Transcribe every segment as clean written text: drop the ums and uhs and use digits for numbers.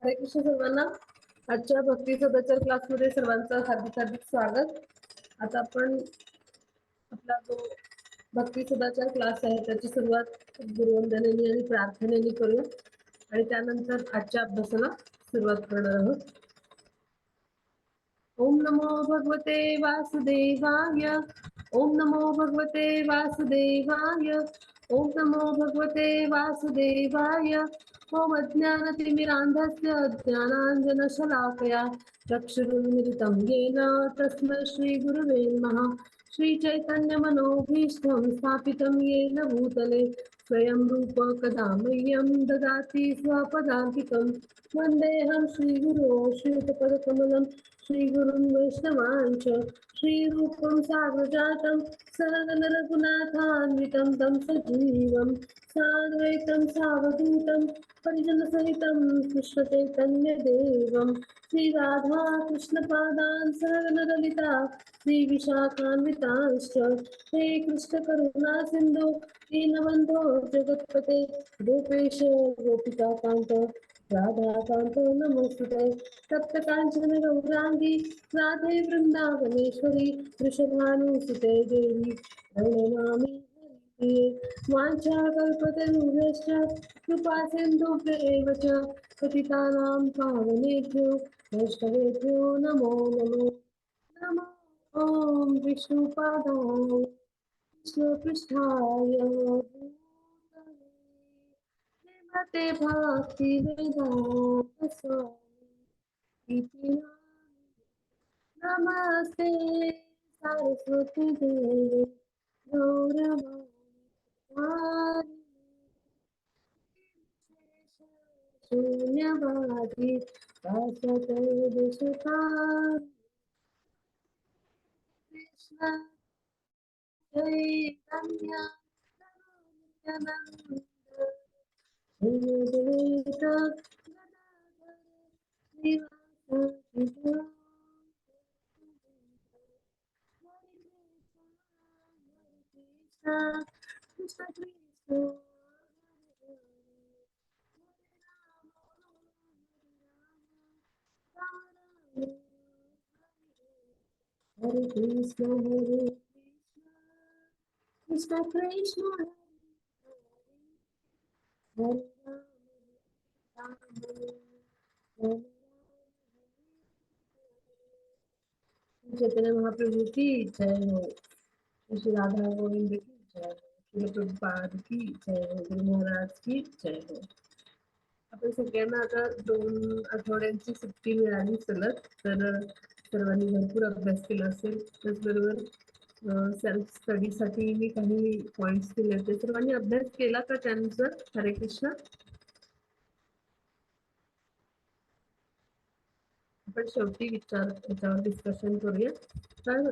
हरे कृष्ण सर्वांना. आजच्या भक्ती सदाचार क्लासमध्ये सर्वांचं हार्दिक हार्दिक स्वागत. आता आपण आपला जो भक्ती सदाचार क्लास आहे त्याची सुरुवात गुरुवंदनेने आणि प्रार्थनेने करूया आणि त्यानंतर आजच्या अभ्यासाला सुरुवात करणार आहोत. ओम नमो भगवते वासुदेवाय. ओम नमो भगवते वासुदेवाय. ओम नमो भगवते वासुदेवाय. ओम अज्ञानतिमिरान्धस्य ज्ञानाञ्जनशलाकया चक्षुरुन्मिलितं येन तस्मै श्रीगुरुवे नमः. श्रीचैतन्यमनोभीष्टं स्थापितं येन भूतले स्वयं रूप कदा मह्यं ददाति स्वपदान्तिकं. वन्देऽहं श्रीगुरो श्रीयुतपदकमलं श्रीगुरुं वैष्णवांच श्रीरूपं साग्रजातं सगन रघुनाथान्वितं तं सजीवं साद्वैतं सावधूतं परिजनसहितं कृष्णचैतन्यदेवं श्रीराधा कृष्णपादान् सगन ललिता श्रीविशाखान्वितांश्च हे कृष्णकरुणा सिन्धो दीनबन्धो जगत्पते गोपेश गोपिकान्त राधाकान्तो नमोस्तुते. सप्तकाञ्चन गौराङ्गी राधे वृन्दावनेश्वरी वृषभानुसुते देवी प्रणमामि हरिप्रिये. वाञ्छाकल्पतरुभ्यश्च कृपा सिन्धुभ्य एव च पतितानां पावनेभ्यो वैष्णवेभ्यो नमो नमो. नमो ॐ विष्णुपादाय कृष्णपृष्ठाय भूतले श्रीमते भक्तिवेदान्त स्वामी इति नमस्ते सरस्वती देवी गौरवाणी शून्यवादी शाश्वतदेशकारि कृष्ण चैतन्य नित्यानन्द श्री अद्वैत गदाधर श्रीवासादि कृष्ण कृष्ण हरे कृष्ण हरे कृष्ण कृष्ण हरे राम हरे चैतन्य महाप्रभु की जय हो. श्री राधा गोविंद की जय हो. श्री प्रभुपाद की जय हो. गुरु महाराज की जय हो. आपण सगळ्यांना आता 2 आठवड्यांची सुट्टी मिळाली सलग, तर सर्वांनी भरपूर अभ्यास केला असेल. त्याचबरोबर सेल्फ स्टडीसाठी मी काही पॉइंट्स दिले होते. सर्वांनी अभ्यास केला का त्यानुसार? हरे कृष्ण. आपण शेवटी याच्यावर डिस्कशन करूया. तर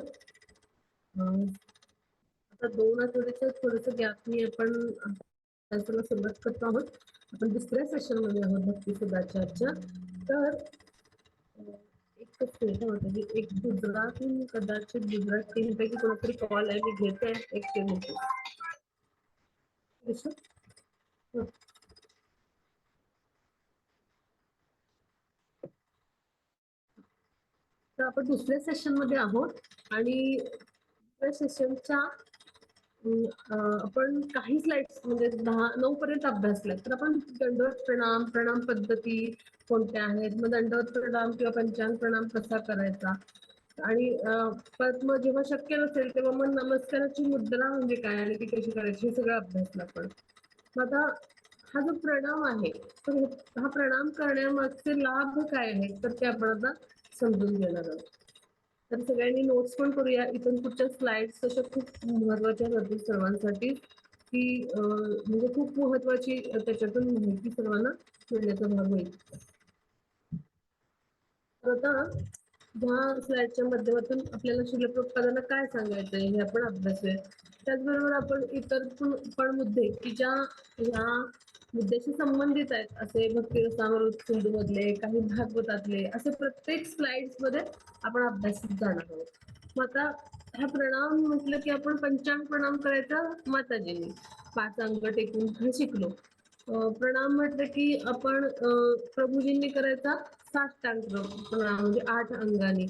आता 2 आठवड्याच्या थोडंसं गॅपनी आपण अभ्यासाला सुरुवात करतो आहोत. आपण दुसऱ्या सेशनमध्ये आहोत भक्ती सदाचारच्या. तर एकच मिनिट होतं की एक गुजरातहून कदाचित गुजरात टीमपैकी कोणतरी कॉल आहे. मी घेते. एक मिनिट. तर आपण दुसऱ्या सेशन मध्ये आहोत आणि दुसऱ्या सेशनच्या आपण काही स्लाइड्स म्हणजे 9 पर्यंत अभ्यासलाय. तर आपण दंडवत प्रणाम पद्धती कोणत्या आहेत, मग दंडवत प्रणाम किंवा पंचांग प्रणाम कसा करायचा आणि परत मग जेव्हा शक्य नसेल तेव्हा मग नमस्काराची मुद्रा म्हणजे काय आणि ती कशी करायची हे सगळं अभ्यासलं आपण. मग आता हा जो प्रणाम आहे तर हा प्रणाम करण्यामागचे लाभ काय आहेत तर ते आपण आता समजून घेणार आहोत. तर सगळ्यांनी नोट्स पण करूया. इथून पुढच्या स्लाइड्स तशा खूप महत्वाच्या ठरतील सर्वांसाठी की म्हणजे खूप महत्वाची त्याच्यातून माहिती सर्वांना मिळण्याचा भाग होईल. तर आता ह्या स्लाइडच्या माध्यमातून आपल्याला श्रील प्रभुपादांना काय सांगायचंय हे आपण अभ्यासूया. त्याचबरोबर आपण इतर पण मुद्दे की ज्या ह्या मुद्द्याशी संबंधित आहेत असे भक्ती रसामृत सिंधू मधले काही भागवतातले असे प्रत्येक स्लाइड्स मध्ये आपण अभ्यासित जाणार आहोत. मग आता हा प्रणाम म्हटलं की आपण पंचांग प्रणाम करायचा माताजींनी 5 अंग टेकून शिकलो. प्रणाम म्हटलं की आपण प्रभूजींनी करायचा साष्टांग प्रणाम म्हणजे 8 अंगाने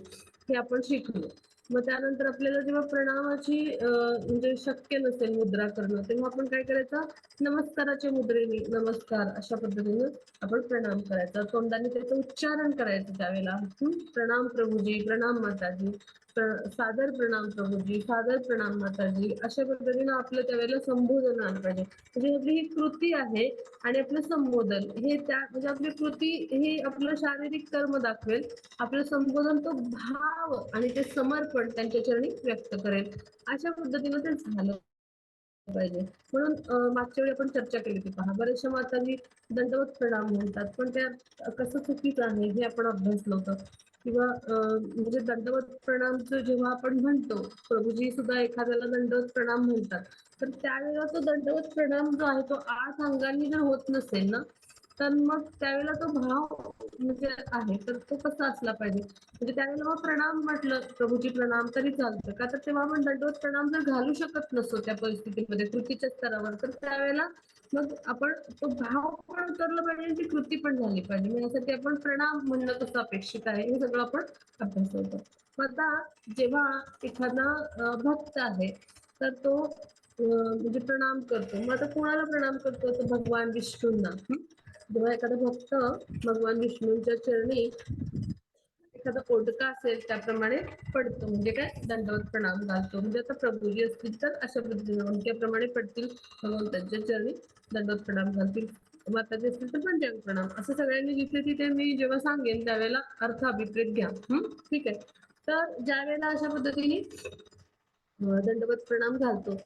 हे आपण शिकलो. मग त्यानंतर आपल्याला जेव्हा प्रणामाची म्हणजे शक्य नसेल मुद्रा करणं, तेव्हा आपण काय करायचं, नमस्काराच्या मुद्रेने नमस्कार अशा पद्धतीने आपण प्रणाम करायचा. तोंडाने त्याचं उच्चारण करायचं त्यावेळेला. प्रणाम प्रभूजी, प्रणाम माताजी, सादर प्रणाम प्रभूजी, सादर प्रणाम माताजी, अशा पद्धतीने आपलं त्यावेळेला संबोधन आलं पाहिजे. म्हणजे आपली ही कृती आहे आणि आपलं संबोधन हे त्या म्हणजे आपली कृती हे आपलं शारीरिक कर्म दाखवेल, आपलं संबोधन तो भाव आणि ते समर्पण त्यांच्या चरणी व्यक्त करेल. अशा पद्धतीने ते झालं पाहिजे. म्हणून मागच्या वेळी आपण चर्चा केली होती पहा, बऱ्याचशा मातांनी दंडवत प्रणाम म्हणतात, पण त्या कसं चुकीचं आहे हे आपण अभ्यासलं होतं. किंवा म्हणजे दंडवत प्रणामचं जेव्हा आपण म्हणतो, प्रभूजी सुद्धा एखाद्याला दंडवत प्रणाम म्हणतात, तर त्यावेळेला तो दंडवत प्रणाम जो आहे तो 8 अंगांनी जर होत नसेल ना, तर मग त्यावेळेला तो भाव म्हणजे आहे तर तो कसा असला पाहिजे. म्हणजे त्यावेळेला मग प्रणाम म्हटलं, प्रभूजी प्रणाम तरी चालतं का, तर तेव्हा आपण दंडवत प्रणाम जर घालू शकत नसतो त्या परिस्थितीमध्ये कृतीच्या स्तरावर, तर त्यावेळेला मग आपण तो भाव पण उतरला पाहिजे आणि ती कृती पण झाली पाहिजे. मग यासाठी आपण प्रणाम म्हणणं कसं अपेक्षित आहे हे सगळं आपण अभ्यास होतो. मग आता जेव्हा एखादा भक्त आहे तर तो म्हणजे प्रणाम करतो, मग आता कोणाला प्रणाम करतो, तर भगवान विष्णूंना. जेव्हा एखादा भक्त भगवान विष्णूंच्या चरणी एखादा पोटका असेल त्याप्रमाणे पडतो, म्हणजे काय दंडवत प्रणाम घालतो. म्हणजे आता प्रभूजी असतील तर अशा पद्धतीने वाक्याप्रमाणे पडतील, भगवंतांच्या चरणी दंडवत प्रणाम घालतील. माताजी असतील तर पंचांग प्रणाम. असं सगळ्यांनी जिथे तिथे मी जेव्हा सांगेन त्यावेळेला अर्थ अभिप्रेत घ्या. ठीक आहे. तर ज्या वेळेला अशा पद्धतीने दंडवत प्रणाम घालतो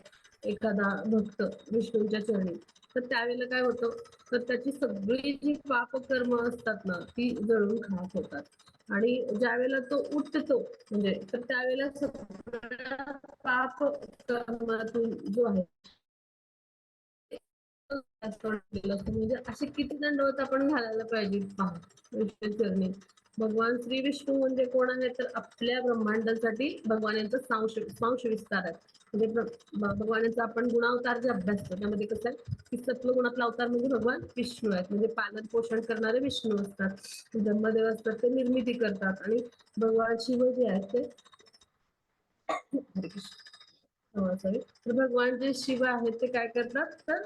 एखादा भक्त विष्णूंच्या चरणी, तर त्यावेळेला काय होतं, तर त्याची सगळी जी पापकर्म असतात ना ती जळून खाक होतात आणि ज्या वेळेला तो उठतो म्हणजे तर त्यावेळेला सगळ्या पाप कर्मातून जो आहे म्हणजे असे किती दंडवत आपण घालायला पाहिजे पहा विष्णू चरणी. भगवान श्री विष्णू म्हणजे कोण आहे, तर आपल्या ब्रह्मांडासाठी भगवान यांचा सांश विस्तार आहे. म्हणजे भगवानाचा आपण गुणावतार जे अभ्यासतो त्यामध्ये कसं आहे की सत्वगुणातला अवतार म्हणजे भगवान विष्णू आहेत. म्हणजे पालन पोषण करणारे विष्णू असतात, ब्रह्मदेव असतात ते निर्मिती करतात आणि भगवान शिव जे आहेत ते हरे कृष्ण सॉरी, तर भगवान जे शिव आहेत ते काय करतात, तर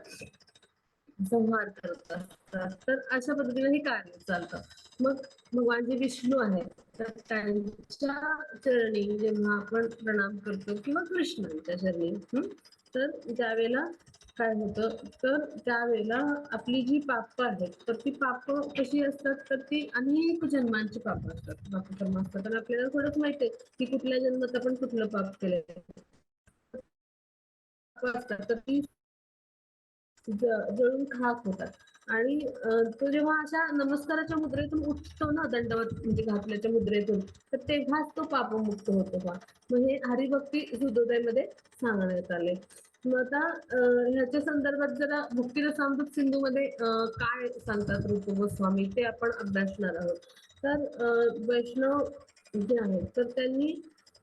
संहार करत असतात. तर अशा पद्धतीने हे कार्य चालतं. मग भगवान जे विष्णू आहेत तर त्यांच्या चरणी जेव्हा आपण प्रणाम करतो किंवा कृष्णांच्या चरणी, तर त्यावेळेला काय होतं, तर त्यावेळेला आपली जी पाप आहेत तर ती पाप कशी असतात, तर ती अनेक जन्मांची पाप असतात, पापकर्म असतात. आणि आपल्याला थोडंच माहिती आहे की कुठल्या जन्मात आपण कुठलं पाप केलंय असतात, तर ती जळून खाक होतात आणि तो जेव्हा अशा नमस्काराच्या मुद्रेतून उठतो ना दंडवत म्हणजे घातल्याच्या मुद्रेतून, तर तेव्हाच तो पापमुक्त होतो बा. मग हे हरिभक्ती हृदयोदयमध्ये सांगण्यात आले. मग आता ह्याच्या संदर्भात जरा भक्तिरसामृत सिंधूमध्ये काय सांगतात रूप गोस्वामी ते आपण अभ्यासणार आहोत. तर वैष्णव जे आहेत तर त्यांनी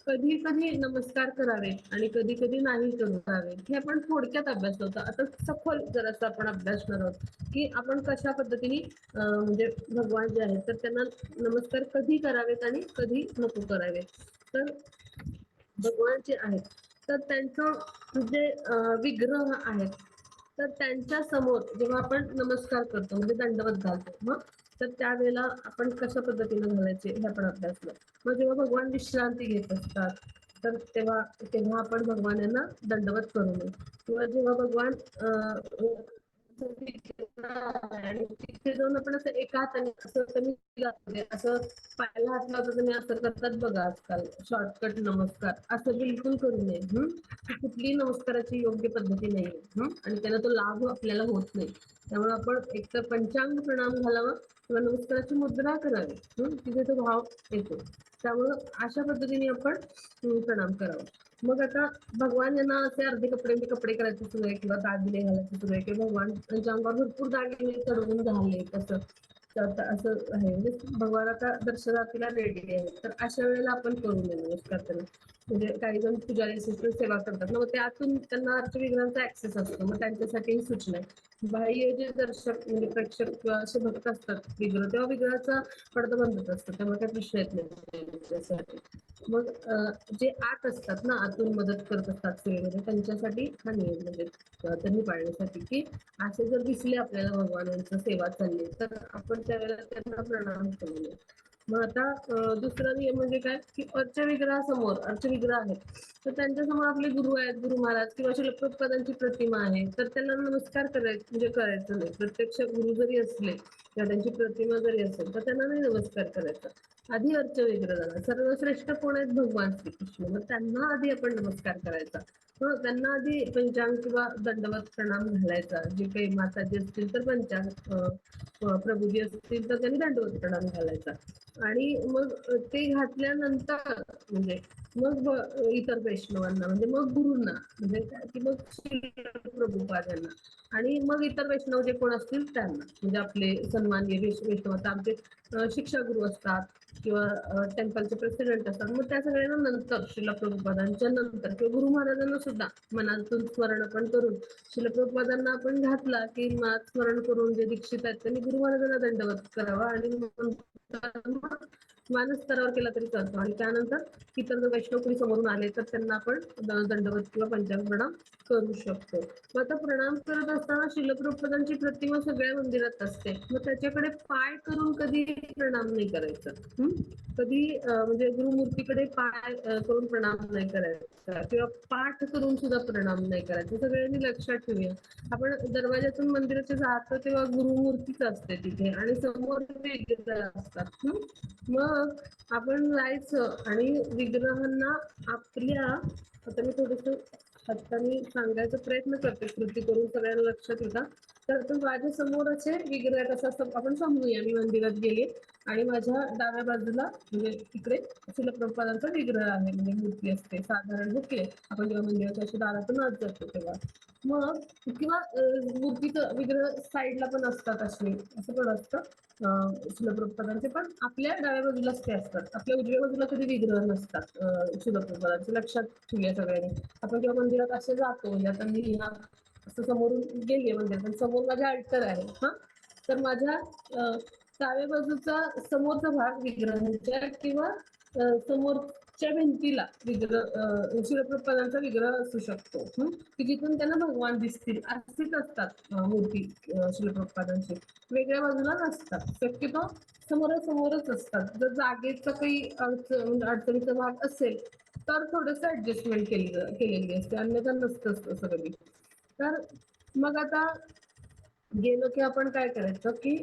कधी कधी नमस्कार करावे आणि कधी कधी नाही करावे हे आपण थोडक्यात अभ्यास होतो. आता सखोल जरासा आपण अभ्यासणार आहोत की आपण कशा पद्धतीने म्हणजे भगवान जे आहेत तर त्यांना नमस्कार कधी करावेत आणि कधी नको करावे. तर भगवान जे आहेत तर त्यांचं जे विग्रह आहेत तर त्यांच्या समोर जेव्हा आपण नमस्कार करतो म्हणजे दंडवत घालतो, मग तर त्यावेळेला आपण कशा पद्धतीने घालायचे हे आपण अभ्यासलं. मग जेव्हा भगवान विश्रांती घेत असतात तर तेव्हा तेव्हा आपण भगवान यांना दंडवत करू नये. किंवा जेव्हा भगवान आणि तिथे जाऊन आपण असं एका हाताने असं पायाला हात लावतो तुम्ही असं करतात बघा आजकाल शॉर्टकट नमस्कार, असं बिलकुल करू नये. कुठलीही नमस्काराची योग्य पद्धती नाहीये आणि त्याला तो लाभ आपल्याला होत नाही. त्यामुळे आपण एकतर पंचांग प्रणाम घालावा किंवा नमस्काराची मुद्रा करावी, तिथे तो भाव येतो. त्यामुळं अशा पद्धतीने आपण प्रणाम करावा. मग आता भगवान यांना असे अर्धे कपडे करायचे सुरू आहे किंवा दागिने घालायचे सुरू आहे किंवा भगवान त्यांच्या अंगावर भरपूर दागिने चढवून झाले तसं, असं आहे. म्हणजे भगवान आता दर्शनाला रेडी आहे, तर अशा वेळेला आपण करू नये नमस्कार त्यांना. म्हणजे काही जण पुजारी सिस्टर सेवा करतात ना, मग त्यातून त्यांना अर्चविग्रहांचा ऍक्सेस असतो, मग त्यांच्यासाठी ही सूचना आहे. बाह्य जे दर्शक म्हणजे प्रेक्षक किंवा असे भक्त असतात विग्रह, तेव्हा विग्रहाचा पडदा बंदच असतो, त्यामुळे काही प्रश्न येत नाही त्याच्यासाठी. मग जे आत असतात ना, आतून मदत करत असतात सेवेमध्ये, त्यांच्यासाठी हा नियम म्हणजे त्यांनी पाळण्यासाठी, की असे जर दिसले आपल्याला भगवानांचं सेवा चालली, तर आपण त्यावेळेला त्यांना प्रणाम करूया. मग आता दुसरा नियम म्हणजे काय, की अर्चविग्रहासमोर अर्चविग्रह आहेत, तर त्यांच्यासमोर आपले गुरु आहेत, गुरु महाराज किंवा श्रील प्रभुपादांची प्रतिमा आहे, तर त्यांना नमस्कार म्हणजे करायचं नाही. प्रत्यक्ष गुरु जरी असले किंवा त्यांची प्रतिमा जरी असेल, तर त्यांना नाही नमस्कार करायचा. आधी अर्चविग्रहाला. सर्वश्रेष्ठ कोण आहेत? भगवान श्रीकृष्ण. मग त्यांना आधी आपण नमस्कार करायचा. त्यांना आधी पंचांग किंवा दंडवत प्रणाम घालायचा. जे काही माताजी असतील तर पंचांग, प्रभूजी असतील तर त्यांनी दंडवत प्रणाम घालायचा. आणि मग ते घातल्यानंतर म्हणजे मग इतर वैष्णवांना म्हणजे मग गुरूंना म्हणजे की मग प्रभुपाद यांना आणि मग इतर वैष्णव जे कोण असतील त्यांना म्हणजे आपले सन्माननीय वैष्णव आता आमचे शिक्षा गुरु असतात किंवा टेम्पलचे प्रेसिडेंट असतात, मग त्या सगळ्यांना नंतर श्रील प्रभुपादांच्या नंतर किंवा गुरु महाराजांना सुद्धा मनातून स्मरण आपण करून श्रील प्रभुपादांना आपण घातला की स्मरण करून जे दीक्षित आहेत त्यांनी गुरु महाराजांना दंडवत करावा आणि मानस्तरावर केला तरी चालतो. आणि त्यानंतर इतर जर वैष्णव कोणी समोरून आले तर त्यांना आपण दंडवत किंवा पंचांग प्रणाम करू शकतो. मग आता प्रणाम करत असताना श्रील प्रभुपादांची प्रतिमा सगळ्या मंदिरात असते, मग त्याच्याकडे पाय करून कधी प्रणाम नाही करायचं. कधी म्हणजे गुरुमूर्तीकडे पाय करून प्रणाम नाही करायचा किंवा पाठ करून सुद्धा प्रणाम नाही करायचा. सगळ्यांनी लक्षात ठेवूया. आपण दरवाजातून मंदिराच्या जातो तेव्हा गुरुमूर्तीच असते तिथे आणि समोर विग्रह असतात. मग आपण जायचं आणि विग्रहांना आपल्या, आता मी थोडस हाताने सांगायचा प्रयत्न करते कृती करून सगळ्यांना लक्षात येतात. तर माझ्या समोर असे विग्रह कसं आपण समजूया, मी मंदिरात गेले आणि माझ्या डाव्या बाजूला म्हणजे तिकडे श्रील प्रभुपादांचा विग्रह आहे, म्हणजे मूर्ती असते साधारण बुके आपण जेव्हा मंदिराच्या अशी दारातून आत जातो तेव्हा. मग किंवा मूर्तीचं विग्रह साईडला पण असतात असे, असं पण असतं श्रील प्रभुपादांचे, पण आपल्या डाव्या बाजूलाच ते असतात. आपल्या उजव्या बाजूला कधी विग्रह नसतात श्रील प्रभुपादांचे. लक्षात ठेवूया सगळ्यांनी. आपण जेव्हा मंदिरात असे जातो म्हणजे आता मी असं समोरून गेले म्हणजे पण समोर माझ्या अल्टर आहे हा, तर माझ्या डाव्या बाजूचा समोरचा भाग विग्रहांच्या किंवा समोरच्या भिंतीला विग्रह श्रील प्रभुपादांचा विग्रह असू शकतो की जिथून त्यांना भगवान दिसतील असेच असतात मूर्ती श्रील प्रभुपादांची. वेगळ्या बाजूला नसतात, शक्यतो समोरासमोरच असतात. जर जागेचा काही अडचणीचा भाग असेल तर थोडस ऍडजस्टमेंट केलेली असते, अन्यथा नसतं असं कधी. तर मग आता गेलो की आपण काय करायचं की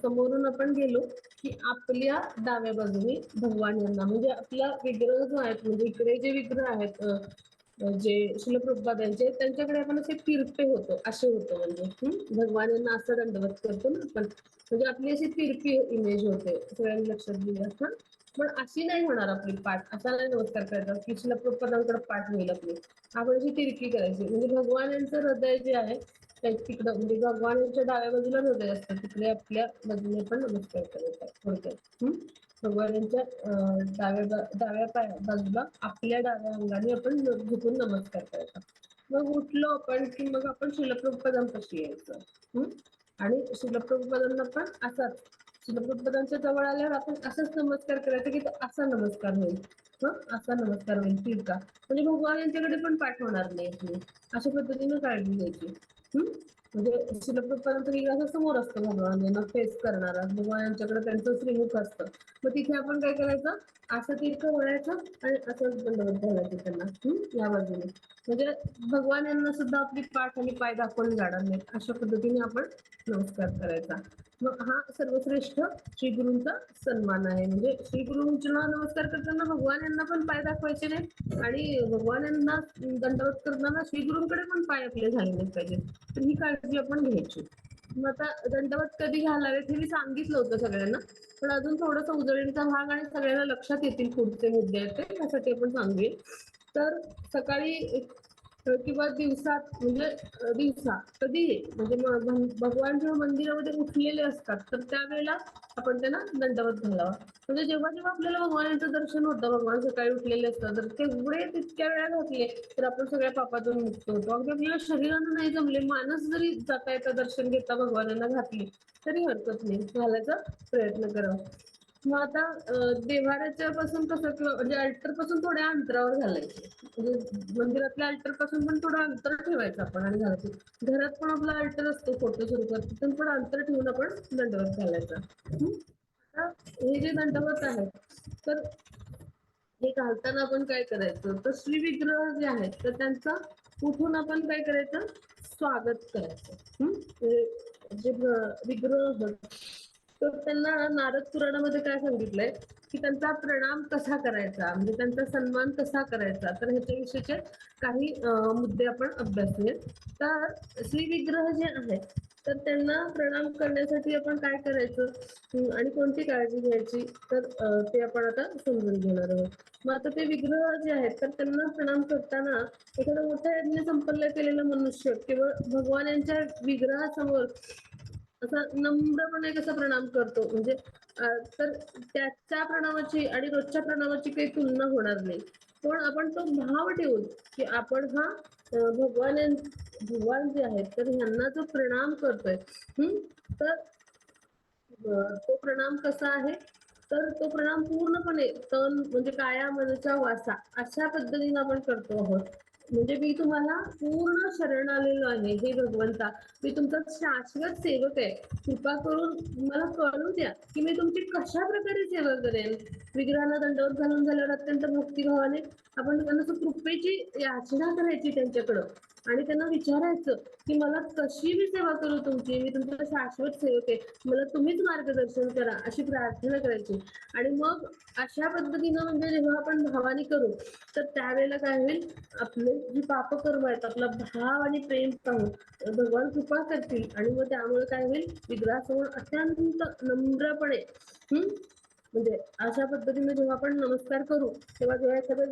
समोरून आपण गेलो की आपल्या डाव्या बाजूने भगवान यांना म्हणजे आपला विग्रह जो आहे म्हणजे इकडे जे विग्रह आहेत जे श्रील प्रभुपादांचे त्यांच्याकडे आपण असे तिरपे होतो, असे होतो म्हणजे भगवान यांना असं दंडवत करतो ना आपण, म्हणजे आपली अशी तिरपी इमेज होते. सगळ्यांनी लक्षात दिलं. पण अशी नाही होणार आपली पाठ, असा नाही नमस्कार करायचा की श्रील प्रभुपादांकडे पाठ होईल आपली. आपण अशी तिरकी करायची म्हणजे भगवान यांचं हृदय जे आहे तिकडं म्हणजे भगवान यांच्या डाव्या बाजूला हृदय असतं, तिकडे आपल्या बाजूने पण नमस्कार करायचा थोडक्यात. भगवान यांच्या डाव्या बाजूला आपल्या डाव्या अंगाने आपण झुकून नमस्कार करायचा. मग उठलो आपण की मग आपण श्रील प्रभुपादांपाशी यायचं आणि श्रील प्रभुपादांना पण असाच श्रील प्रभुपादांच्या जवळ आल्यावर आपण असाच नमस्कार करायचा की तो असा नमस्कार होईल. असा नमस्कार होईल, ठीक का? म्हणजे भगवान यांच्याकडे पण पाठ होणार नाही, अशा पद्धतीने काळजी घ्यायची. म्हणजे श्रील प्रभुपादांचा विग्रह समोर असतो, भगवान यांना फेस करणारा, भगवान यांच्याकडे त्यांचं श्रीमुख असतं. मग तिथे आपण काय करायचं, असं तिरकं वळायचं आणि असं दंडवत घालायचं त्यांना या बाजूने, म्हणजे भगवान यांना सुद्धा आपली पाठ आणि पाय दाखवून जाणार नाहीत, अशा पद्धतीने आपण नमस्कार करायचा. मग हा सर्वश्रेष्ठ श्री गुरूंचा सन्मान आहे. म्हणजे श्री गुरूंना नमस्कार करताना भगवान यांना पण पाय दाखवायचे नाही आणि भगवान यांना दंडवत करताना श्री गुरूंकडे पण पाय आपले झाले पाहिजे, तर ही काळजी आपण घ्यायची. मग आता दंडवत कधी घालावेत हे मी सांगितलं होतं सगळ्यांना, पण अजून थोडंसं उजळणीचा भाग आणि सगळ्यांना लक्षात येतील पुढचे मुद्दे आहेत ते, यासाठी आपण सांगूया. तर सकाळी किंवा दिवसात म्हणजे दिवसा कधीही म्हणजे भगवान जेव्हा मंदिरामध्ये उठलेले असतात तर त्यावेळेला आपण त्यांना दंडवत घालावा. म्हणजे जेव्हा जेव्हा आपल्याला भगवानाचं दर्शन होतं, भगवान सकाळी उठलेले असतात तर तेवढे तितक्या वेळा घातले तर आपण सगळ्या पापातून मुक्त होतो. अगदी आपल्याला शरीरानं नाही जमले, मानस जरी जाता येता दर्शन घेता भगवानांना घातली तरी हरकत नाही, घालायचा प्रयत्न करावा. मग आता देव्हाऱ्याच्या पासून कसं किंवा म्हणजे अल्टर पासून थोड्या अंतरावर घालायचे. म्हणजे मंदिरातल्या अल्टर पासून पण थोडं अंतर ठेवायचं आपण आणि घरातून. घरात पण आपला अल्टर असतो फोटो स्वरूपात, तिथून पण अंतर ठेवून आपण दंडवत घालायचा. आता हे जे दंडवत आहे तर हे घालताना आपण काय करायचं तर श्री विग्रह जे आहेत तर त्यांचा उठून आपण काय करायचं स्वागत करायचं. जे विग्रह तर त्यांना नारद पुराणामध्ये काय सांगितलंय की त्यांचा प्रणाम कसा करायचा म्हणजे त्यांचा सन्मान कसा करायचा तर ह्याच्याविषयीचे काही मुद्दे आपण अभ्यासूया. तर श्री विग्रह जे आहेत तर त्यांना प्रणाम करण्यासाठी आपण काय करायचं आणि कोणती काळजी घ्यायची तर ते आपण आता समजून घेणार आहोत. मग आता ते विग्रह जे आहेत तर त्यांना प्रणाम करताना एखादा मोठा यज्ञ संपन्न केलेला मनुष्य केवळ भगवान यांच्या विग्रहासमोर असा नम्रपणे कसा प्रणाम करतो म्हणजे तर त्याच्या प्रणामाची आणि रोजच्या प्रणामाची काही तुलना होणार नाही. पण आपण तो भाव ठेवून की आपण हा भगवान जे आहेत तर ह्यांना जो प्रणाम करतोय तर तो प्रणाम कसा आहे तर तो प्रणाम पूर्णपणे तन म्हणजे काया मनचा वासा अशा पद्धतीने आपण करतो आहोत. म्हणजे मी तुम्हाला पूर्ण शरण आलेलो आहे हे भगवंता, मी तुमचा शाश्वत सेवक आहे, कृपा करून मला कळू द्या की मी तुमची कशा प्रकारे सेवा करेन. विग्रहाला दंडवत घालून झाल्यावर अत्यंत भक्तिभावाने आपण त्यांना कृपेची याचना करायची त्यांच्याकडं आणि त्यांना विचारायचं की मला कशी मी सेवा करू तुमची, मी तुमचा शाश्वत सेवक आहे, मला तुम्हीच मार्गदर्शन करा अशी प्रार्थना करायची. आणि मग अशा पद्धतीनं म्हणजे जेव्हा आपण भावानी करू तर त्यावेळेला काय होईल आपले जी पापकर्म आहेत आपला भाव आणि प्रेम पाहून भगवान कृपा करतील आणि मग त्यामुळे काय होईल विग्रहासमोर अत्यंत नम्रपणे म्हणजे अशा पद्धतीने जेव्हा आपण नमस्कार करू तेव्हा जेव्हा एखादा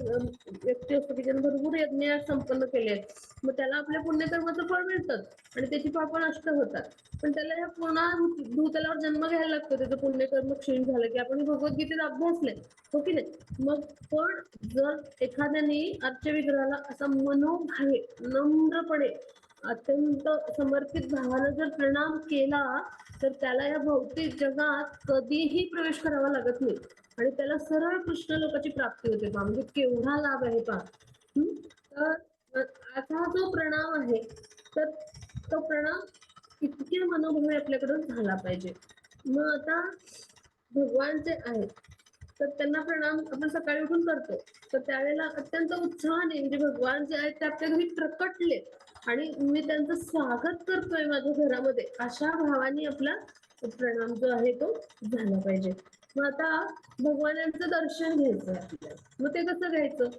व्यक्ती असतो की ज्याने भरपूर यज्ञ संपन्न केले आहेत मग त्याला आपल्या पुण्यकर्माचं फळ मिळतं आणि त्याची पाप नष्ट होतात. पण त्याला ह्या पुन्हा भूतलावर जन्म घ्यायला लागतो त्याचं पुण्यकर्म क्षीण झालं की आपण भगवद्गीतेत अभ्यासले हो की नाही. मग पण जर एखाद्याने आजच्या विग्रहाला असा मनोभावे नम्रपणे अत्यंत समर्पित भावानं जर प्रणाम केला तर त्याला या भौतिक जगात कधीही प्रवेश करावा लागत नाही आणि त्याला सरळ कृष्ण लोकाची प्राप्ती होते पहा म्हणजे केवढा लाभ आहे पहा. तर असा जो प्रणाम आहे तर तो प्रणाम इतके मनोभावे आपल्याकडून झाला पाहिजे. मग आता भगवान जे आहेत तर त्यांना प्रणाम आपण सकाळी उठून करतो तर त्यावेळेला अत्यंत उत्साहाने म्हणजे भगवान जे आहेत ते आपल्या घरी प्रकटले आणि मी त्यांचं स्वागत करतोय माझ्या घरामध्ये अशा भावाने आपला प्रणाम जो आहे तो झाला पाहिजे. मग आता भगवानांचं दर्शन घ्यायचं आपल्याला, मग ते कसं घ्यायचं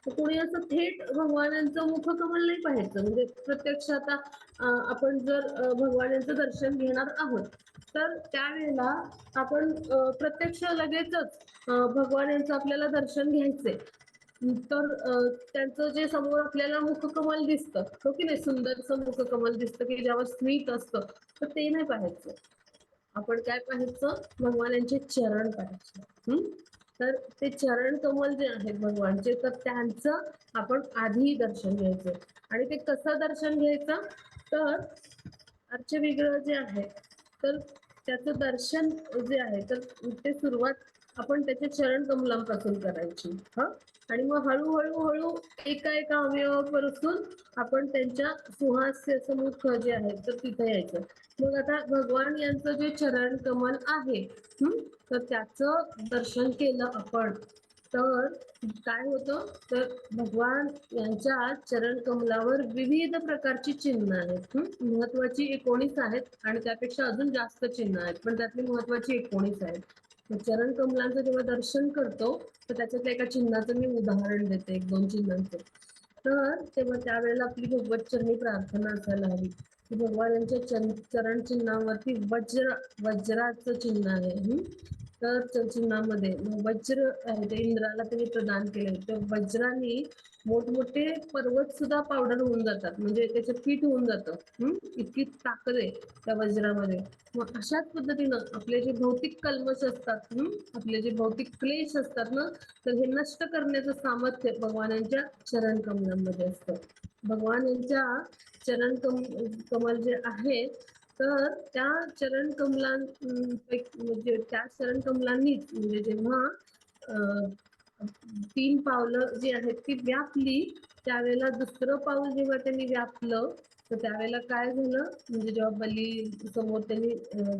कोणी असं थेट भगवानांचं मुखकमल नाही पाहायचं म्हणजे प्रत्यक्ष आता आपण जर भगवानांचं दर्शन घेणार आहोत तर त्यावेळेला आपण प्रत्यक्ष लगेचच भगवान यांचं आपल्याला दर्शन घ्यायचंय तर त्यांचं जे समोर आपल्याला मुखकमल दिसतं हो की नाही सुंदरसं मुखकमल दिसतं की ज्यावर स्मित असतं तर ते नाही पाहायचं. आपण काय पाहायचं भगवानांचे चरण पाहायचे. तर ते चरण कमल जे आहेत भगवानचे तर त्यांचं आपण आधी दर्शन घ्यायचं आणि ते कसं दर्शन घ्यायचं तर आजचे विग्रह जे आहे तर त्याचं दर्शन जे आहे तर ते सुरुवात आपण त्याच्या चरण कमलांपासून करायची आणि मग हळूहळू एका अवयवापासून आपण त्यांच्या सुहास्य मुख जे आहे तर तिथे यायचं. मग आता भगवान यांचं जे चरण कमल आहे तर त्याचं दर्शन केलं आपण तर काय होतं तर भगवान यांच्या चरण कमलावर विविध प्रकारची चिन्ह आहेत. महत्वाची 19 आहेत आणि त्यापेक्षा अजून जास्त चिन्ह आहेत पण त्यातली महत्वाची 19 आहेत. चरण कमलांचं जेव्हा दर्शन करतो तर त्याच्यातल्या एका चिन्हाचं मी उदाहरण देते 1-2 चिन्हांचं. तर तेव्हा त्यावेळेला आपली भगवत चरणी प्रार्थना असायला हवी भगवान यांच्या चरण चिन्हावरती वज्राचं चिन्ह आहे. तर चिन्हामध्ये वज्र आहे, ते इंद्राला त्यांनी प्रदान केले. त्या वज्राने मोठमोठे पर्वत सुद्धा पावडर होऊन जातात, म्हणजे त्याचं पीठ होऊन जातं. इतकी ताकद आहे त्या वज्रामध्ये. मग अशाच पद्धतीनं आपले जे भौतिक कल्मश असतात, आपले जे भौतिक क्लेश असतात ना, तर हे नष्ट करण्याचं सामर्थ्य भगवानांच्या चरण कमलांमध्ये असतं. भगवान यांच्या चरण कमल जे आहे, तर त्या चरण म्हणजे त्या चरण कमलांनीच, म्हणजे जेव्हा 3 पावलं जी आहेत ती व्यापली, त्यावेळेला दुसरं पाऊल जेव्हा त्यांनी व्यापलं, तर त्यावेळेला काय झालं, म्हणजे जेव्हा बली समोर त्यांनी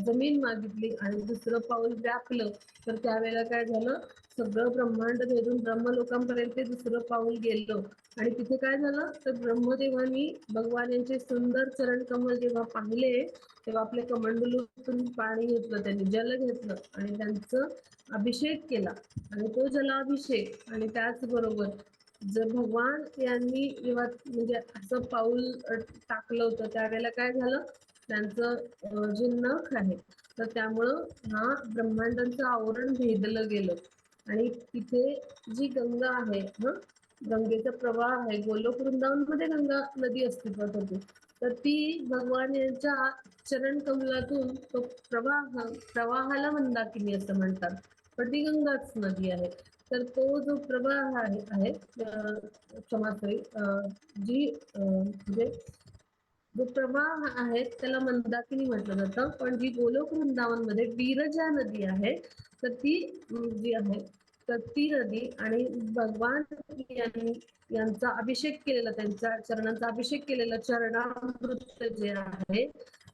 जमीन मागितली आणि दुसरं पाऊल व्यापलं, तर त्यावेळेला काय झालं, सगळं ब्रह्मांड भेदून ब्रह्मलोकांपर्यंत ते दुसरं पाऊल गेलं. आणि तिथे काय झालं, तर ब्रह्मदेवानी भगवान यांचे सुंदर चरण कमल जेव्हा पाहिले, तेव्हा आपल्या कमंडलूतून पाणी घेतलं, त्यांनी जल घेतलं आणि त्यांचं अभिषेक केला. आणि तो जलाभिषेक आणि त्याचबरोबर जर भगवान यांनी जेव्हा म्हणजे असं पाऊल टाकलं होतं, त्यावेळेला काय झालं, त्यांचं जे नख आहे, तर त्यामुळं हा ब्रह्मांडाचं आवरण भेदलं गेलं. आणि तिथे जी गंगा आहे, गंगेचा प्रवाह आहे, गोलोक वृंदावनमध्ये गंगा नदी अस्तित्वात होती, तर ती भगवान यांच्या चरण कमलातून तो प्रवाहाला मंदाकिनी असं म्हणतात, पण ती गंगाच नदी आहे. तर तो जो प्रवाह आहे क्षमाश्री जी म्हणजे जो प्रवाह आहे त्याला मंदाकिनी म्हटलं जातं, पण जी गोलोक वृंदावनमध्ये विरजा नदी आहे, तर ती जी आहे, तर ती नदी आणि भगवान यांचा अभिषेक केलेला, त्यांच्या चरणांचा अभिषेक केलेला चरणामृत जे आहे,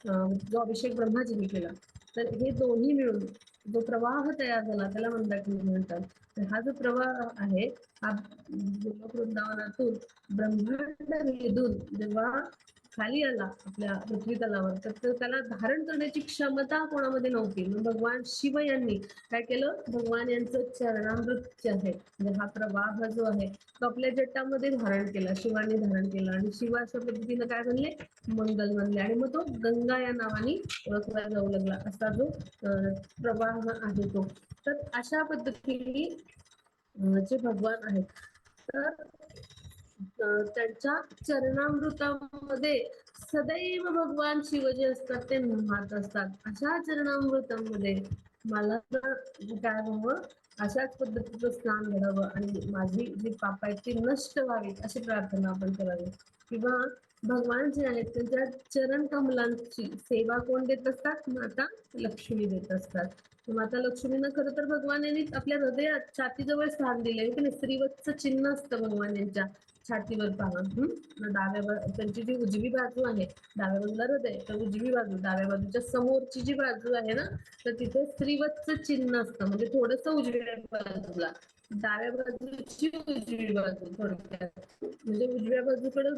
जो अभिषेक ब्रह्माजींनी केला, तर हे दोन्ही मिळून जो प्रवाह तयार झाला त्याला मंदाकिनी म्हणतात. तर हा जो प्रवाह आहे, हा गोलोक वृंदावनातून ब्रह्मांड भेदून जेव्हा खाली आला आपल्या पृथ्वी तलावर, तर त्याला धारण करण्याची क्षमता कोणामध्ये नव्हती. मग भगवान शिव यांनी काय केलं, भगवान यांचं चरणामृत जे आहे, म्हणजे हा प्रवाह जो आहे, तो आपल्या जटामध्ये धारण केला, शिवाने धारण केला. आणि शिव अशा पद्धतीनं काय म्हणले, मंगल म्हणले, आणि मग तो गंगा या नावाने ओळखला जाऊ लागला, असा जो प्रवाह आहे तो. तर अशा पद्धतीने जे भगवान आहेत, तर त्यांच्या चरणामृतामध्ये सदैव भगवान शिव जे असतात ते न्हात असतात. अशा चरणामृतामध्ये मला तर काय व्हावं, अशाच पद्धतीचं स्नान घडावं आणि माझी जी पाप आहेत ती नष्ट व्हावी, अशी प्रार्थना आपण करावी. किंवा भगवान जे आहेत त्यांच्या चरण कमलांची सेवा कोण देत असतात, माता लक्ष्मी देत असतात. माता लक्ष्मीनं खरं तर भगवान यांनी आपल्या हृदयात छातीजवळ स्थान दिलंय, की नाही, श्रीवत्स चिन्ह असतं भगवान यांच्या छातीवर पहा. डाव्या त्यांची जी उजवी बाजू आहे, डाव्या बाजूला हृदय, तर उजवी बाजू, डाव्या बाजूच्या समोरची जी बाजू आहे ना, तर तिथे श्रीवत्स चिन्ह असतं, म्हणजे थोडस उजव्या बाजूला, डाव्या बाजूची उजवी बाजू, थोडक्यात म्हणजे उजव्या बाजूकडे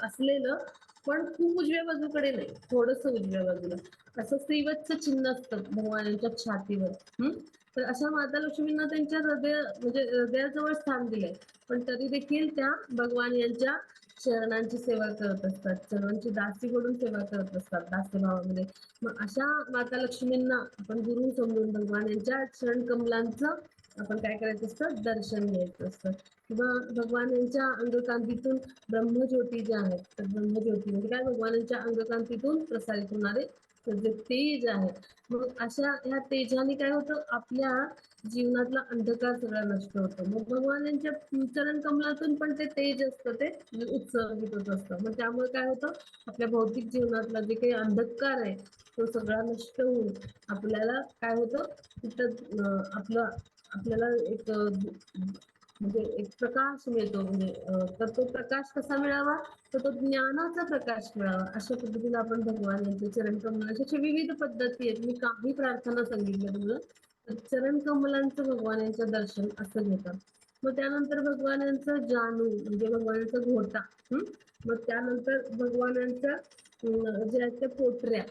असलेलं, पण खूप उजव्या बाजूकडे नाही, थोडस उजव्या बाजूला, असं श्रीवत्स चिन्ह असतं भगवानांच्या छातीवर. तर अशा माता लक्ष्मींना त्यांच्या म्हणजे हृदयाजवळ स्थान दिलंय, पण तरी देखील त्या भगवान यांच्या चरणांची सेवा करत असतात, चरणांची दासी म्हणून सेवा करत असतात, दास्य भावामध्ये. मग अशा माता लक्ष्मींना आपण गुरु समजून भगवान यांच्या चरण कमलांचं आपण काय करायचं असतं, दर्शन घ्यायचं असतं. किंवा भगवान यांच्या अंगकांतीतून ब्रह्मज्योती ज्या आहेत, तर ब्रह्मज्योती म्हणजे काय, भगवानांच्या अंगकांतीतून प्रसारित होणारे जे तेज आहे, मग अशा ह्या तेजाने काय होतं, आपल्या जीवनातला अंधकार सगळा नष्ट होतो. मग भगवान यांच्या चरण कमलातून पण ते तेज असतं, ते उत्सर्गित होत असतं. मग त्यामुळे काय होतं, आपल्या भौतिक जीवनातला जे काही अंधकार आहे तो सगळा नष्ट होऊन आपल्याला काय होतं, तिथं आपल्याला एक म्हणजे एक प्रकाश मिळतो. म्हणजे तर तो प्रकाश कसा मिळावा, तर तो ज्ञानाचा प्रकाश मिळावा, अशा पद्धतीने आपण भगवान यांचे चरण कमलाचे अशा विविध पद्धती आहेत. मी काही प्रार्थना सांगितल्या तुम्हाला, तर चरण कमलांचं भगवान यांचं दर्शन असं घेतात. मग त्यानंतर भगवानांचं जानू म्हणजे भगवानांचा घोटा. मग त्यानंतर भगवानांच्या जे आहेत त्या पोटऱ्या,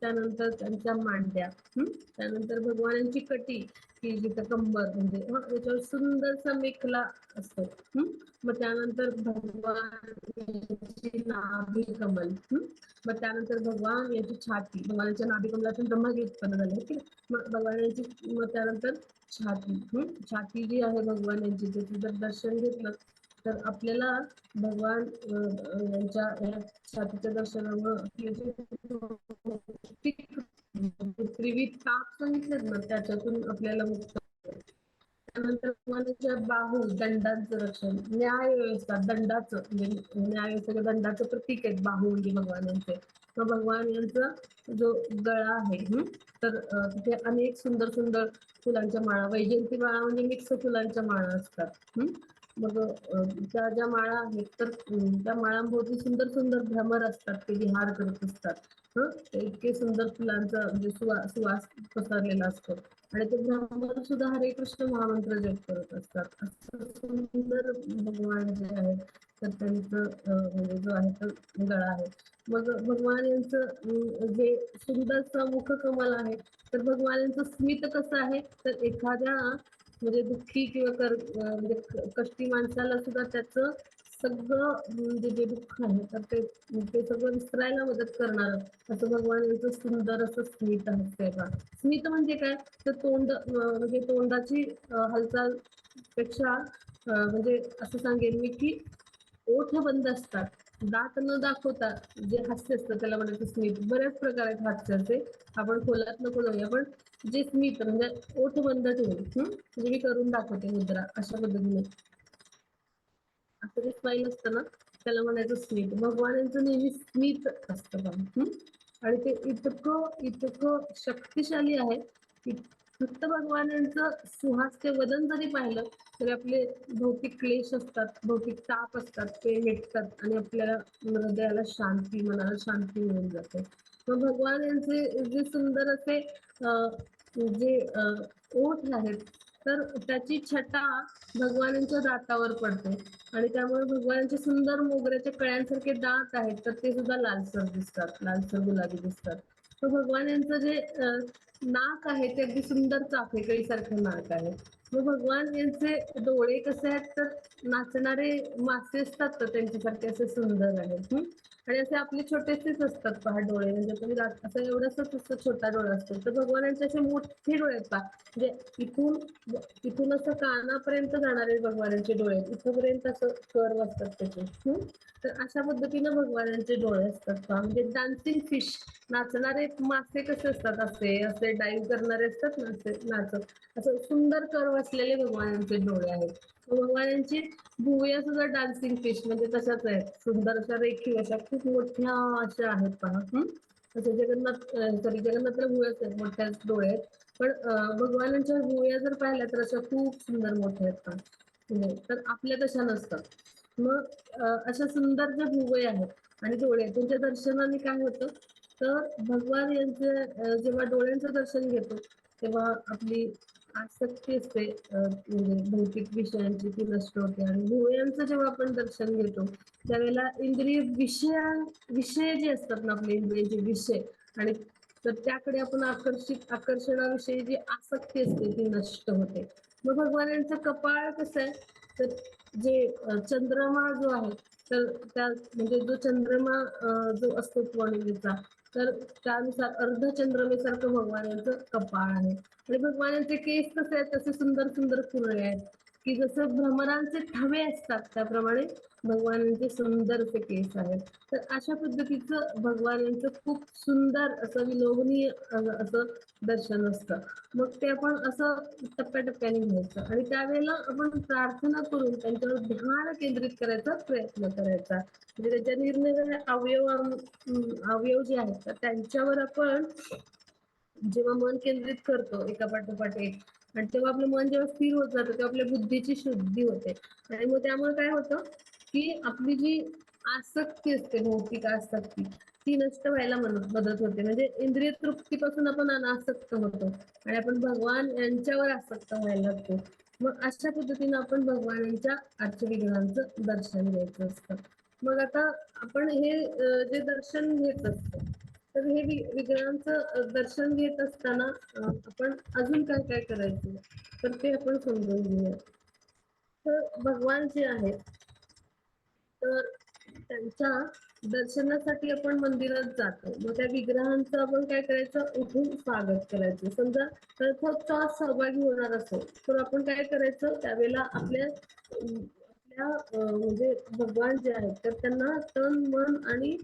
त्यानंतर त्यांच्या मांड्या, त्यानंतर भगवानांची कटी, की जिथं कंबर म्हणजे त्याच्यावर सुंदरसा मेखला असतो. मग त्यानंतर भगवान यांची नाभी कमल, मग त्यानंतर भगवान यांची छाती, भगवानाच्या नाभी कमलातून ब्रह्माजी उत्पन्न झाले, ठीक आहे. मग भगवानांची, मग त्यानंतर छाती, छाती जी आहे भगवान यांची, त्याचं जर दर्शन घेतलं तर आपल्याला भगवान यांच्या या छातीच्या दर्शनामुळे पृथ्वी ताप सांगितलेत ना त्याच्यातून आपल्याला मुक्त. त्यानंतर भगवानाच्या बाहू, दंडांचं रक्षण, न्याय व्यवस्था, दंडाचं म्हणजे न्याय व्यवस्थेच्या दंडाचं प्रतीक आहेत बाहू म्हणजे भगवानांचे. मग भगवान यांचा जो गळा आहे, तर तिथे अनेक सुंदर सुंदर फुलांच्या माळा, वैजयंती माळा म्हणजे मिक्स फुलांच्या माळा असतात. मग त्या ज्या माळा आहेत तर त्या माळांभोवती सुंदर सुंदर भ्रमर असतात, ते विहार करत असतात. इतके सुंदर फुलांचा म्हणजे सुवास पसरलेला असतो आणि ते भ्रमर सुद्धा हरे कृष्ण महामंत्र जप करत असतात. असं सुंदर भगवान जे आहेत तर त्यांचं म्हणजे जो आहे तो गळा आहे. मग भगवान यांचं जे सुंदरचं मुख कमल आहे, तर भगवान यांचं स्मित कसं आहे, तर एखाद्या म्हणजे दुःखी किंवा म्हणजे कष्टी माणसाला सुद्धा त्याचं सगळं म्हणजे जे दुःख आहे तर ते सगळं विसरायला मदत करणार असं भगवान यांचं सुंदर असं स्मित असते का. स्मित म्हणजे काय, तर तोंड म्हणजे तोंडाची हालचाल पेक्षा म्हणजे असं सांगेन मी की ओठ बंद असतात, दात न दाखवता जे हास्य असतं त्याला म्हणायचं स्मित. बऱ्याच प्रकार आहेत हास्याचे, आपण खोलात नको जाऊया, पण जे स्मित म्हणजे ओठ बंद ठेवून म्हणजे मी करून दाखवते मुद्रा अशा पद्धतीने असं जे स्माईल असतं ना त्याला म्हणायचं स्मित. भगवानांचं नेहमी स्मित असतं बघा. आणि ते इतकं इतकं शक्तिशाली आहे की फक्त भगवानांचं सुहास्य वदन जरी पाहिलं तरी आपले भौतिक क्लेश असतात, भौतिक ताप असतात ते मिटतात आणि आपल्याला हृदयाला शांती, मनाला शांती मिळून जाते. मग भगवान यांचे जे सुंदर असे जे ओठ आहेत तर त्याची छटा भगवानांच्या दातावर पडते आणि त्यामुळे भगवानांचे सुंदर मोगऱ्याच्या कळ्यांसारखे दात आहेत तर ते सुद्धा लालसर दिसतात, लालसर गुलाबी दिसतात. तर भगवान यांचं जे नाक आहे ते अगदी सुंदर चाफेकळीसारखं नाक आहे. मग भगवान यांचे डोळे कसे आहेत तर नाचणारे मासे असतात तर त्यांच्यासारखे असे सुंदर आहेत. आणि असे आपले छोटेसेच असतात पहा डोळे, म्हणजे तुम्ही असं एवढंसच असं छोटा डोळा असतो, तर भगवानांचे असे मोठे डोळे आहेत पहा, म्हणजे इथून असं कानापर्यंत जाणारे भगवानांचे डोळे, इथपर्यंत असं कर्व असतात त्याचे. तर अशा पद्धतीनं भगवानांचे डोळे असतात पहा, म्हणजे डान्सिंग फिश, नाचणारे मासे कसे असतात असे असे डाईव्ह करणारे असतात ना असे नाचत, असं सुंदर कर्व असलेले भगवानांचे डोळे आहेत. भगवानांची भुवया सुद्धा डान्सिंग फिश म्हणजे तशाच आहेत, सुंदर अशा रेखीव अशा खूप मोठ्या अशा आहेत पहा. तसे जगन्नाथला भुवयाच आहेत, मोठ्या डोळे आहेत, पण भगवानांच्या भुवया जर पाहिल्या तर अशा खूप सुंदर मोठ्या आहेत पहा, तर आपल्या तशा नसतात. मग अशा सुंदर ज्या भुवया आहेत आणि डोळे त्यांच्या दर्शनाने काय होतं तर भगवान यांचे जेव्हा डोळ्यांचं दर्शन घेतो तेव्हा आपली आसक्ती असते म्हणजे भौतिक विषयांची ती नष्ट होते आणि भुवयांचं जेव्हा आपण दर्शन घेतो त्यावेळेला इंद्रिय विषय जे असतात ना आपले इंद्रियाचे विषय आणि तर त्याकडे आपण आकर्षणाविषयी जी आसक्ती असते ती नष्ट होते. मग भगवानांचं कपाळ कसं आहे तर जे चंद्रमा जो आहे तर त्या म्हणजे जो चंद्रमा जो असतो पौर्णिमेचा तर त्यानुसार अर्धचंद्रमेसारखं भगवानांचं कपाळ आहे आणि भगवानांचे केस कसे आहेत तसे सुंदर सुंदर कुरळे आहेत की जसं भ्रमरांचे थवे असतात त्याप्रमाणे भगवानांचे सुंदर असे केस आहेत. तर अशा पद्धतीचं भगवानांचं खूप सुंदर असं विलोभनीय असं दर्शन असतं. मग ते आपण असं टप्प्याटप्प्याने घ्यायचं आणि त्यावेळेला आपण प्रार्थना करून त्यांच्यावर ध्यान केंद्रित करायचा प्रयत्न करायचा, म्हणजे त्याच्या निरनिराळ्या अवयव जे आहेत तर त्यांच्यावर आपण जेव्हा मन केंद्रित करतो एका पाठोपाठ एक आणि तेव्हा आपलं मन जेव्हा स्थिर होत जातं तेव्हा आपल्या बुद्धीची शुद्धी होते आणि मग त्यामुळे काय होतं की आपली जी आसक्ती असते भौतिक आसक्ती ती नष्ट व्हायला मदत होते, म्हणजे इंद्रिय तृप्तीपासून आपण अनासक्त होतो आणि आपण भगवान यांच्यावर आसक्त व्हायला लागतो. मग अशा पद्धतीने आपण भगवानांच्या अष्टविग्रहांचं दर्शन घ्यायचं असतं. मग आता आपण हे जे दर्शन घेत असतो, तर हे विग्रहांचं दर्शन घेत असताना आपण अजून काय काय करायचं, तर ते आपण समजून घेऊया. तर भगवान जे आहेत, तर त्यांच्या दर्शनासाठी आपण मंदिरात जातो. मग त्या विग्रहांचं आपण काय करायचं, उठून स्वागत करायचं. समजा रथोत्सवात सहभागी होणार असेल, तर आपण काय करायचं, त्यावेळेला आपल्या म्हणजे भगवान जे आहेत, तर त्यांना तन मन आणि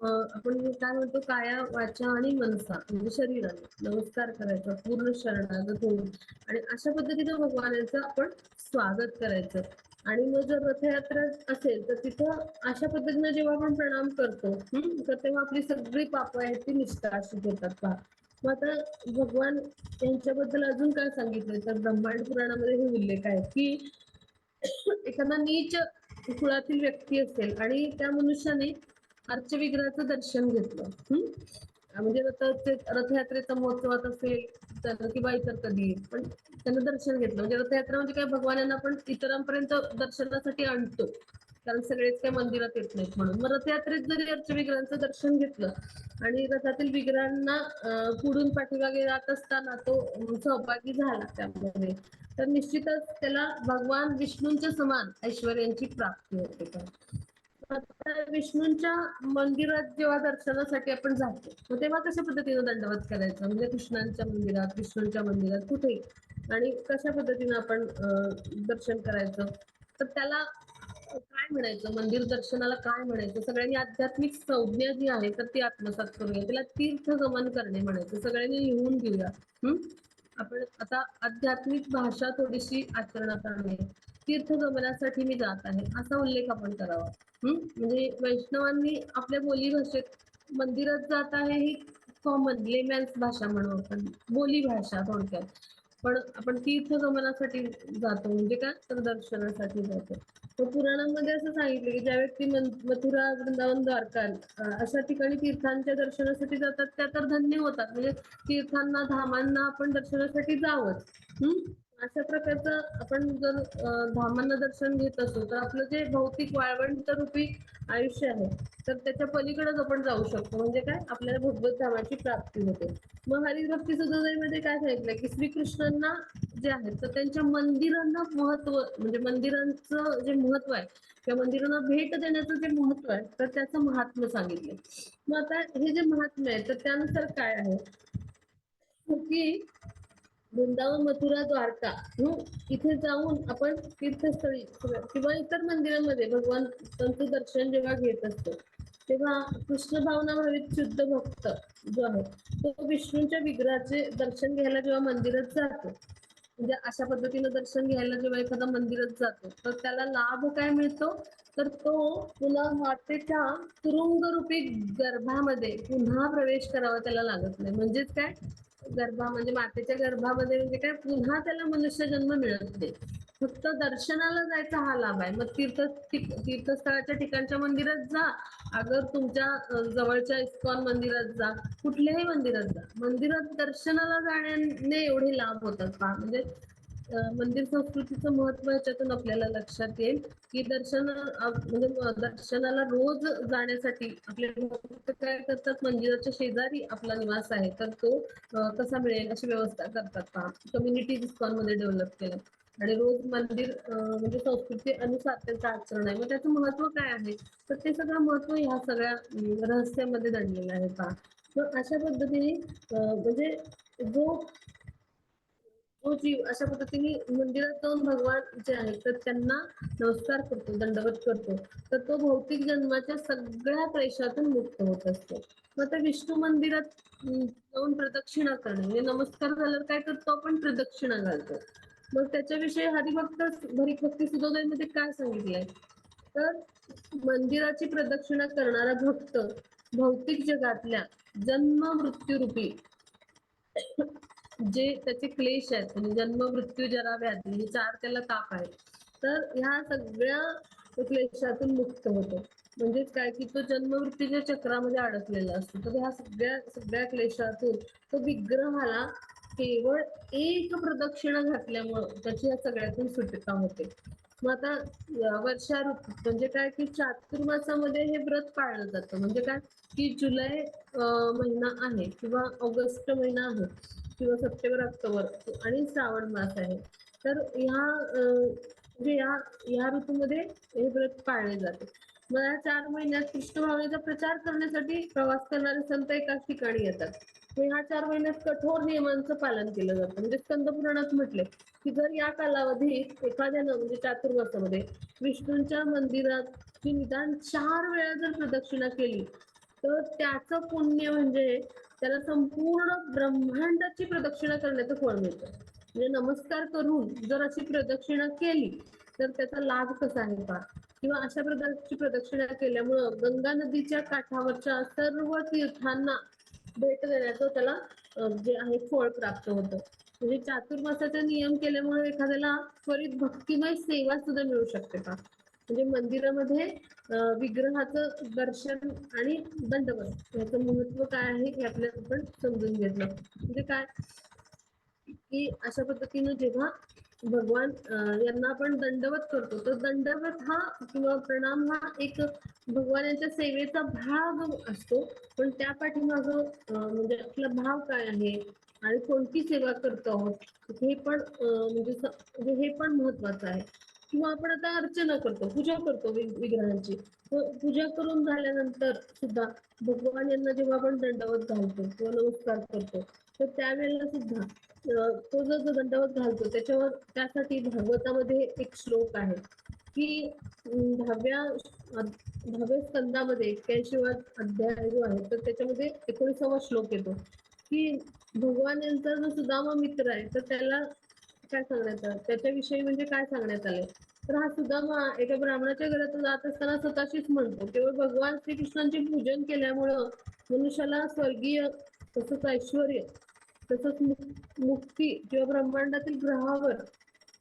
आपण काय म्हणतो, काया वाचा आणि मनसा म्हणजे शरीराने नमस्कार करायचा, पूर्ण शरणागत होऊन, आणि अशा पद्धतीने भगवानांचं आपण स्वागत करायचं. आणि मग जर रथयात्रा असेल, तर तिथं अशा पद्धतीने जेव्हा आपण प्रणाम करतो, तर तेव्हा आपली सगळी पापं आहेत ती निष्कासित होतात पहा. मग आता भगवान यांच्याबद्दल अजून काय सांगितलंय, तर ब्रह्मांड पुराणामध्ये हे उल्लेख आहे की एखादा नीच कुळातील व्यक्ती असेल आणि त्या मनुष्याने अर्चविग्रहाचं दर्शन घेतलं, म्हणजे रथयात्रेचा महोत्सवात असेल तर किंवा इतर कधी, पण त्यानं दर्शन घेतलं. म्हणजे रथयात्रा म्हणजे काय, भगवान यांना आपण इतरांपर्यंत दर्शनासाठी आणतो, कारण सगळेच काही मंदिरात येत नाहीत म्हणून. मग रथयात्रेत जरी अर्चविग्रहांचं दर्शन घेतलं आणि रथातील विग्रहांना पुढून पाठीमागे जात असताना तो सहभागी झाला त्यामध्ये, तर निश्चितच त्याला भगवान विष्णूंच्या समान ऐश्वर्यांची प्राप्ती होते. आता विष्णूंच्या मंदिरात जेव्हा दर्शनासाठी आपण जातो, मग तेव्हा कशा पद्धतीने दंडवत करायचं, म्हणजे कृष्णांच्या मंदिरात, विष्णूंच्या मंदिरात, कुठे आणि कशा पद्धतीने आपण दर्शन करायचं, तर त्याला काय म्हणायचं, मंदिर दर्शनाला काय म्हणायचं, सगळ्यांनी आध्यात्मिक संज्ञा जी आहे तर ती आत्मसात करूया, त्याला तीर्थगमन करणे म्हणायचं. सगळ्यांनी लिहून घेऊया. आपण आता आध्यात्मिक भाषा थोडीशी आचरणात आणूया. तीर्थगमनासाठी मी जात आहे असा उल्लेख आपण करावा. म्हणजे वैष्णवांनी आपल्या बोली भाषेत मंदिरात जात आहे ही कॉमन लेमॅन्स भाषा म्हणू आपण, बोली भाषा थोडक्यात. पण आपण तीर्थगमनासाठी जातो म्हणजे काय, तर दर्शनासाठी जातो. तर पुराणांमध्ये असं सांगितलं की ज्या व्यक्ती मथुरा, वृंदावन, द्वारका अशा ठिकाणी तीर्थांच्या दर्शनासाठी जातात त्या तर धन्य होतात. म्हणजे तीर्थांना, धामांना आपण दर्शनासाठी जावंच. अशा प्रकारचं आपण जर धामांना दर्शन घेत असू, तर आपलं जे भौतिक वाळवंट रूपी आयुष्य आहे, तर त्याच्या पलीकडेच आपण जाऊ शकतो. म्हणजे काय, आपल्याला भगवत धामाची प्राप्ती होते. मग हरिभक्ती सुधामध्ये काय सांगितलं की श्रीकृष्णांना जे आहे, तर त्यांच्या मंदिरांना महत्व, म्हणजे मंदिरांचं जे महत्व आहे, त्या मंदिरांना भेट देण्याचं जे महत्व आहे, तर त्याचं महात्म्य सांगितलं. मग आता हे जे महात्म्य आहे, तर त्यानुसार काय आहे की वृंदावन, मथुरा, द्वारका इथे जाऊन आपण तीर्थस्थळी किंवा इतर मंदिरांमध्ये भगवंतांचं दर्शन जेव्हा घेत असतो, तेव्हा कृष्ण भावना भावित शुद्ध भक्त जो आहे, तो विष्णूंच्या विग्रहाचे दर्शन घ्यायला जेव्हा मंदिरात जातो, म्हणजे अशा पद्धतीनं दर्शन घ्यायला जेव्हा एखादा मंदिरात जातो, तर त्याला लाभ काय मिळतो, तर तो पुन्हा मातेच्या तुरुंगरूपी गर्भामध्ये पुन्हा प्रवेश करावा त्याला लागत नाही. म्हणजेच काय, म्हणजे मातेच्या गर्भामध्ये म्हणजे काय, पुन्हा त्याला मनुष्य जन्म मिळत नाही. फक्त दर्शनाला जायचा हा लाभ आहे. मग तीर्थस्थळाच्या ठिकाणच्या मंदिरात जा, अगर तुमच्या जवळच्या इस्कॉन मंदिरात जा, कुठल्याही मंदिरात जा, मंदिरात दर्शनाला जाण्याने एवढे लाभ होतात पहा. म्हणजे मंदिर संस्कृतीचं महत्व याच्यातून आपल्याला लक्षात येईल की म्हणजे दर्शनाला रोज जाण्यासाठी आपले भक्त काय करतात, मंदिराच्या शेजारी आपला निवास आहे तर तो कसा मिळेल अशी व्यवस्था करतात पहा. कम्युनिटी इस्कॉन मध्ये डेव्हलप केलं आणि रोज मंदिर म्हणजे संस्कृती अनुसार त्यांचं आचरण आहे. मग त्याचं महत्व काय आहे, तर ते सगळं महत्व ह्या सगळ्या रहस्यामध्ये दडलेलं आहे पहा. तर अशा पद्धतीने म्हणजे जो जो जीव अशा पद्धतीने मंदिरात जाऊन भगवान जे आहेत तर त्यांना नमस्कार करतो, दंडवत करतो, तर तो भौतिक जन्माच्या सगळ्या क्लेशातून मुक्त होत असतो. मग आता विष्णू मंदिरात जाऊन प्रदक्षिणा करणे म्हणजे नमस्कार झाल्यावर काय करतो, आपण प्रदक्षिणा घालतो. मग त्याच्याविषयी हरिभक्ती सुधामध्ये काय सांगितलंय, तर मंदिराची प्रदक्षिणा करणारा भक्त भौतिक जगातल्या जन्म मृत्यूरूपी जे त्याचे क्लेश आहेत, म्हणजे जन्म, मृत्यू, जरा, व्याधी हे 4 त्याला ताप आहेत, तर ह्या सगळ्या क्लेशातून मुक्त होतो. म्हणजेच काय की तो जन्म मृत्यूच्या चक्रामध्ये अडकलेला असतो. तर ह्या सगळ्या क्लेशातून तो विग्रहाला केवळ एक प्रदक्षिणा घातल्यामुळं त्याची या सगळ्यातून सुटका होते. मग आता वर्षा ऋतू म्हणजे काय की चातुर्मासामध्ये हे व्रत पाळलं जातं. म्हणजे काय की जुलै महिना आहे किंवा ऑगस्ट महिना आहे किंवा सप्टेंबर ऑक्टोबर आणि श्रावण मास आहे. तर म्हणजे या ऋतूमध्ये हे व्रत पाळले जाते. मग या 4 महिन्यात कृष्ण भावनेचा प्रचार करण्यासाठी प्रवास करणारे संत एकाच ठिकाणी येतात. मग ह्या 4 महिन्यात कठोर नियमांचं पालन केलं जातं. म्हणजे स्कंद पुराणात म्हटले की जर या कालावधीत एखाद्यानं म्हणजे चातुर्मासामध्ये विष्णूंच्या मंदिराची निदान 4 वेळा जर प्रदक्षिणा केली तर त्याचं पुण्य म्हणजे त्याला संपूर्ण ब्रह्मांडाची प्रदक्षिणा करण्याचं फळ मिळतं. म्हणजे नमस्कार करून जर अशी प्रदक्षिणा केली तर त्याचा लाभ कसा आहे पहा. किंवा अशा प्रकारची प्रदक्षिणा केल्यामुळं गंगा नदीच्या काठावरच्या सर्व तीर्थांना भेट देण्याचं त्याला जे आहे फळ प्राप्त होतं. म्हणजे चातुर्मासाचा नियम केल्यामुळे एखाद्याला त्वरित भक्तिमय सेवा सुद्धा मिळू शकते का. म्हणजे मंदिरामध्ये विग्रहाचं दर्शन आणि दंडवत याचं महत्व काय आहे हे आपल्याला आपण समजून घेतलं. म्हणजे काय की अशा पद्धतीनं जेव्हा भगवान यांना आपण दंडवत करतो तर दंडवत हा किंवा प्रणाम हा एक भगवानाच्या सेवेचा भाग असतो. पण त्या पाठीमाग म्हणजे आपला भाव काय आहे आणि कोणती सेवा करतो आहोत हे पण म्हणजे हे पण महत्वाचं आहे. किंवा आपण आता अर्चना करतो, पूजा करतो विग्रहांची. पूजा करून झाल्यानंतर सुद्धा भगवान यांना जेव्हा आपण दंडवत घालतो किंवा नमस्कार करतो तर त्यावेळेला सुद्धा तो जो दंडवत घालतो त्याच्यावर त्यासाठी भागवतामध्ये एक श्लोक आहे की 10व्या स्कंदामध्ये 81वा अध्याय जो आहे तर त्याच्यामध्ये 19वा श्लोक येतो की भगवान यांचा जो सुदामा मित्र आहे तर त्याला काय सांगण्यात आलं त्याच्याविषयी म्हणजे काय सांगण्यात आलंय तर हा सुदामा एका ब्राह्मणाच्या घरात जात असताना स्वतःशीच म्हणतो केवळ भगवान श्रीकृष्णांचे पूजन केल्यामुळं मनुष्याला स्वर्गीय तसंच ऐश्वर तसंच मुक्ती किंवा ब्रह्मांडातील ग्रहावर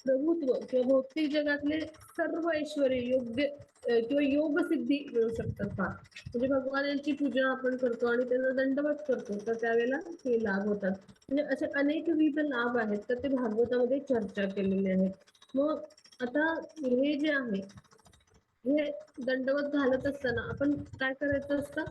प्रभुत्व किंवा भौतिक जगातले सर्व ऐश्वर योग्य किंवा योग सिद्धी मिळू शकतात का. म्हणजे भगवान यांची पूजा आपण करतो आणि त्यांना दंडवत करतो तर त्यावेळेला हे लाभ होतात. म्हणजे असे अनेक विविध लाभ आहेत तर ते भागवतामध्ये चर्चा केलेले आहेत. मग आता हे जे आहे हे दंडवत घालत असताना आपण काय करायचं असतं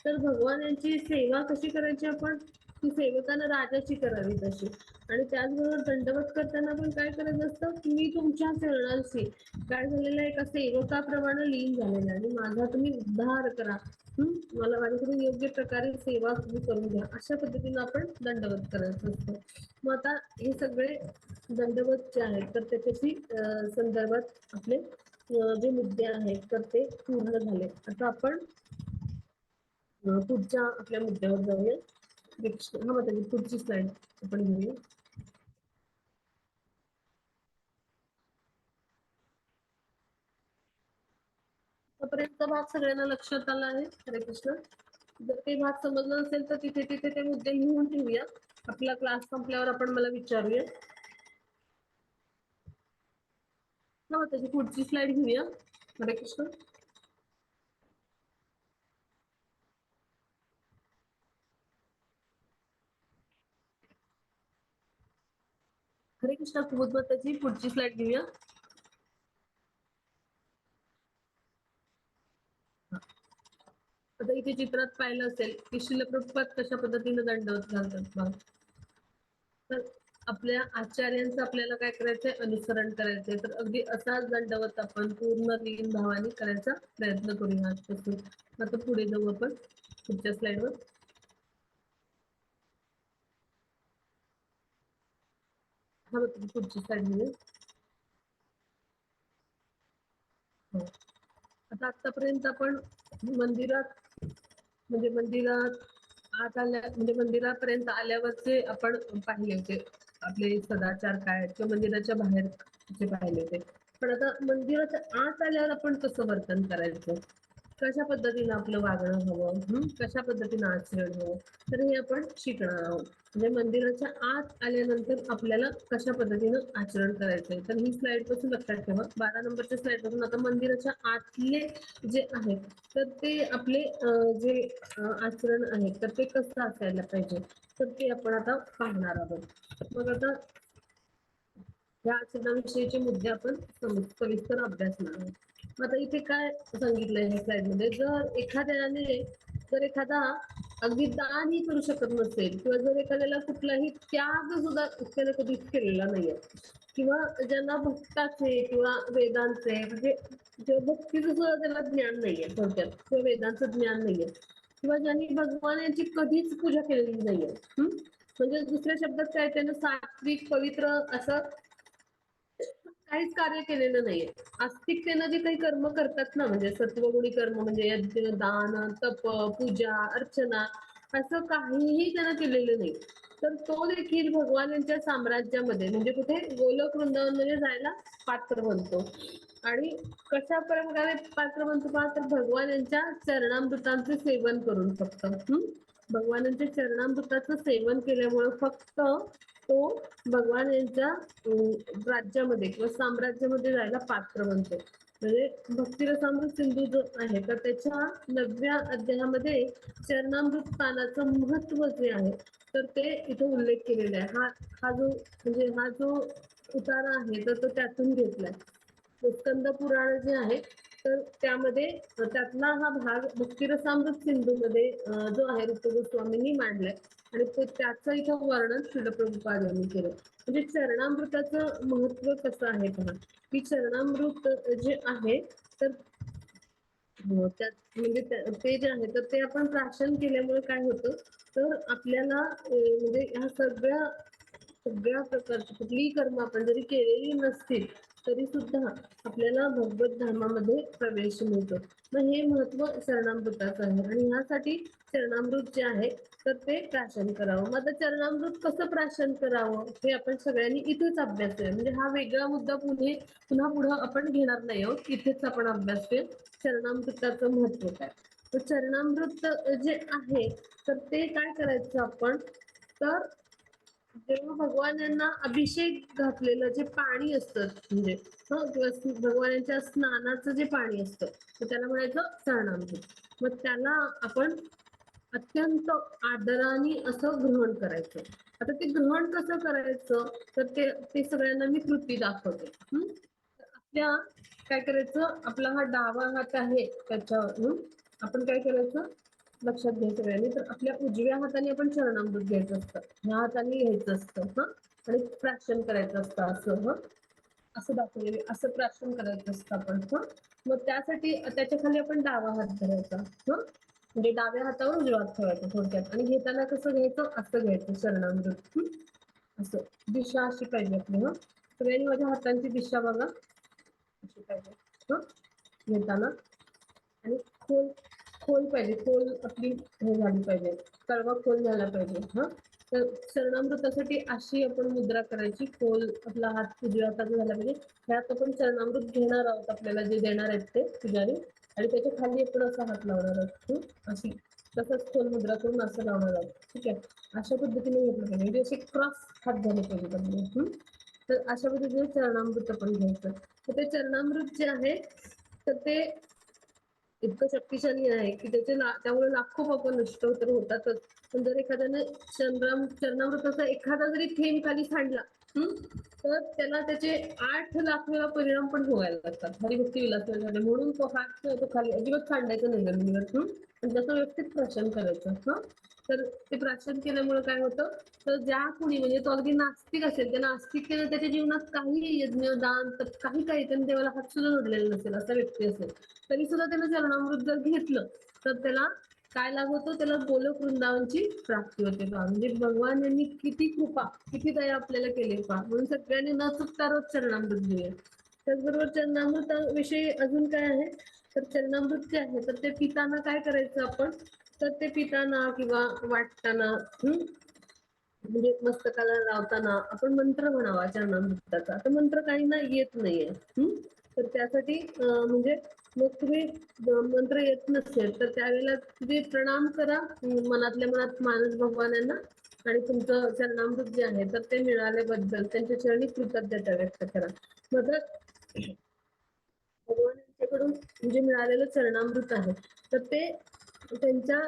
तर भगवान यांची सेवा कशी करायची आपण ती सेवकानं राजाची करावी तशी. आणि त्याचबरोबर दंडवत करताना पण काय करायचं असतं की मी तुमच्या चरणांशी काय झालेलं आहे एका सेवकाप्रमाणे लीन झालेलं आहे आणि माझा तुम्ही उद्धार करा. मला माझ्याकडून योग्य प्रकारे सेवा तुम्ही करून घ्या अशा पद्धतीनं आपण दंडवत करायचं असतं. मग आता हे सगळे दंडवत जे आहेत तर त्याच्याशी संदर्भात आपले जे मुद्दे आहेत तर ते पूर्ण झाले. आता आपण पुढच्या आपल्या मुद्द्यावर जाऊया. हा मग त्याची पुढची स्लाइड आपण घेऊया. आतापर्यंत भाग सगळ्यांना लक्षात आला आहे. हरे कृष्ण. जर ते भाग समजलं नसेल तर तिथे तिथे ते मुद्दे लिहून ठेवूया. आपला क्लास संपल्यावर आपण मला विचारूया. हा त्याची पुढची स्लाइड घेऊया. हरे कृष्ण. हरे कृष्ण. त्याची पुढची स्लाइड घेऊया. आता इथे चित्रात पाहिलं असेल की श्रील प्रभुपाद कशा पद्धतीने दंडवत घालतात. तर आपल्या आचार्यांचं आपल्याला काय करायचंय अनुसरण करायचंय तर अगदी असाच दंडवत आपण पूर्ण लीन भावाने करायचा प्रयत्न करूया. आता पुढे जाऊ आपण पुढच्या स्लाइडवर. हा बघ पुढची स्लाइड घेऊया. हो. आता आतापर्यंत आपण मंदिरात म्हणजे मंदिरापर्यंत आल्यावरचे आपण पाहिले होते आपले सदाचार काय किंवा मंदिराच्या बाहेर पाहिले होते. पण आता मंदिराच्या आत आल्यावर आपण कसं वर्तन करायचं कशा पद्धतीनं आपलं वागणं हवं कशा पद्धतीनं आचरण हवं तर हे आपण शिकणार आहोत. म्हणजे मंदिराच्या आत आल्यानंतर आपल्याला कशा पद्धतीनं आचरण करायचंय तर ही स्लाइड पासून लक्षात ठेवा. 12 नंबरच्या स्लाइड पासून आता मंदिराच्या आतले जे आहेत तर ते आपले जे आचरण आहे तर ते कसं असायला पाहिजे तर ते आपण आता पाहणार आहोत. मग आता ह्या आचरणाविषयीचे मुद्दे आपण सविस्तर अभ्यासणार आहोत. आता इथे काय सांगितलंय ह्या स्लाइड मध्ये, जर एखादा अगदी दानही करू शकत नसेल किंवा जर एखाद्याला कुठलाही त्याग सुद्धा त्याने कधीच केलेला नाहीये किंवा ज्यांना भक्ताचे किंवा वेदांचे म्हणजे भक्तीचं सुद्धा त्याला ज्ञान नाहीये थोडक्यात किंवा वेदांचं ज्ञान नाहीये किंवा ज्यांनी भगवान यांची कधीच पूजा केलेली नाहीये, म्हणजे दुसऱ्या शब्दात काय, त्यानं सात्विक पवित्र असं काहीच कार्य केलेलं नाहीये. आस्तिकतेनं जे काही कर्म करतात ना, म्हणजे सत्वगुणी कर्म म्हणजे यज्ञ, दान, तप, पूजा, अर्चना, असं काहीही त्यानं केलेलं नाही, तर तो देखील भगवान यांच्या साम्राज्यामध्ये म्हणजे कुठे गोलोक वृंदावन मध्ये जायला पात्र बनतो. आणि कशा प्रकारे पात्र बनतो पहा, तर भगवान यांच्या चरणामृतांचे सेवन करून फक्त भगवानांच्या चरणामृताचं सेवन केल्यामुळे फक्त तो भगवान यांच्या राज्यामध्ये किंवा साम्राज्यामध्ये जायला पात्र बनतो. म्हणजे भक्तिरसामृत सिंधू जो आहे तर त्याच्या 9व्या अध्यायामध्ये चरणामृत पानाचं महत्व जे आहे तर ते इथे उल्लेख केलेला आहे. हा जो उतारा आहे तर तो त्यातून घेतलाय. स्कंद पुराण जे आहे तर त्यामध्ये त्यातला हा भाग भक्तिरसामृत सिंधू मध्ये जो आहे रूप गोस्वामींनी मांडलाय आणि त्याचं इथं वर्णन श्रील प्रभुपाद यांनी केलं. म्हणजे चरणामृताचं महत्व कसं आहे पहा, की चरणामृत जे आहे तर त्यात म्हणजे ते जे आहे तर ते आपण प्राशन केल्यामुळे काय होतं, तर आपल्याला म्हणजे ह्या सगळ्या प्रकारची कुठलीही कर्म आपण जरी केलेली नसतील तरी सुद्धा आपल्याला भगवत धामामध्ये प्रवेश मिळतो. मग हे महत्व चरणामृताचं आहे आणि ह्यासाठी चरणामृत जे आहे तर ते प्राशन करावं. मग आता चरणामृत कसं प्राशन करावं हे आपण सगळ्यांनी इथेच अभ्यास करूया. म्हणजे हा वेगळा मुद्दा पुन्हा पुढं आपण घेणार नाही आहोत, इथेच आपण अभ्यास करूया चरणामृताचं महत्व काय. तर चरणामृत जे आहे तर ते काय करायचं आपण, तर जेव्हा भगवान यांना अभिषेक घातलेलं जे पाणी असतं म्हणजे किंवा भगवानांच्या स्नानाचं जे पाणी असतं तर त्याला म्हणायचं चरणामृत. मग त्याला आपण अत्यंत आदराने असं ग्रहण करायचं. आता ते ग्रहण कसं करायचं तर ते सगळ्यांना मी कृती दाखवते. आपल्या काय करायचं, आपला हा डावा हात आहे त्याच्यावर आपण काय करायचं लक्षात घ्या सगळ्यांनी, तर आपल्या उजव्या हाताने आपण चरणामृत घ्यायचं असतं, ह्या हाताने घ्यायचं असतं आणि प्राशन करायचं असतं असं दाखवलेलं असं प्राशन करायचं असतं आपण मग त्यासाठी त्याच्या खाली आपण डावा हात धरायचा म्हणजे डाव्या हातावर उजवा हात ठेवायचा थोडक्यात आणि घेताना कसं घ्यायचं असं घ्यायचं चरणामृत असं. दिशा अशी पाहिजे आपली सगळ्यांनी माझ्या हातांची दिशा बघा अशी पाहिजे घेताना आणि खोल पाहिजे, खोल आपली हे झाली पाहिजे, तळवा खोल झाला पाहिजे तर चरणामृतासाठी अशी आपण मुद्रा करायची, खोल आपला हात उजव्या हातात झाला पाहिजे. ह्यात आपण चरणामृत घेणार आहोत, आपल्याला जे देणार आहेत ते पुजारी आणि त्याच्या खाली आपण असा हात लावणार आहोत अशी तसंच खोल मुद्रा करून असं लावणार आहोत. ठीक आहे, अशा पद्धतीने घेतलं पाहिजे म्हणजे असे क्रॉस हात झाले पाहिजेत आपले. तर अशा पद्धतीने चरणामृत आपण घ्यायचं. तर ते चरणामृत जे आहे तर ते इतकं शक्तिशाली आहे की त्यामुळे लाखो पाप नष्ट तर होतातच. पण जर एखाद्याने चरणामृताचा एखादा जरी थेंब खाली सांडला तर त्याला त्याचे 8 लाख वेळा परिणाम पण भोगायला लागतात हरिभक्ती विलासमध्ये. म्हणून तो हात तो खाली अजिबात सांडायचं नाही जमिनीवर पण त्याचं व्यवस्थित प्राशन करायचं. तर ते प्राशन केल्यामुळे काय होतं, तर ज्या कुणी म्हणजे तो अगदी नास्तिक असेल त्या नास्तिकतेनं त्याच्या जीवनात काही यज्ञ दान तर काही त्याने देवाला हात सुद्धा जोडलेला नसेल असा व्यक्ती असेल तरी सुद्धा त्यानं चरणामृत जर घेतलं तर त्याला काय लाभ होतो, त्याला गोलोक वृंदावनची प्राप्ती होते पहा. म्हणजे भगवान यांनी किती कृपा किती दया आपल्याला केली पहा. म्हणून सगळ्यांनी न चुकता रोज चरणामृत घेऊया. त्याचबरोबर चरणामृत विषयी अजून काय आहे, तर चरणामृत जे आहे तर ते पिताना काय करायचं आपण, तर ते पिताना किंवा वाटताना म्हणजे मस्तकाला लावताना आपण मंत्र म्हणावा चरणामृताचा. आता मंत्र काहींना येत नाहीये तर त्यासाठी म्हणजे मग तुम्ही मंत्र येत नसेल तर त्यावेळेला तुम्ही प्रणाम करा मनातल्या मनात मानस भगवानांना आणि तुमचं चरणामृत जे आहे तर ते मिळाल्याबद्दल त्यांच्या चरणी कृतज्ञता व्यक्त करा. मग भगवान यांच्याकडून म्हणजे मिळालेलं चरणामृत आहे तर ते त्यांच्या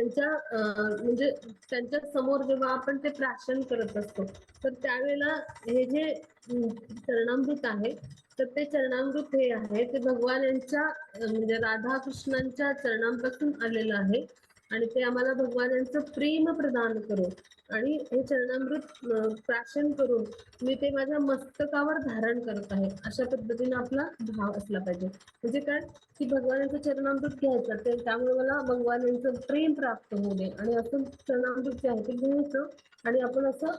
त्यांच्या म्हणजे त्यांच्या समोर जेव्हा आपण ते प्राशन करत असतो तर त्यावेळेला हे जे चरणामृत आहे तर ते चरणामृत हे आहे ते भगवान यांच्या म्हणजे राधा कृष्णांच्या चरणांपासून आलेलं आहे आणि ते आम्हाला भगवान यांचं प्रेम प्रदान करून आणि हे चरणामृत प्राशन करून मी ते माझ्या मस्तकावर धारण करत आहे अशा पद्धतीने आपला भाव असला पाहिजे. म्हणजे काय की भगवानाचं चरणामृत घ्यायचं ते त्यामुळे मला भगवानांचं प्रेम प्राप्त होऊ दे आणि असं चरणामृत जे आहे ते घ्यायचं आणि आपण असं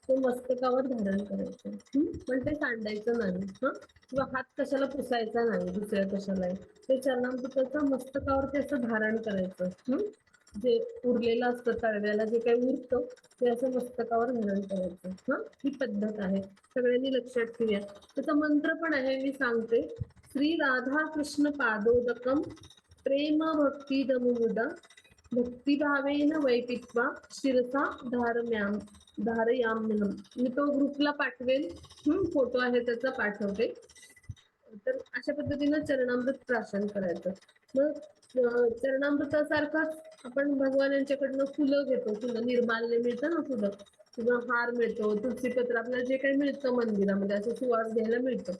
ते मस्तकावर धारण करायचं पण ते सांडायचं नाही किंवा हात कशाला पुसायचा नाही दुसऱ्या कशाला ते चरणामृताचं मस्तकावर ते असं धारण करायचं जे उरलेलं असतं तळव्याला जे काही उरतं ते असं मस्तकावर धारण करायचं ही पद्धत आहे सगळ्यांनी लक्षात ठेवूया. त्याचा मंत्र पण आहे मी सांगते. श्री राधा कृष्ण पादोदकम प्रेम भक्ती दमुदा भक्तिभावेन वैतित्वा शिरसा धारयाम्यहम. मी तो ग्रुपला पाठवेल फोटो आहे त्याचा पाठवते. तर अशा पद्धतीनं चरणामृत प्राशन करायचं. मग चरणामृतासारखंच आपण भगवान यांच्याकडनं फुलं घेतो फुलं निर्माल्य मिळतं ना फुलं किंवा हार मिळतो तुळशीपत्र आपल्याला जे काही मिळतं मंदिरामध्ये असं सुवास घ्यायला मिळतं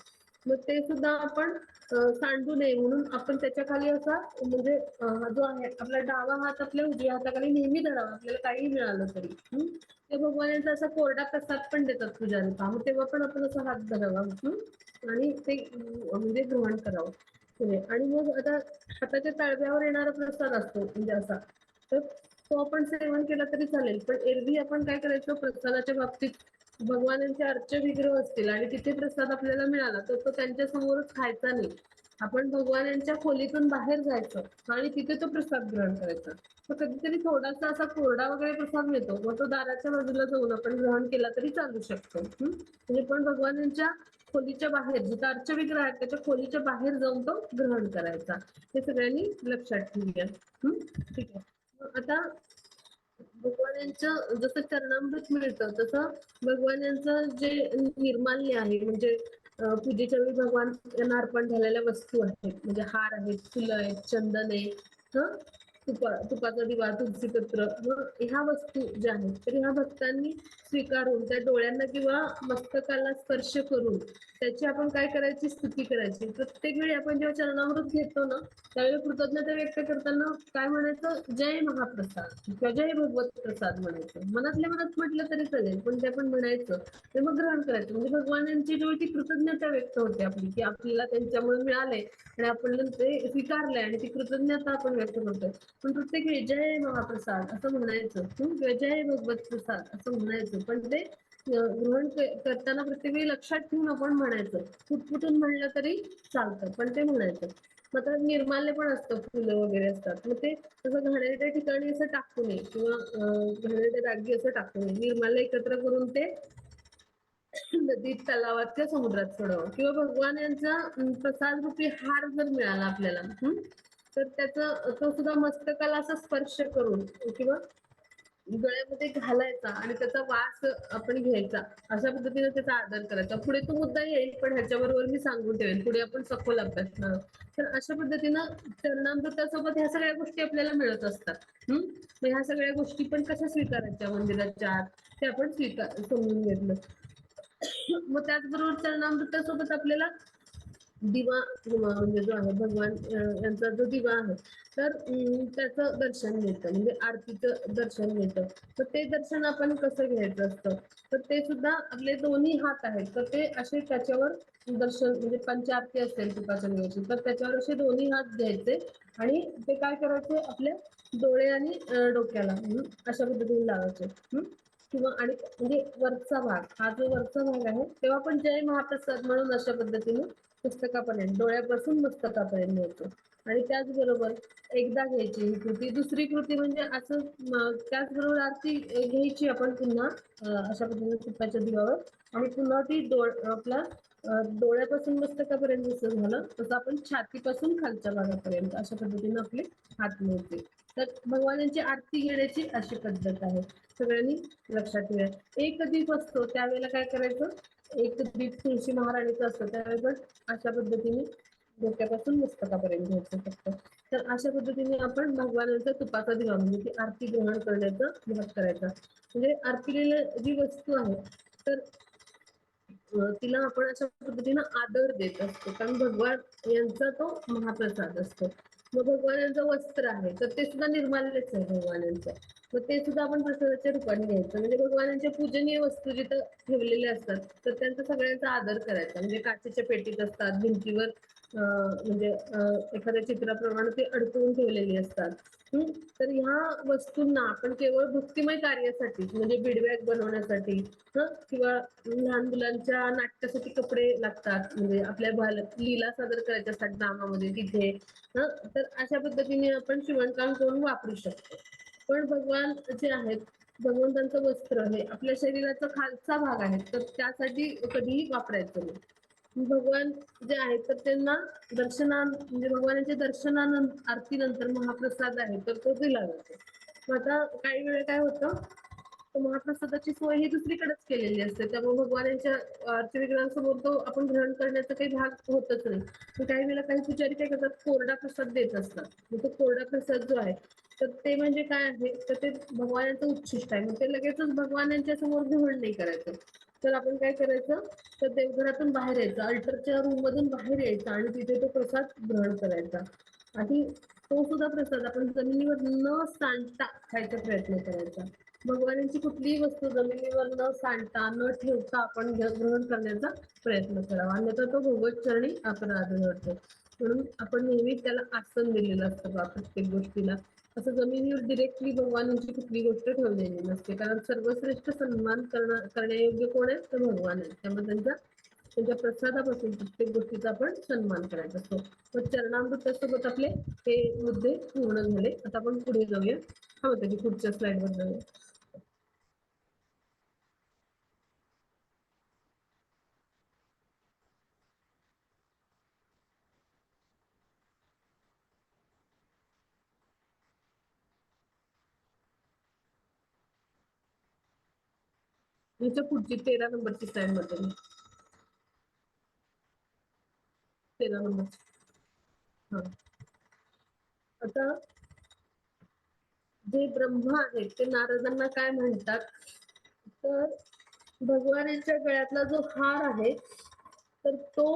मग ते सुद्धा आपण सांडू नये म्हणून आपण त्याच्या खाली असा म्हणजे जो आहे आपला डावा हात आपल्या उजव्या हाताखाली नेहमी धरावा आपल्याला काही मिळालं तरी ते भगवानांचा असा कोरडा प्रसाद पण देतात पुजारी मग तेव्हा पण आपण असा हात धरावा आणि ते म्हणजे ग्रहण करावं आणि मग आता हाताच्या तळव्यावर येणारा प्रसाद असतो म्हणजे असा तर तो आपण सेवन केला तरी चालेल पण एरवी आपण काय करायचं प्रसादाच्या बाबतीत भगवानांचे अर्च विग्रह असतील आणि तिथे प्रसाद आपल्याला मिळाला तर तो त्यांच्या समोरच खायचा नाही आपण भगवानांच्या खोलीतून बाहेर जायचं आणि तिथे तो प्रसाद ग्रहण करायचा तर कधीतरी थोडासा असा कोरडा वगैरे प्रसाद मिळतो मग तो दाराच्या बाजूला जाऊन आपण ग्रहण केला तरी चालू शकतो म्हणजे पण भगवानांच्या खोलीच्या बाहेर जिथं अर्चविग्रह आहेत त्याच्या खोलीच्या बाहेर जाऊन तो ग्रहण करायचा हे सगळ्यांनी लक्षात ठेवूया. ठीक आहे आता भगवानांचं जसं चरणामृत मिळतं तसं भगवानांचं जे निर्माल्य आहे म्हणजे पूजेच्या वेळी भगवान यांना अर्पण झालेल्या वस्तू आहेत म्हणजे हार आहेत फुलं आहेत चंदन आहे तुपाचा दिवा तुलसीपत्र ह्या वस्तू ज्या आहेत तर ह्या भक्तांनी स्वीकारून त्या डोळ्यांना किंवा मस्तकाला स्पर्श करून त्याची आपण काय करायची स्तुती करायची प्रत्येक वेळी आपण जेव्हा चरणामृत घेतो ना त्यावेळी कृतज्ञता व्यक्त करताना काय म्हणायचं जय महाप्रसाद किंवा जय भगवत प्रसाद म्हणायचं मनातल्या मनात म्हटलं तरी चालेल पण ते आपण म्हणायचं ते मग ग्रहण करायचं म्हणजे भगवानांची जेवढी ती कृतज्ञता व्यक्त होते आपली की आपल्याला त्यांच्यामुळे मिळाले आणि आपण ते स्वीकारलंय आणि ती कृतज्ञता आपण व्यक्त करतोय पण प्रत्येक वेळी जय महाप्रसाद असं म्हणायचं किंवा जय भगवत प्रसाद असं म्हणायचं पण ते ग्रहण करताना प्रत्येक वेळी लक्षात ठेवून आपण म्हणायचं फुटफुटून म्हणलं तरी चालतं पण ते म्हणायचं मात्र निर्माल्य पण असतं फुलं वगैरे असतात मग ते तसं घाणेरड्या ठिकाणी असं टाकू नये किंवा घाणेरड्या जागी असं टाकू नये निर्माल्य एकत्र करून ते नदीत तलावात किंवा समुद्रात सोडावं किंवा भगवान यांचा प्रसाद रूपी हार जर मिळाला आपल्याला तर त्याचा तो सुद्धा मस्तकाला असा स्पर्श करून किंवा गळ्यामध्ये घालायचा आणि त्याचा वास आपण घ्यायचा अशा पद्धतीने त्याचा आदर करायचा पुढे तो मुद्दा येईल पण ह्याच्याबरोबर मी सांगून ठेवेन पुढे आपण सखोल अभ्यासणार तर अशा पद्धतीनं चरणामृतासोबत ह्या सगळ्या गोष्टी आपल्याला मिळत असतात मग ह्या सगळ्या गोष्टी पण कशा स्वीकारायच्या मंदिराच्या आत ते आपण समजून घेतलं मग त्याचबरोबर चरणामृतासोबत आपल्याला दिवा म्हणजे जो आहे भगवान यांचा जो दिवा आहे तर त्याचं दर्शन मिळतं म्हणजे आरतीचं दर्शन मिळतं तर ते दर्शन आपण कसं घ्यायचं असतं तर ते सुद्धा आपले दोन्ही हात आहेत तर ते असे त्याच्यावर दर्शन म्हणजे पंचारती असेल तुपाच्या दिव्याची तर त्याच्यावर असे दोन्ही हात घ्यायचे आणि ते काय करायचे आपल्या डोळे आणि डोक्याला अशा पद्धतीने लावायचे किंवा आणि म्हणजे वरचा भाग हा जो वरचा भाग आहे तेव्हा पण जय महाप्रसाद म्हणून अशा पद्धतीने पुस्तकापर्यंत डोळ्यापासून पुस्तकापर्यंत येतो आणि त्याचबरोबर एकदा घ्यायची ही कृती दुसरी कृती म्हणजे असं त्याचबरोबर आरती घ्यायची आपण पुन्हा अशा पद्धतीने तुपाच्या दिव्यावर आणि पुन्हा ती आपला डोळ्यापासून मस्तकापर्यंत जसं झालं तसं आपण छातीपासून खालच्या भागापर्यंत अशा पद्धतीने आपले हात मिळते तर भगवानांची आरती घेण्याची अशी पद्धत आहे सगळ्यांनी लक्षात ठेवा एक दीप असतो त्यावेळेला काय करायचं एक दीप तुळशी महाराणीचा असतो त्यावेळी पण अशा पद्धतीने डोक्यापासून मस्तकापर्यंत घ्यायचं फक्त. तर अशा पद्धतीने आपण भगवानाचा तुपाचा दिवा म्हणजे ती आरती ग्रहण करण्याचा भाग करायचा. म्हणजे आरतीला जी वस्तू आहे तर तिला आपण अशा पद्धतीनं आदर देत असतो, कारण भगवान यांचा तो महाप्रसाद असतो. मग भगवान यांचं वस्त्र आहे तर ते सुद्धा निर्माल्यच आहे भगवान यांचं. मग ते सुद्धा आपण प्रसादाच्या रूपाने घ्यायचं. म्हणजे भगवानांच्या पूजनीय वस्तू जिथं ठेवलेल्या असतात तर त्यांचा सगळ्यांचा आदर करायचा. म्हणजे काचेच्या पेटीत असतात, भिंतीवर म्हणजे एखाद्या चित्राप्रमाणे ते अडकवून ठेवलेली असतात. तर ह्या वस्तूंना आपण केवळ भक्तिमय कार्यासाठी म्हणजे बीडबॅग बनवण्यासाठी किंवा लहान मुलांच्या नाट्यासाठी कपडे लागतात, म्हणजे आपल्या लीला सादर करायच्या असतात ड्रामामध्ये तिथे तर अशा पद्धतीने आपण शिवणकाम करून वापरू शकतो. पण भगवान जे आहेत भगवंतांचं वस्त्र हे आपल्या शरीराचा खालचा भाग आहे तर त्यासाठी कधीही वापरायचं नाही. भगवान जे आहेत तर त्यांना म्हणजे भगवानाच्या दर्शनानंतर आरतीनंतर महाप्रसाद आहे तर तो दिला जातो. मग आता काही वेळा काय होतं महाप्रसादाची सोय ही दुसरीकडेच केलेली असते, त्यामुळे भगवानांच्या आरती तो आपण ग्रहण करण्याचा काही भाग होतच नाही. काही वेळेला काही पुजारी काय करतात कोरडा प्रसाद देत असतात. मग तो कोरडा प्रसाद जो आहे तर ते म्हणजे काय आहे तर ते भगवानाचं उच्छिष्ट आहे. मग ते लगेचच भगवानांच्या समोर ग्रहण नाही करायचं. तर आपण काय करायचं तर देवघरातून बाहेर यायचं, अल्टरच्या रूम मधून बाहेर यायचं आणि तिथे तो प्रसाद ग्रहण करायचा. आणि तो सुद्धा प्रसाद आपण जमिनीवर न सांडता खायचा प्रयत्न करायचा. भगवानांची कुठलीही वस्तू जमिनीवर न सांडता न ठेवता आपण ग्रहण करण्याचा प्रयत्न करावा, अन्यथा तो भगवत चरणी अपराध घडतो. म्हणून आपण नेहमी त्याला आसन दिलेलं असतं बा प्रत्येक गोष्टीला. असं जमिनीवर डिरेक्टली भगवानांची कुठली गोष्ट ठेवलेली नसते, कारण सर्वश्रेष्ठ सन्मान करण्यायोग्य कोण आहे तर भगवान आहे. त्यामुळे त्यांच्या प्रसादापासून प्रत्येक गोष्टीचा आपण सन्मान करायचा असतो. तर चरणामृतासोबत आपले हे मुद्दे पूर्ण झाले. आता आपण पुढे जाऊया. हा होतं की पुढच्या स्लाइड वर जाऊया. याच्या पुढची 13 नंबरची स्लाइड मध्ये 13 नंबर. हा आता जे ब्रह्म आहेत ते नारदांना काय म्हणतात तर भगवानांच्या गळ्यातला जो हार आहे तर तो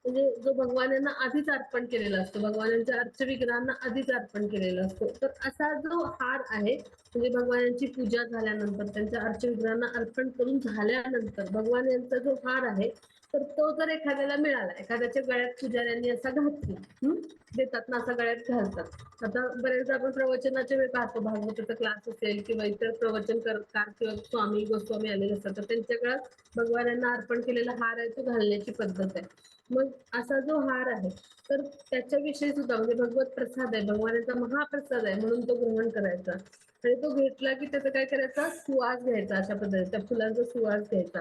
म्हणजे जो भगवानांना आधीच अर्पण केलेला असतो, भगवानांच्या अर्चविग्रहांना आधीच अर्पण केलेला असतो. तर असा जो हार आहे म्हणजे भगवानांची पूजा झाल्यानंतर त्यांच्या अर्चविग्रहांना अर्पण करून झाल्यानंतर भगवान यांचा जो हार आहे तर तो जर एखाद्याला मिळाला, एखाद्याच्या गळ्यात पुजाऱ्यांनी असा घातला देतात ना, असं गळ्यात घालतात. आता बरेचदा आपण प्रवचनाच्या वेळी पाहतो, भागवताचा क्लास असेल किंवा इतर प्रवचनकार किंवा स्वामी गोस्वामी आलेले असतात तर त्यांच्या गळ्यात भगवानांना अर्पण केलेला हार आहे तो घालण्याची पद्धत आहे. मग असा जो हार आहे तर त्याच्याविषयी सुद्धा म्हणजे भगवत प्रसाद आहे, भगवानाचा महाप्रसाद आहे म्हणून तो ग्रहण करायचा. आणि तो घेतला की त्याचा काय करायचा सुवास घ्यायचा, अशा पद्धतीचा फुलांचा सुवास घ्यायचा.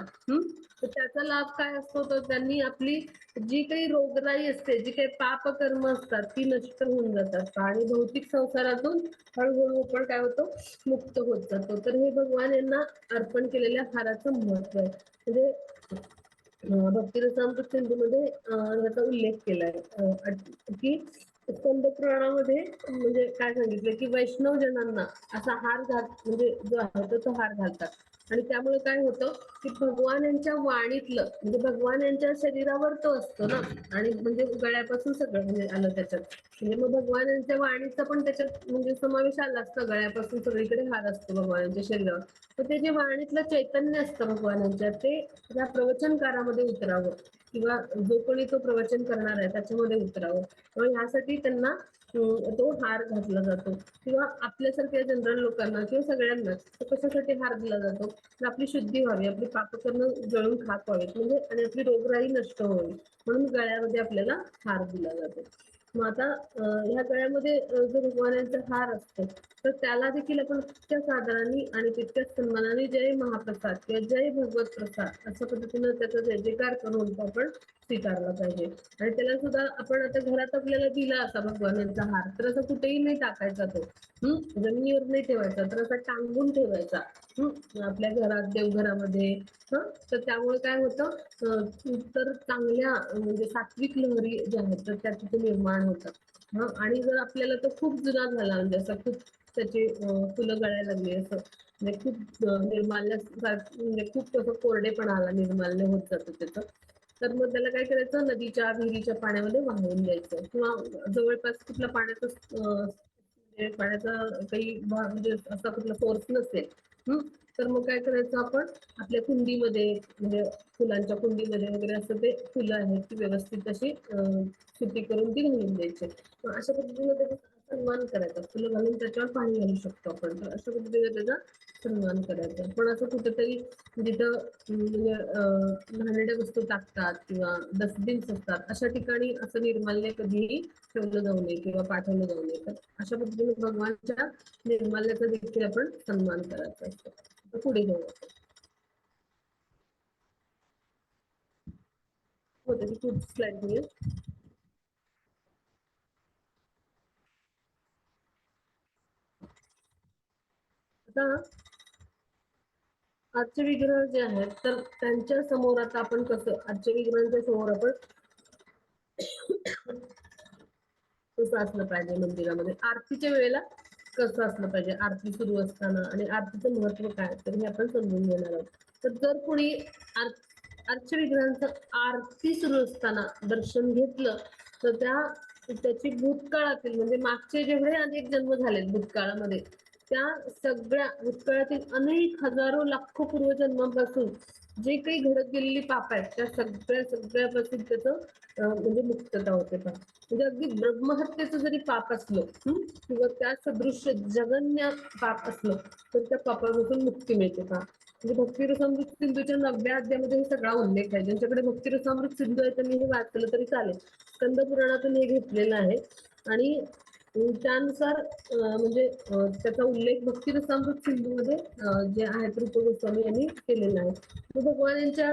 तर त्याचा लाभ काय असतो तर त्यांनी आपली जी काही रोगराई असते, जी काही पाप कर्म असतात ती नष्ट होऊन जातात आणि भौतिक संसारातून हळूहळू आपण काय होतो मुक्त होत जातो. तर हे भगवान यांना अर्पण केलेल्या हाराचं महत्व आहे. म्हणजे भक्तिरसामृत सिंधूमध्ये याचा उल्लेख केलाय की स्कंद पुराणामध्ये म्हणजे काय सांगितलं की वैष्णव जनांना असा हार म्हणजे जो आहे तो हार घालतात आणि त्यामुळे काय होतं की भगवान यांच्या वाणीतलं म्हणजे भगवान यांच्या शरीरावर तो असतो ना, आणि म्हणजे गळ्यापासून सगळं म्हणजे आलं त्याच्यात. म्हणजे मग भगवान यांच्या वाणीचा पण त्याच्यात म्हणजे समावेश आला असतो, गळ्यापासून सगळीकडे हार असतो भगवानांच्या शरीरावर. तर ते जे वाणीतलं चैतन्य असतं भगवानांच्या ते त्या प्रवचनकारामध्ये उतरावं किंवा जो कोणी तो प्रवचन करणार आहे त्याच्यामध्ये उतरावं. मग ह्यासाठी त्यांना तो हार घातला जातो. किंवा आपल्यासारख्या जनरल लोकांना किंवा सगळ्यांनाच कशासाठी हार दिला जातो तर आपली शुद्धी व्हावी, आपली पापकर्म जळून खाक व्हावीत म्हणजे आणि आपली रोगराई नष्ट व्हावी म्हणून गळ्यामध्ये आपल्याला हार दिला जातो. मग आता ह्या गळ्यामध्ये जो भगवानांचा हार असतो तर त्याला देखील आपण तितक्याच आदराने आणि तितक्याच सन्मानाने जय महाप्रसाद किंवा जय भगवत प्रसाद अशा पद्धतीनं त्याचा जय जयकार करून आपण स्वीकारला पाहिजे. आणि त्याला सुद्धा आपण आता घरात आपल्याला दिला असा भगवानांचा हार तर असं कुठेही नाही टाकायचा तो, जमिनीवर नाही ठेवायचा, तर असा टांगून ठेवायचा आपल्या घरात, देवघरामध्ये. तर त्यामुळे काय होतं, तर चांगल्या म्हणजे सात्विक लहरी ज्या आहेत तर त्या तिथे निर्माण होतात. आणि जर आपल्याला तो खूप जुना झाला, म्हणजे असं खूप त्याची फुलं गळायला लागली, असं म्हणजे खूप निर्माल्य, म्हणजे खूप असं कोरडेपणा आला, निर्माल्य होत जातं त्याचं, तर मग त्याला काय करायचं, नदीच्या विहिरीच्या पाण्यामध्ये वाहून द्यायचं, किंवा जवळपास कुठला पाण्याचा काही म्हणजे असा कुठला सोर्स नसेल, तर मग काय करायचं, आपण आपल्या कुंडीमध्ये, म्हणजे फुलांच्या कुंडीमध्ये वगैरे असं ते फुलं आहेत ती व्यवस्थित अशी शेती करून ती घालून द्यायची. अशा पद्धतीने त्याचा सन्मान करायचा, फुलं घालून त्याच्यावर पाणी घालू शकतो आपण, तर अशा पद्धतीने त्याचा सन्मान करायचा. पण असं कुठेतरी जिथं म्हणजे घाणेरड्या वस्तू टाकतात किंवा डस्टबिन्स असतात, अशा ठिकाणी असं निर्माल्य कधीही ठेवलं जाऊ नये किंवा पाठवलं जाऊ नये. तर अशा पद्धतीने भगवानच्या निर्माल्याचा देखील आपण सन्मान करायचा असतो. पुढे जाऊ. हो, त्याची पुढची स्लाइड घेऊया. आता आजचे विग्रह जे आहेत, तर त्यांच्या समोर आता आपण कसं, आजच्या विग्रहांच्या समोर आपण कसं असलं पाहिजे मंदिरामध्ये, आरतीच्या वेळेला कसं असलं पाहिजे, आरती सुरू असताना, आणि आरतीचं महत्व काय, तर हे आपण समजून घेणार आहोत. तर जर कोणी आरती विग्रहांचं आरती सुरू असताना दर्शन घेतलं, तर त्याची भूतकाळातील, म्हणजे मागचे जेवढे अनेक जन्म झालेत भूतकाळामध्ये, त्या सगळ्या भूतकाळातील अनेक हजारो लाखो पूर्वजन्मापासून जे काही घडत गेलेली पाप आहेत, त्या सगळ्यापासून त्याचं म्हणजे मुक्तता होते. म्हणजे अगदी ब्रह्महत्येचं जरी पाप असलं किंवा त्या सदृश्य जगन्य पाप असलं, तर त्या पापापासून मुक्ती मिळते का. म्हणजे भक्तिरसामृत सिंधूच्या 9व्या अध्यायामध्ये हे सगळा उल्लेख आहे. ज्यांच्याकडे भक्तिरसामृत सिंधू आहे त्यांनी हे वाचलं तरी चालेल. स्कंद पुराणातून हे घेतलेलं आहे, आणि त्यानुसार म्हणजे त्याचा उल्लेख भक्तिरसामृत सिंधूमध्ये जे आहेत रूप गोस्वामी यांनी केलेला आहे. भगवान यांच्या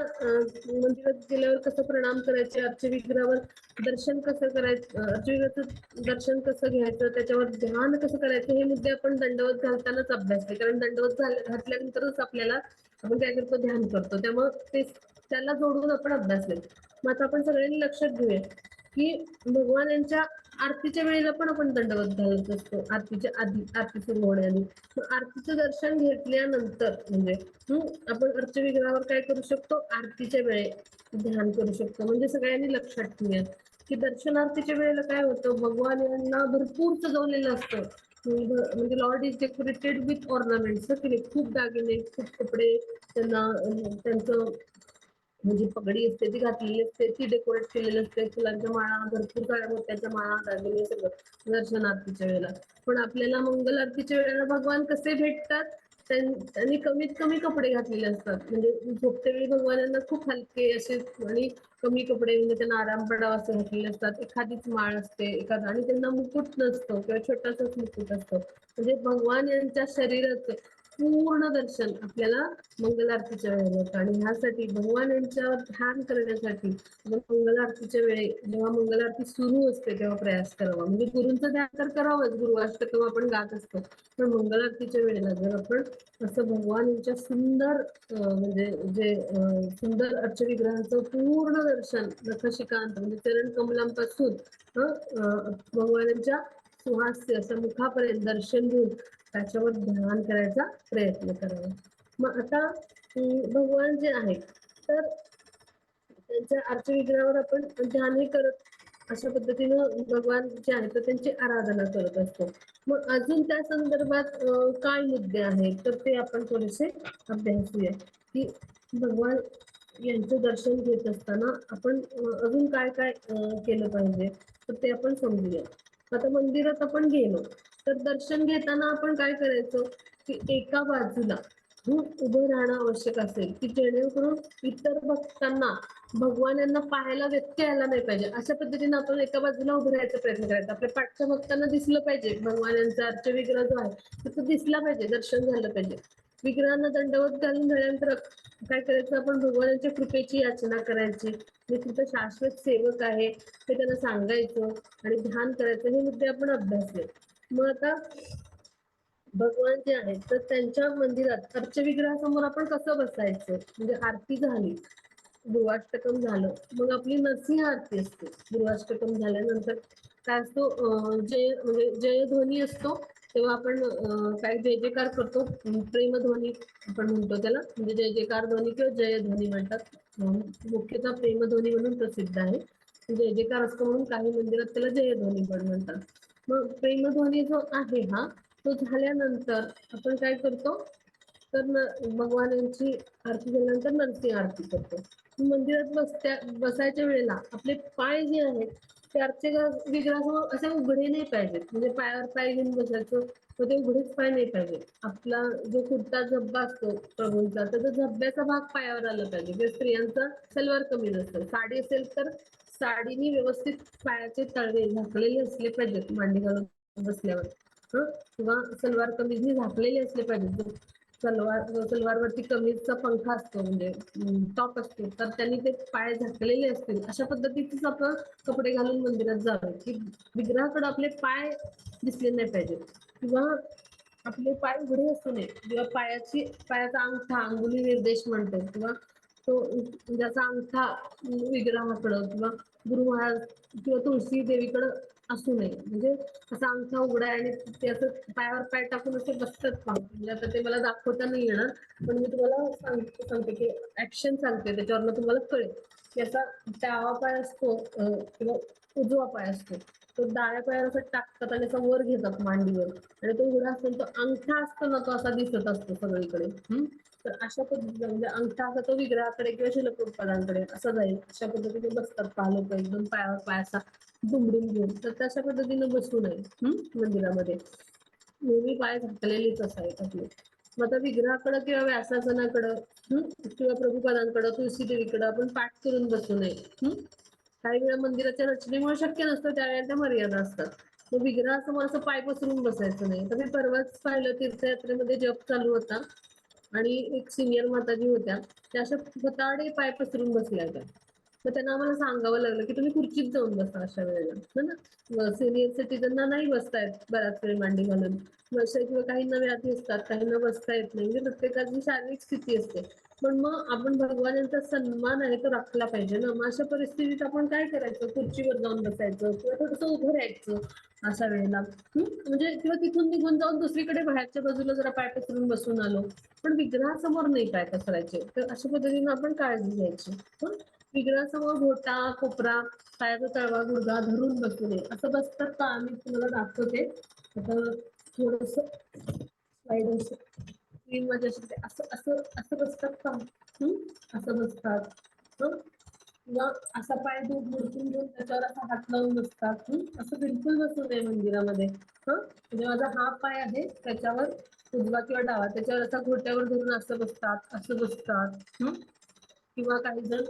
मंदिरात गेल्यावर कसं प्रणाम करायचे, अर्चविग्रहावर दर्शन कसं करायचं, अर्चविग्रहाचं दर्शन कसं घ्यायचं, त्याच्यावर ध्यान कसं करायचं, हे मुद्दे आपण दंडवत घालतानाच अभ्यासले. कारण दंडवत घातल्यानंतरच आपल्याला आपण काय करतो, ध्यान करतो. त्यामुळे ते त्याला जोडून आपण अभ्यासले. मग आता आपण सगळ्यांनी लक्षात घेऊया की भगवान यांच्या आरतीच्या वेळेला पण आपण दंडवत घालत असतो, आरतीच्या आधी, आरती सुरू होण्याआधी. आरतीचं दर्शन घेतल्यानंतर म्हणजे आपण अर्चविग्रहावर काय करू शकतो, आरतीच्या वेळे ध्यान करू शकतो. म्हणजे सगळ्यांनी लक्षात ठेवूया की दर्शनार्थीच्या वेळेला काय होतं, भगवान यांना भरपूर सजवलेलं असतं. म्हणजे Lord is decorated with ornaments, खूप दागिने, खूप कपडे त्यांना, त्यांचं म्हणजे पगडी असते ती घातलेली असते, ती डेकोरेट केलेली असते, फुलांच्या माळा, भरपूर साऱ्या मोत्याच्या माळा, दागिने, सगळं दर्शनार्थीच्या वेळेला. पण आपल्याला मंगल आरतीच्या वेळेला भगवान कसे भेटतात, त्यांनी कमीत कमी कपडे घातलेले असतात. म्हणजे झोपते वेळी भगवानांना खूप हलके असे आणि कमी कपडे, म्हणजे त्यांना आराम पडावा असे घातलेले असतात. एखादीच माळ असते, एखादा, आणि त्यांना मुकुट नसतो किंवा छोटासाच मुकुट असतो. म्हणजे भगवान यांच्या शरीराचे पूर्ण दर्शन आपल्याला मंगल आरतीच्या वेळेला होतं. आणि ह्यासाठी भगवान यांच्यावर ध्यान करण्यासाठी मंगल आरतीच्या वेळी, जेव्हा मंगल आरती सुरू असते तेव्हा प्रयास करावा. म्हणजे गुरूंचं ध्यान तर करावंच, गुरुअष्टकम आपण गात असतो, पण मंगल आरतीच्या वेळेला जर आपण असं भगवान यांच्या सुंदर म्हणजे जे सुंदर अर्चविग्रहांचं पूर्ण दर्शन, नखशिकांत म्हणजे चरण कमलांपासून भगवानांच्या सुहास्य असं मुखापर्यंत दर्शन घेऊन त्याच्यावर ध्यान करायचा प्रयत्न करावा. मग आता भगवान जे आहेत, तर त्यांच्या अर्चविग्रहावर आपण ध्यानही करत, अशा पद्धतीनं भगवान जे आहेत तर त्यांची आराधना करत असतो. मग अजून त्या संदर्भात काय मुद्दे आहेत, तर ते आपण थोडेसे अभ्यासूया की भगवान यांचं दर्शन घेत असताना आपण अजून काय काय केलं पाहिजे, तर ते आपण समजूया. आता मंदिरात आपण गेलो तर दर्शन घेताना आपण काय करायचं की एका बाजूला उभं राहणं आवश्यक असेल, की जेणेकरून इतर भक्तांना भगवान यांना पाहायला व्यत्यय आला नाही पाहिजे, अशा पद्धतीने आपण एका बाजूला उभं राहायचा प्रयत्न करायचा. आपल्या पाठच्या भक्तांना दिसलं पाहिजे भगवान यांचा अर्चविग्रह जो आहे तो दिसला पाहिजे, दर्शन झालं पाहिजे. विग्रहांना दंडवत घालून झाल्यानंतर काय करायचं, आपण भगवानांच्या कृपेची याचना करायची. मी तुमचा शाश्वत सेवक आहे हे त्यांना सांगायचं आणि ध्यान करायचं. हे मुद्दे आपण अभ्यासले. मग आता भगवान जे आहेत तर त्यांच्या मंदिरात अर्चविग्रहासमोर आपण कसं बसायचं, म्हणजे आरती झाली, गुरुवाष्टकम झालं, मग आपली नरसिंह आरती असते. गुरुवाष्टकम झाल्यानंतर काय असतो, जय म्हणजे जयध्वनी असतो. तेव्हा आपण काय जय जयकार करतो, प्रेमध्वनी आपण म्हणतो त्याला, म्हणजे जय जयकार ध्वनी किंवा जयध्वनी म्हणतात. मुख्यतः प्रेमध्वनी म्हणून प्रसिद्ध आहे. जय जयकार असतो म्हणून काही मंदिरात त्याला जयध्वनी पण म्हणतात. मग प्रेमध्वनी जो आहे हा, तो झाल्यानंतर आपण काय करतो, तर भगवानांची आरती झाल्यानंतर नरसिंह आरती करतो. मंदिरात बसायच्या वेळेला आपले पाय जे आहेत ते विग्रहासमोर असे उघडे नाही पाहिजेत, म्हणजे पायावर पाय घेऊन बसायचं, तर ते उघडेच पाय नाही पाहिजे. आपला जो कुर्ता झब्बा असतो प्रभूंचा, तर तो झब्ब्याचा भाग पायावर आला पाहिजे. म्हणजे स्त्रियांचा सलवार कमीज असतो, साडी असेल तर साडीने व्यवस्थित पायाचे तळवे झाकलेले असले पाहिजेत मांडी घालून बसल्यावर, किंवा सलवार कमीजने झाकलेले असले पाहिजेत. सलवारवरती कमीजचा पंखा असतो, म्हणजे टॉप असतो, तर त्यांनी ते पाय झाकलेले असतील अशा पद्धतीचेच आपण कपडे घालून मंदिरात जावे, की विग्रहाकडे आपले पाय दिसले नाही पाहिजे, किंवा आपले पाय उघडे असू नये, किंवा पायाचा अंगठा, अंगुली निर्देश म्हणतो, किंवा तो ज्याचा अंगठा विग्रहाकडं किंवा गुरु महाराज किंवा तुळशी देवीकडं असू नये. म्हणजे असा अंगठा उघडा आहे आणि ते असं पायावर पाय टाकून असे बसतात पाहून, म्हणजे आता ते मला दाखवता नाही येणार, पण मी तुम्हाला सांगते की ऍक्शन सांगते, त्याच्यावरनं तुम्हाला कळेल की असा डावा पाय असतो किंवा उजवा पाय असतो, तो डाव्या पायावर असं टाकतात आणि असं वर घेतात मांडीवर, आणि तो उघडा असतो, तो अंगठा असतो ना तो असा दिसत असतो सगळीकडे. तर अशा पद्धतीने म्हणजे अंगठा असा तो विग्रहाकडे किंवा शिलपुष्पादांकडे असं जाईल, अशा पद्धतीने बसतात पहा लोक, एकदम पायावर पाय असा दुमडून घेऊन. तर तशा पद्धतीने बसू नये मंदिरामध्ये, नेहमी पाय झाकलेलेच असावेत आपले. मग आता विग्रहाकडं किंवा व्यासासनाकडं किंवा प्रभुपादांकडं, तुळशी देवीकडं आपण पाठ करून बसू नये. काही वेळा मंदिराच्या रचनेमुळे शक्य नसतं, त्यावेळेला त्या मर्यादा असतात. मग विग्रहासमोर असं पाय पसरून बसायचं नाही. तर मी परवाच पाहिलं, तीर्थयात्रेमध्ये जप चालू होता आणि एक सिनियर माताजी होत्या, त्या अशा फताडे पाय पसरून बसल्या होत्या. तर त्यांना आम्हाला सांगावं लागलं की तुम्ही खुर्चीत जाऊन बसा अशा वेळेला, है ना. सिनियर सिटीजनना नाही बसता येत बराच वेळ मांडी घालून, किंवा काहींना व्याधी असतात, काहींना बसता येत नाही, म्हणजे प्रत्येकाची शारीरिक स्थिती असते. पण मग आपण भगवानांचा सन्मान आहे तो राखला पाहिजे ना. मग अशा परिस्थितीत आपण काय करायचं, खुर्चीवर जाऊन बसायचं किंवा थोडंसं उभं राहायचं अशा वेळेला, म्हणजे किंवा तिथून निघून जाऊन दुसरीकडे बाहेरच्या बाजूला जरा पाय पसरून बसून आलो, पण विग्रहासमोर नाही पाय पसरायचे. तर अशा पद्धतीने आपण काळजी घ्यायची. विग्रहासमोर घोटा, कोपरा, पायाचा तळवा, गुडघा धरून बसू नये. असं बसतात का, आम्ही तुम्हाला दाखवते. आता थोडस स्लाइड स्क्रीन मध्ये असं असं असं बसतात का, असं बसतात, किंवा असा पाय मुडकून घेऊन त्याच्यावर असा हात लावून बसतात. असं बिलकुल बसू नये मंदिरामध्ये. म्हणजे माझा हा पाय आहे त्याच्यावर, उजवा किंवा डावा, त्याच्यावर असा घोट्यावर धरून असं बसतात, असं बसतात, किंवा काही जण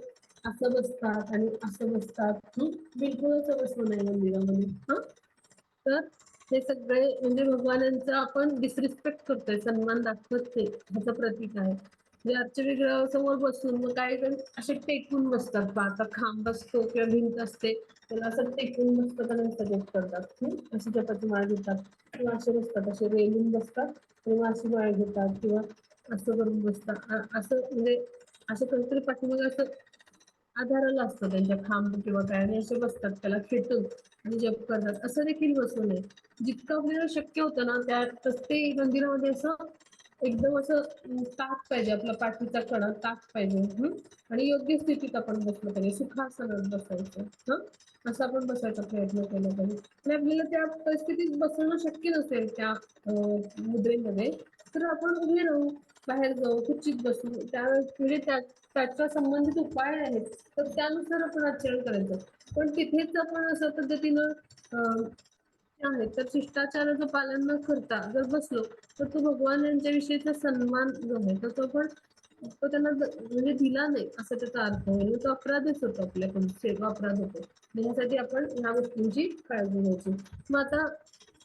असं बसतात आणि असं बसतात. बिलकुल असं बसू नये मंदिरामध्ये. तर हे सगळे म्हणजे भगवानांचा आपण डिसरिस्पेक्ट करतोय, सन्मान दाखवत नाही, ह्याचं प्रतीक आहे. म्हणजे अर्चविग्रहासमोर बसून मग काही जण असे टेकून बसतात, आता खांब असतो किंवा भिंत असते त्याला असं टेकून बसतात आणि सजेस्ट करतात, अशी जपाची माळ घेतात, किंवा असे बसतात, असे रेलून बसतात किंवा अशी माळ घेतात, किंवा असं करून बसतात. असं म्हणजे असं कधीतरी पाठीमागे असं आधाराला असतं त्यांच्या खांब किंवा काय, आणि असे बसतात त्याला खेटून आणि जप करतात. असं देखील बसू नये. जितकं आपल्याला शक्य होतं ना त्या ते मंदिरामध्ये असं एकदम असं ताक पाहिजे, आपला पाठीचा कडा ताक पाहिजे, आणि योग्य स्थितीत आपण बसलं पाहिजे, सुखासनात बसायचं. असं आपण बसायचा प्रयत्न केला पाहिजे. आणि आपल्याला त्या परिस्थितीत बसणं शक्य नसेल त्या मुद्रेमध्ये, तर आपण उभे राहू, बाहेर जाऊ, खुर्चीत बसू, म्हणजे त्याच्या संबंधित उपाय आहेत तर त्यानुसार आपण आचरण करायचं. पण तिथेच आपण अशा पद्धतीनं आहे तर शिष्टाचाराचं पालन न करता जर बसलो, तर तो भगवान यांच्याविषयीचा सन्मान जो आहे तर तो पण तो त्यांना म्हणजे दिला नाही असं त्याचा अर्थ होईल. तो अपराधच होतो, आपल्याकडून सेवा अपराध होतो. यासाठी आपण ह्या गोष्टींची काळजी घ्यायची. मग आता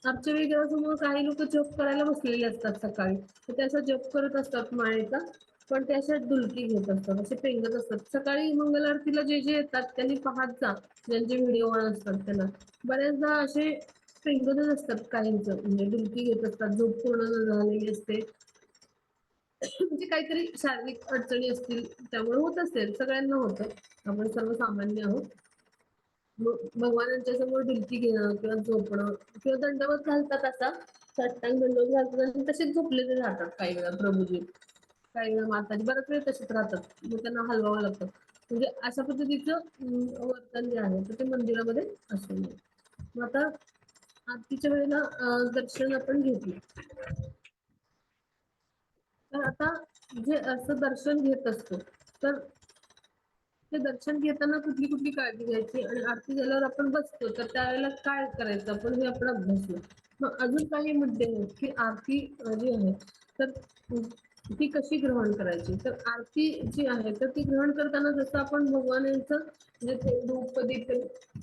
अर्चविग्रहासमोर काही लोक जप करायला बसलेले असतात सकाळी, तर त्याचा जप करत असतात माळेचा, पण ते अशा डुलकी घेत असतात, असे पेंगत असतात. सकाळी मंगल आरतीला जे जे येतात त्यांनी पाहत जा, ज्यांचे व्हिडिओ ऑन असतात त्यांना बऱ्याचदा असे पेंगतच असतात काहींचं, म्हणजे डुलकी घेत असतात, झोप पूर्ण न झालेली असते, म्हणजे काहीतरी शारीरिक अडचणी असतील त्यामुळे होत असेल, सगळ्यांना होतं, आपण सर्वसामान्य आहोत. भगवानांच्या समोर डुलकी घेणं किंवा झोपणं किंवा दंडवत घालतात, असा साष्टांग दंडवत घालतात आणि तसेच झोपलेले राहतात काही वेळा प्रभूजी, काही वेळा माताजी बराच वेळ तसेच राहतात, मग त्यांना हलवावं लागतं. म्हणजे अशा पद्धतीचं वर्तन जे आहे तर ते मंदिरामध्ये असू नये. मग आता आरतीच्या वेळेला दर्शन आपण घेतलं, तर आता जे असं दर्शन घेत असतो तर ते दर्शन घेताना कुठली कुठली काळजी घ्यायची, आणि आरती झाल्यावर आपण बसतो तर त्यावेळेला काय करायचं आपण, हे आपण अभ्यासलं. मग अजून काही मुद्दे आहेत की आरती जी आहे तर ती कशी ग्रहण करायची. तर आरती जी आहे तर ती ग्रहण करताना जसं आपण भगवानांचं म्हणजे ते धूप दीप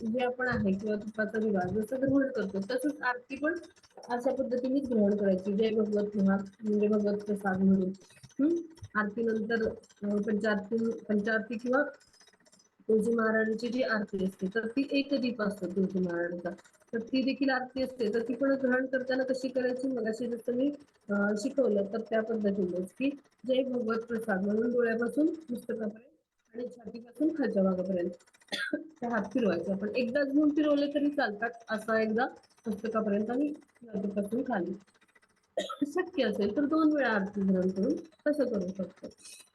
जे आपण आहे किंवा तुपाचा दिवा जसं ग्रहण करतो तसंच आरती पण अशा पद्धतीनेच ग्रहण करायची. जय भगवत महाग म्हणजे भगवत प्रसाद म्हणून आरतीनंतर पंचारती किंवा तुळशी महाराजांची जी आरती असते तर ती एक दीप असतो तुळशी महाराजांचा, तर ती देखील आरती असते, तर ती पण ग्रहण करताना कशी करायची, मगाशी जसं मी शिकवलं तर त्या पद्धतीनेच की जय भगवत प्रसाद म्हणून डोळ्यापासून पुस्तकापर्यंत आणि छातीपासून खालच्या भागापर्यंत ते हात फिरवायचे. आपण एकदा घेऊन फिरवले तरी चालतात, असा एकदा पुस्तकापर्यंत आणि छातीपासून खाली, शक्य असेल तर 2 वेळा आरती ग्रहण करून तसं करू शकतो.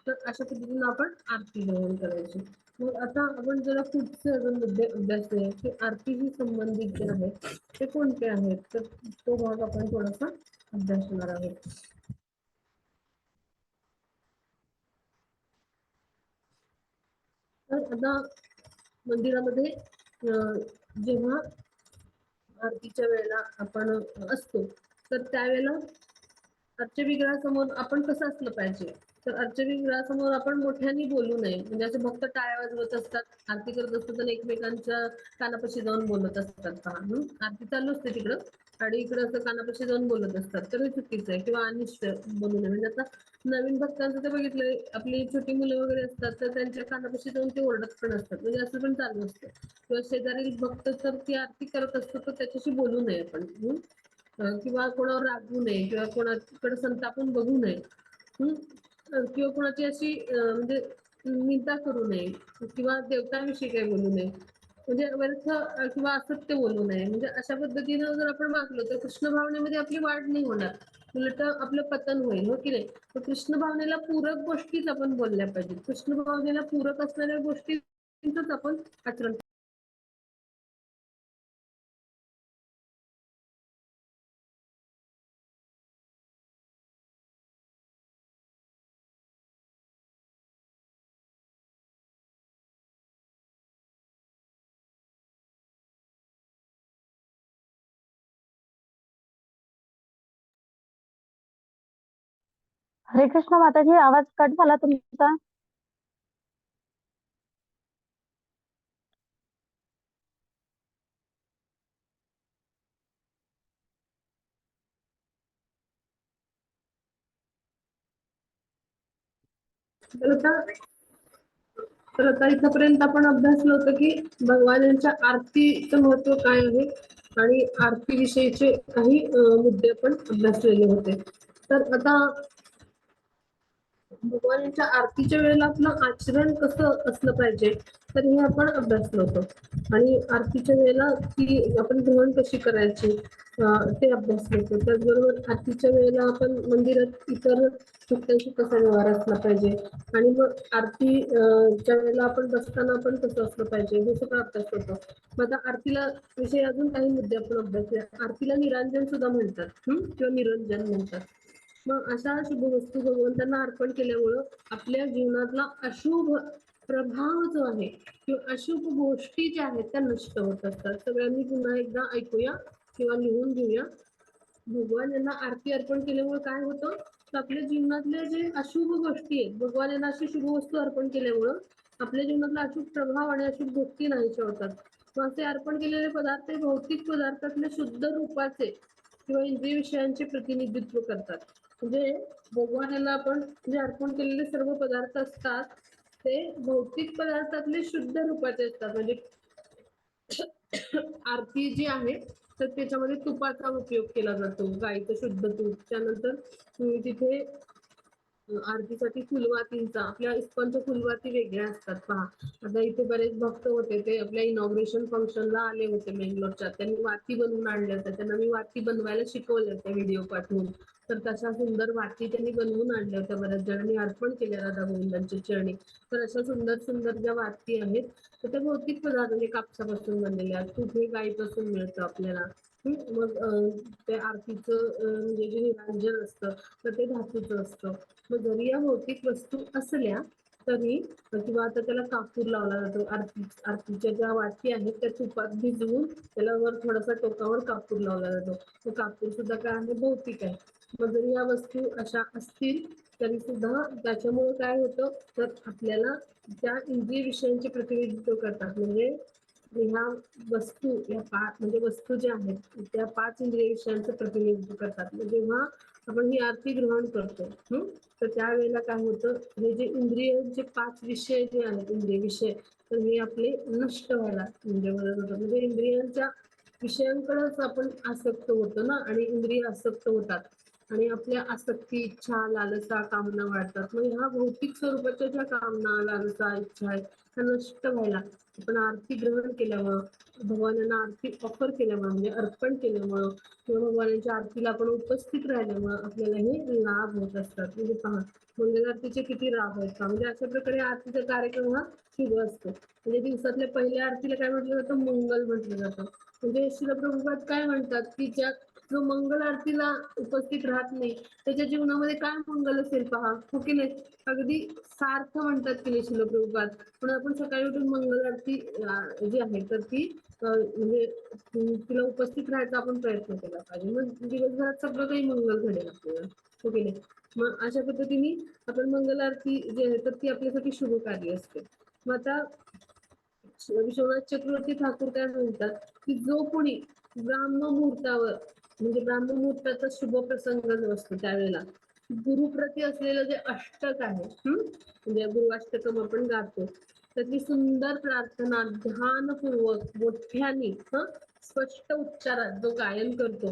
तर अशा पद्धतीने आपण आरती ग्रहण करायची. मग आता आपण जरा पुढचे अजून मुद्दे अभ्यासूया की आरतीशी संबंधित जे आहेत ते कोणते आहेत, तर तो भाग आपण थोडासा अभ्यासणार आहोत. तर आता मंदिरामध्ये जेव्हा आरतीच्या वेळेला आपण असतो तर त्यावेळेला अर्चविग्रहासमोर आपण कसं असलं पाहिजे, तर अर्चविग्रहासमोर आपण मोठ्याने बोलू नये, म्हणजे असे भक्त टाळ्या वाजवत असतात, आरती करत असतात आणि एकमेकांच्या कानापाशी जाऊन बोलत असतात पहा. आरती चालू असते तिकडं आणि इकडं असं कानापाशी जाऊन बोलत असतात, तर हे चुकीचं आहे किंवा अनिष्ट बोलू नये. म्हणजे आता नवीन भक्तांचं ते बघितलंय, आपली छोटी मुलं वगैरे असतात तर त्यांच्या कानापाशी जाऊन ते ओरडत पण असतात, म्हणजे असं पण चालू असतं. किंवा शेजारी भक्त तर ती आरती करत असतो तर त्याच्याशी बोलू नये आपण, किंवा कोणावर रागवू नये किंवा कोणाकडे संतापून बघू नये, किंवा कोणाची अशी म्हणजे निंदा करू नये किंवा देवतांविषयी काही बोलू नये, म्हणजे व्यर्थ किंवा असत्य बोलू नये. म्हणजे अशा पद्धतीनं जर आपण वागलो तर कृष्ण भावनेमध्ये आपली वाढ नाही होणार, उलट आपलं पतन होईल, हो की नाही. तर कृष्ण भावनेला पूरक गोष्टीच आपण बोलल्या पाहिजेत, कृष्ण भावनेला पूरक असणाऱ्या गोष्टींच आपण आचरण. हरे कृष्ण माताजी, आवाज कट झाला तुमचा. तर आता इथपर्यंत आपण अभ्यासलं होतं की भगवानांच्या आरतीचं महत्व काय आहे आणि आरती विषयीचे काही मुद्दे आपण अभ्यासलेले होते. तर आता भगवानांच्या आरतीच्या वेळेला आपलं आचरण कसं असलं पाहिजे तर हे आपण अभ्यासलं होतं, आणि आरतीच्या वेळेला ती आपण ग्रहण कशी करायची ते अभ्यासलं होतं. त्याचबरोबर आरतीच्या वेळेला आपण मंदिरात इतर भक्तांशी कसा व्यवहार असला पाहिजे, आणि मग आरती च्या वेळेला आपण बसताना आपण कसं असलं पाहिजे हे सगळं अभ्यास होतं. मग आता आरतीला विषयी अजून काही मुद्दे आपण अभ्यासले. आरतीला निरांजन सुद्धा म्हणतात किंवा निरंजन म्हणतात. मग अशा शुभ वस्तू भगवंतांना अर्पण केल्यामुळं आपल्या जीवनातला अशुभ प्रभाव जो आहे किंवा अशुभ गोष्टी ज्या आहेत त्या नष्ट होत असतात. सगळ्यांनी पुन्हा एकदा ऐकूया किंवा लिहून घेऊया. भगवान यांना आरती अर्पण केल्यामुळे काय होतं, तर आपल्या जीवनातल्या जे अशुभ गोष्टी आहेत, भगवान यांना अशी शुभ वस्तू अर्पण केल्यामुळं आपल्या जीवनातला अशुभ प्रभाव आणि अशुभ गोष्टी नाहीशा होतात. मग असे अर्पण केलेले पदार्थ हे भौतिक पदार्थातले शुद्ध रूपाचे किंवा इंद्रिय विषयांचे प्रतिनिधित्व करतात. म्हणजे भगवान यांना आपण जे अर्पण केलेले सर्व पदार्थ असतात ते भौतिक पदार्थातले शुद्ध रूपाचे असतात. म्हणजे आरती जी आहे तर त्याच्यामध्ये तुपाचा उपयोग केला जातो, गाईचं शुद्ध तूप. त्यानंतर तिथे आरतीसाठी फुलवातींचा, आपल्या इस्कॉनच्या फुलवाती वेगळ्या असतात पहा. आता इथे बरेच भक्त होते, ते आपल्या इनॉग्रेशन फंक्शनला आले होते बेंगलोरच्या. त्यांनी वाती बनवून आणल्या होत्या. त्यांना मी वाती बनवायला शिकवल्या होत्या व्हिडिओ पाठवून. तर तशा सुंदर वाती त्यांनी बनवून आणल्या होत्या बऱ्याच जणांनी, अर्पण केल्या राधा गोविंदांच्या चरणी. तर अशा सुंदर सुंदर ज्या वाती आहेत, तर त्या भौतिक पदार्थ म्हणजे कापसापासून बनलेल्या. तूप हे गाईपासून मिळतं आपल्याला. मग ते आरतीचं म्हणजे जे निरांजन असतं तर ते धातूचं असतं. मग जरी या भौतिक वस्तू असल्या तरी, किंवा आता त्याला कापूर लावला जातो. आरतीच्या ज्या वाती आहेत त्या तुपात भिजवून त्याला वर थोडासा टोकावर कापूर लावला जातो. तो कापूर सुद्धा काय आहे, भौतिक आहे. मग जरी या वस्तू अशा असतील तरी सुद्धा त्याच्यामुळे काय होतं, तर आपल्याला त्या इंद्रिय विषयांचे प्रतिनिधित्व करतात. म्हणजे ह्या वस्तू, या म्हणजे वस्तू ज्या आहेत त्या 5 इंद्रिय विषयांचं प्रतिनिधित्व करतात. जेव्हा आपण ही आरती ग्रहण करतो तर त्यावेळेला काय होतं, हे जे इंद्रियांचे 5 विषय जे आहेत, इंद्रिय विषय, तर हे आपले नष्ट व्हायला म्हणजे मदत होतं. म्हणजे इंद्रियांच्या विषयांकडेच आपण आसक्त होतो ना, आणि इंद्रिय आसक्त होतात आणि आपल्या आसक्ती, इच्छा, लालसा, कामना वाढतात. मग ह्या भौतिक स्वरूपाच्या ज्या कामना, लालसा, इच्छा आहेत त्या नष्ट व्हायला आपण आरती ग्रहण केल्यामुळं, भगवानांना आरती ऑफर केल्यामुळं म्हणजे अर्पण केल्यामुळं किंवा भगवानांच्या आरतीला आपण उपस्थित राहिल्यामुळं आपल्याला हे लाभ होत असतात. म्हणजे पहा, मंगल आरतीचे किती लाभ आहेत का. म्हणजे अशा प्रकारे आरतीचा कार्यक्रम हा शुभ असतो. म्हणजे दिवसातल्या पहिल्या आरतीला काय म्हटलं जातं, मंगल म्हटलं जातं. म्हणजे श्रील प्रभुपाद काय म्हणतात की ज्या जो मंगल आरतीला उपस्थित राहत नाही त्याच्या जीवनामध्ये काय मंगल असेल पहा, हो की नाही. अगदी सार्थ म्हणतात की नाही श्रील प्रभुपाद. पण आपण सकाळी उठून मंगल आरती जी आहे तर ती म्हणजे तिला उपस्थित राहायचा आपण प्रयत्न केला पाहिजे. मग दिवसभरात सगळं काही मंगल घडेल आपल्याला, हो की नाही. मग अशा पद्धतीने आपण मंगल आरती जी आहे तर ती आपल्यासाठी शुभकार्य असते. मग आता विश्वनाथ चक्रवर्ती ठाकूर काय म्हणतात की जो कोणी ब्राह्ममुहूर्तावर, म्हणजे ब्राह्ममुहूर्ताचा शुभ प्रसंग जो असतो त्यावेळेला गुरुप्रती असलेलं जे अष्टक आहे, म्हणजे गुरुअष्टकम आपण गातो, तर ती सुंदर प्रार्थना ध्यानपूर्वक मोठ्याने स्पष्ट उच्चारात जो गायन करतो,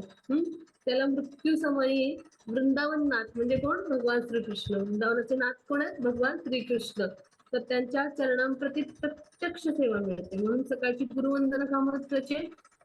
त्याला मृत्यू समयी वृंदावन नाथ म्हणजे कोण, भगवान श्रीकृष्ण. वृंदावनाचे नाथ कोण आहेत, भगवान श्रीकृष्ण. तर त्यांच्या चरणांप्रती प्रत्यक्ष सेवा मिळते. म्हणून सकाळची गुरुवंदना का महत्वाची,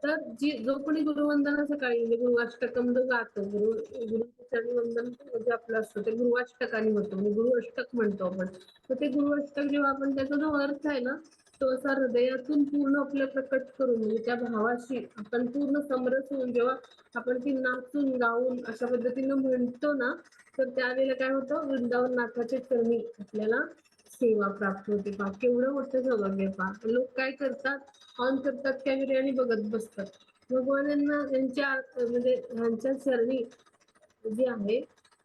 तर जो कोणी गुरुवंदना सकाळी म्हणजे गुरुअष्टकम जो गातो, गुरुचरणी वंदन जे आपलं असतं ते गुरुअष्टकाने होतं, म्हणजे गुरुअष्टक म्हणतो आपण. तर ते गुरुअष्टक जेव्हा आपण, त्याचा जो अर्थ आहे ना तो असा हृदयातून पूर्ण आपल्या प्रकट करून, म्हणजे त्या भावाशी आपण पूर्ण समरस होऊन जेव्हा आपण ती नाचून गाऊन अशा पद्धतीनं म्हणतो ना, तर त्यावेळेला काय होतं, वृंदावन नाथाच्या चरणी आपल्याला सेवा प्राप्त होते. पहा केवढं मोठं सौभाग्य. पहा लोक काय करतात, ऑन करतात कॅमेरे आणि बघत बसतात. भगवानांना त्यांच्या म्हणजे ह्यांच्या चरणी जी आहे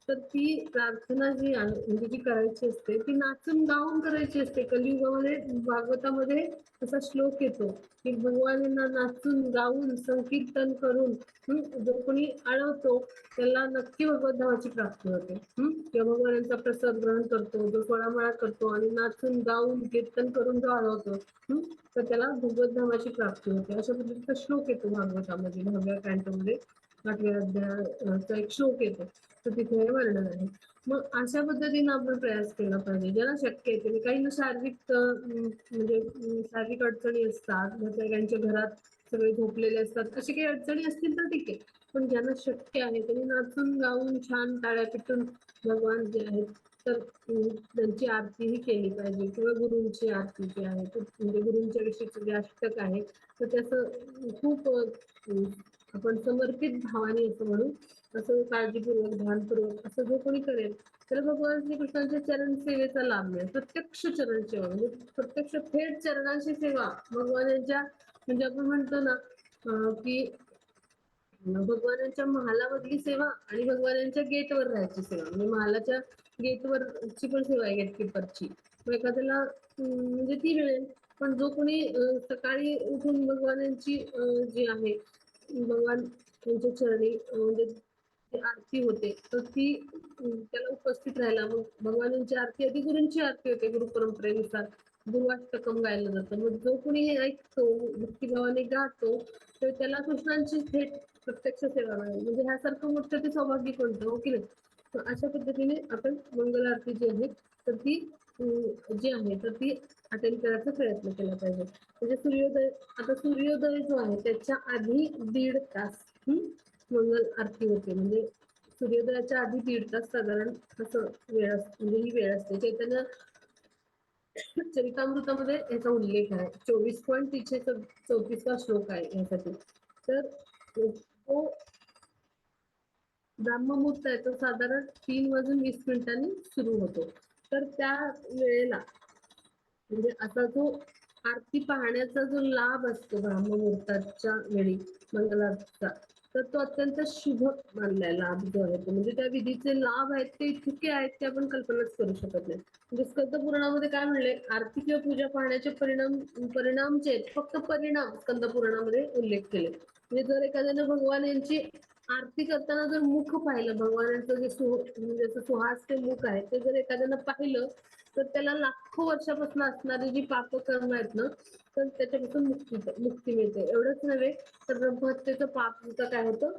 तर ती प्रार्थना जी आहे म्हणजे जी करायची असते ती नाचून गाऊन करायची असते. कलियुगामध्ये भागवतामध्ये असा श्लोक येतो की भगवानांना नाचून गाऊन संकीर्तन करून जो कोणी आळवतो त्याला नक्की भगवत धामाची प्राप्ती होते. किंवा भगवानांचा प्रसाद ग्रहण करतो, जो फळामाळा करतो आणि नाचून गाऊन कीर्तन करून जो आळवतो तर त्याला भगवत धामाची प्राप्ती होते. अशा पद्धतीचा श्लोक येतो भागवतामध्ये, 10व्या कॅन्टोमध्ये 8व्या अध्यायाचा एक श्लोक येतो. तर तिथे हे वर्णन आहे. मग अशा पद्धतीने आपण प्रयास केला पाहिजे. ज्याला शक्य आहे त्याने, काही शारीरिक म्हणजे शारीरिक अडचणी असतात, त्यांच्या घरात सगळे झोपलेले असतात, अशी काही अडचणी असतील तर ठीक आहे. पण ज्यांना शक्य आहे त्यांनी नाचून गाऊन छान टाळ्या पिटून भगवान जे आहेत तर त्यांची आरती ही केली पाहिजे. किंवा गुरूंची आरती जी आहे म्हणजे गुरूंच्या विषयीचे जे अष्टक आहे तर त्याचं खूप आपण समर्पित भावाने असं म्हणू, असं काळजीपूर्वक ध्यानपूर्वक असं जो कोणी करेल तर भगवान श्रीकृष्णांच्या चरण सेवेचा लाभ मिळेल. प्रत्यक्ष चरण सेवा म्हणजे प्रत्यक्ष थेट चरणांची सेवा भगवानांच्या, म्हणजे आपण म्हणतो ना की भगवानांच्या महालामधली सेवा आणि भगवानांच्या गेटवर राहायची सेवा. म्हणजे महालाच्या गेटवरची पण सेवा आहे गेटकीपरची. मग एखाद्याला म्हणजे ती मिळेल. पण जो कोणी सकाळी उठून भगवानांची जी आहे भगवान त्यांच्या चरणी म्हणजे आरती होते तर ती त्याला उपस्थित राहायला, मग भगवानांची आरती आधी गुरूंची आरती होते गुरु परंपरेनुसार. दुर्वाष्टकम गायलं जातं. मग जो कोणी हे ऐकतो, भक्तिभावाने गातो, तर त्याला कृष्णांची थेट प्रत्यक्ष सेवा मिळेल. म्हणजे ह्यासारखं मोठं ते सौभाग्य कोणतं, हो की नाही? तर अशा पद्धतीने आपण मंगल आरती जी आहे, तर ती जी आहे, तर ती अटेंड करायचा प्रयत्न केला पाहिजे. म्हणजे आता सूर्योदय जो आहे, त्याच्या आधी 1.5 तास मंगल आरती होते. म्हणजे सूर्योदयाच्या आधी 1.5 तास साधारण असं वेळ असते, म्हणजे ही वेळ असते. चैतन्य चरितामृतामध्ये याचा उल्लेख आहे. 24.34 श्लोक आहे यासाठी. तर तो ब्राह्ममुहूर्त आहे, तो साधारण 3:20 सुरू होतो. तर त्या वेळेला म्हणजे असा जो आरती पाहण्याचा जो लाभ असतो ब्राह्ममुहूर्ताच्या वेळी मंगलारतीचा, तर तो अत्यंत शुभ मानलाय लाभ जो आहे तो. म्हणजे त्या विधीचे लाभ आहेत ते इतके आहेत ते आपण कल्पनाच करू शकत नाही. म्हणजे स्कंद पुराणामध्ये काय म्हणले, आरती किंवा पूजा पाहण्याचे परिणामचे फक्त परिणाम स्कंद पुराणामध्ये उल्लेख केले. म्हणजे जर एखाद्याने भगवान यांची आरती करताना जर मुख पाहिलं, भगवानांचं जे म्हणजे सुहास ते मुख आहे, ते जर एखाद्यानं पाहिलं, तर त्याला लाखो वर्षापासून असणारी जी पापकर्म आहेत ना, तर त्याच्यापासून मुक्ती मिळते. एवढंच नव्हे, तर ब्रह्महत्येचं पाप सुद्धा काय होतं,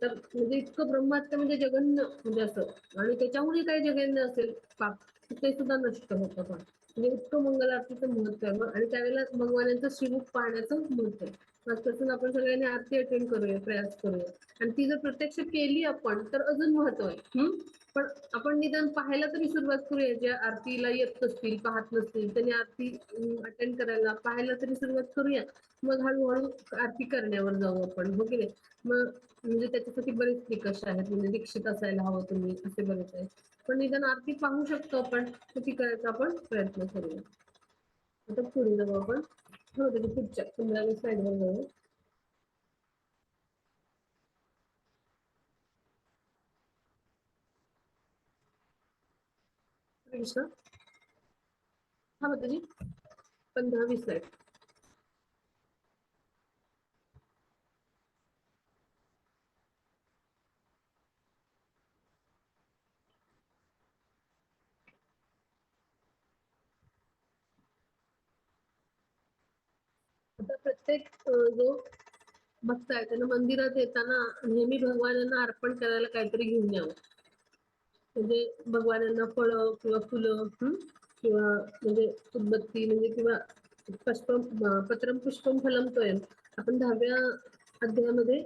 तर म्हणजे इतकं ब्रह्महत्या म्हणजे जघन्य म्हणजे असं, आणि त्याच्यामुळे काही जघन्य असेल पाप, ते सुद्धा नष्ट होतं पण. म्हणजे इतकं मंगल आरतीचं महत्व आहे. आणि त्यावेळेला भगवानांचं श्रीमुख पाहण्याचं महत्व आहे. आजपासून आपण सगळ्यांनी आरती अटेंड करूया, प्रयास करूया. आणि ती जर प्रत्यक्ष केली आपण, तर अजून महत्व आहे. पण आपण निदान पाहायला तरी सुरुवात करूया. ज्या आरतीला येत नसतील, पाहत नसतील, त्यांनी आरती अटेंड करायला, पाहायला तरी सुरुवात करूया. मग हळूहळू आरती करण्यावर जाऊ आपण, हो की नाही? मग म्हणजे त्याच्यासाठी बरेच निकष आहेत. म्हणजे दीक्षित असायला हवं तुम्ही, असे बरेच आहेत. पण निदान आरती पाहू शकतो आपण, तर ती करायचा आपण प्रयत्न करूया. आता पुढे जाऊ आपण. हो, त्याच्या पुढच्या 15व्या स्लाइडवर जाऊ. कृष्ण, हा माताजी 15वी स्लाइड. आता प्रत्येक जो भक्त आहे त्यानं मंदिरात येताना नेहमी भगवानांना अर्पण करायला काहीतरी घेऊन यावं. म्हणजे भगवानांना फळं किंवा फुलं, किंवा म्हणजे उदबत्ती, म्हणजे किंवा पत्रम पुष्पम फलम तोयम. आपण 10व्या अध्यायामध्ये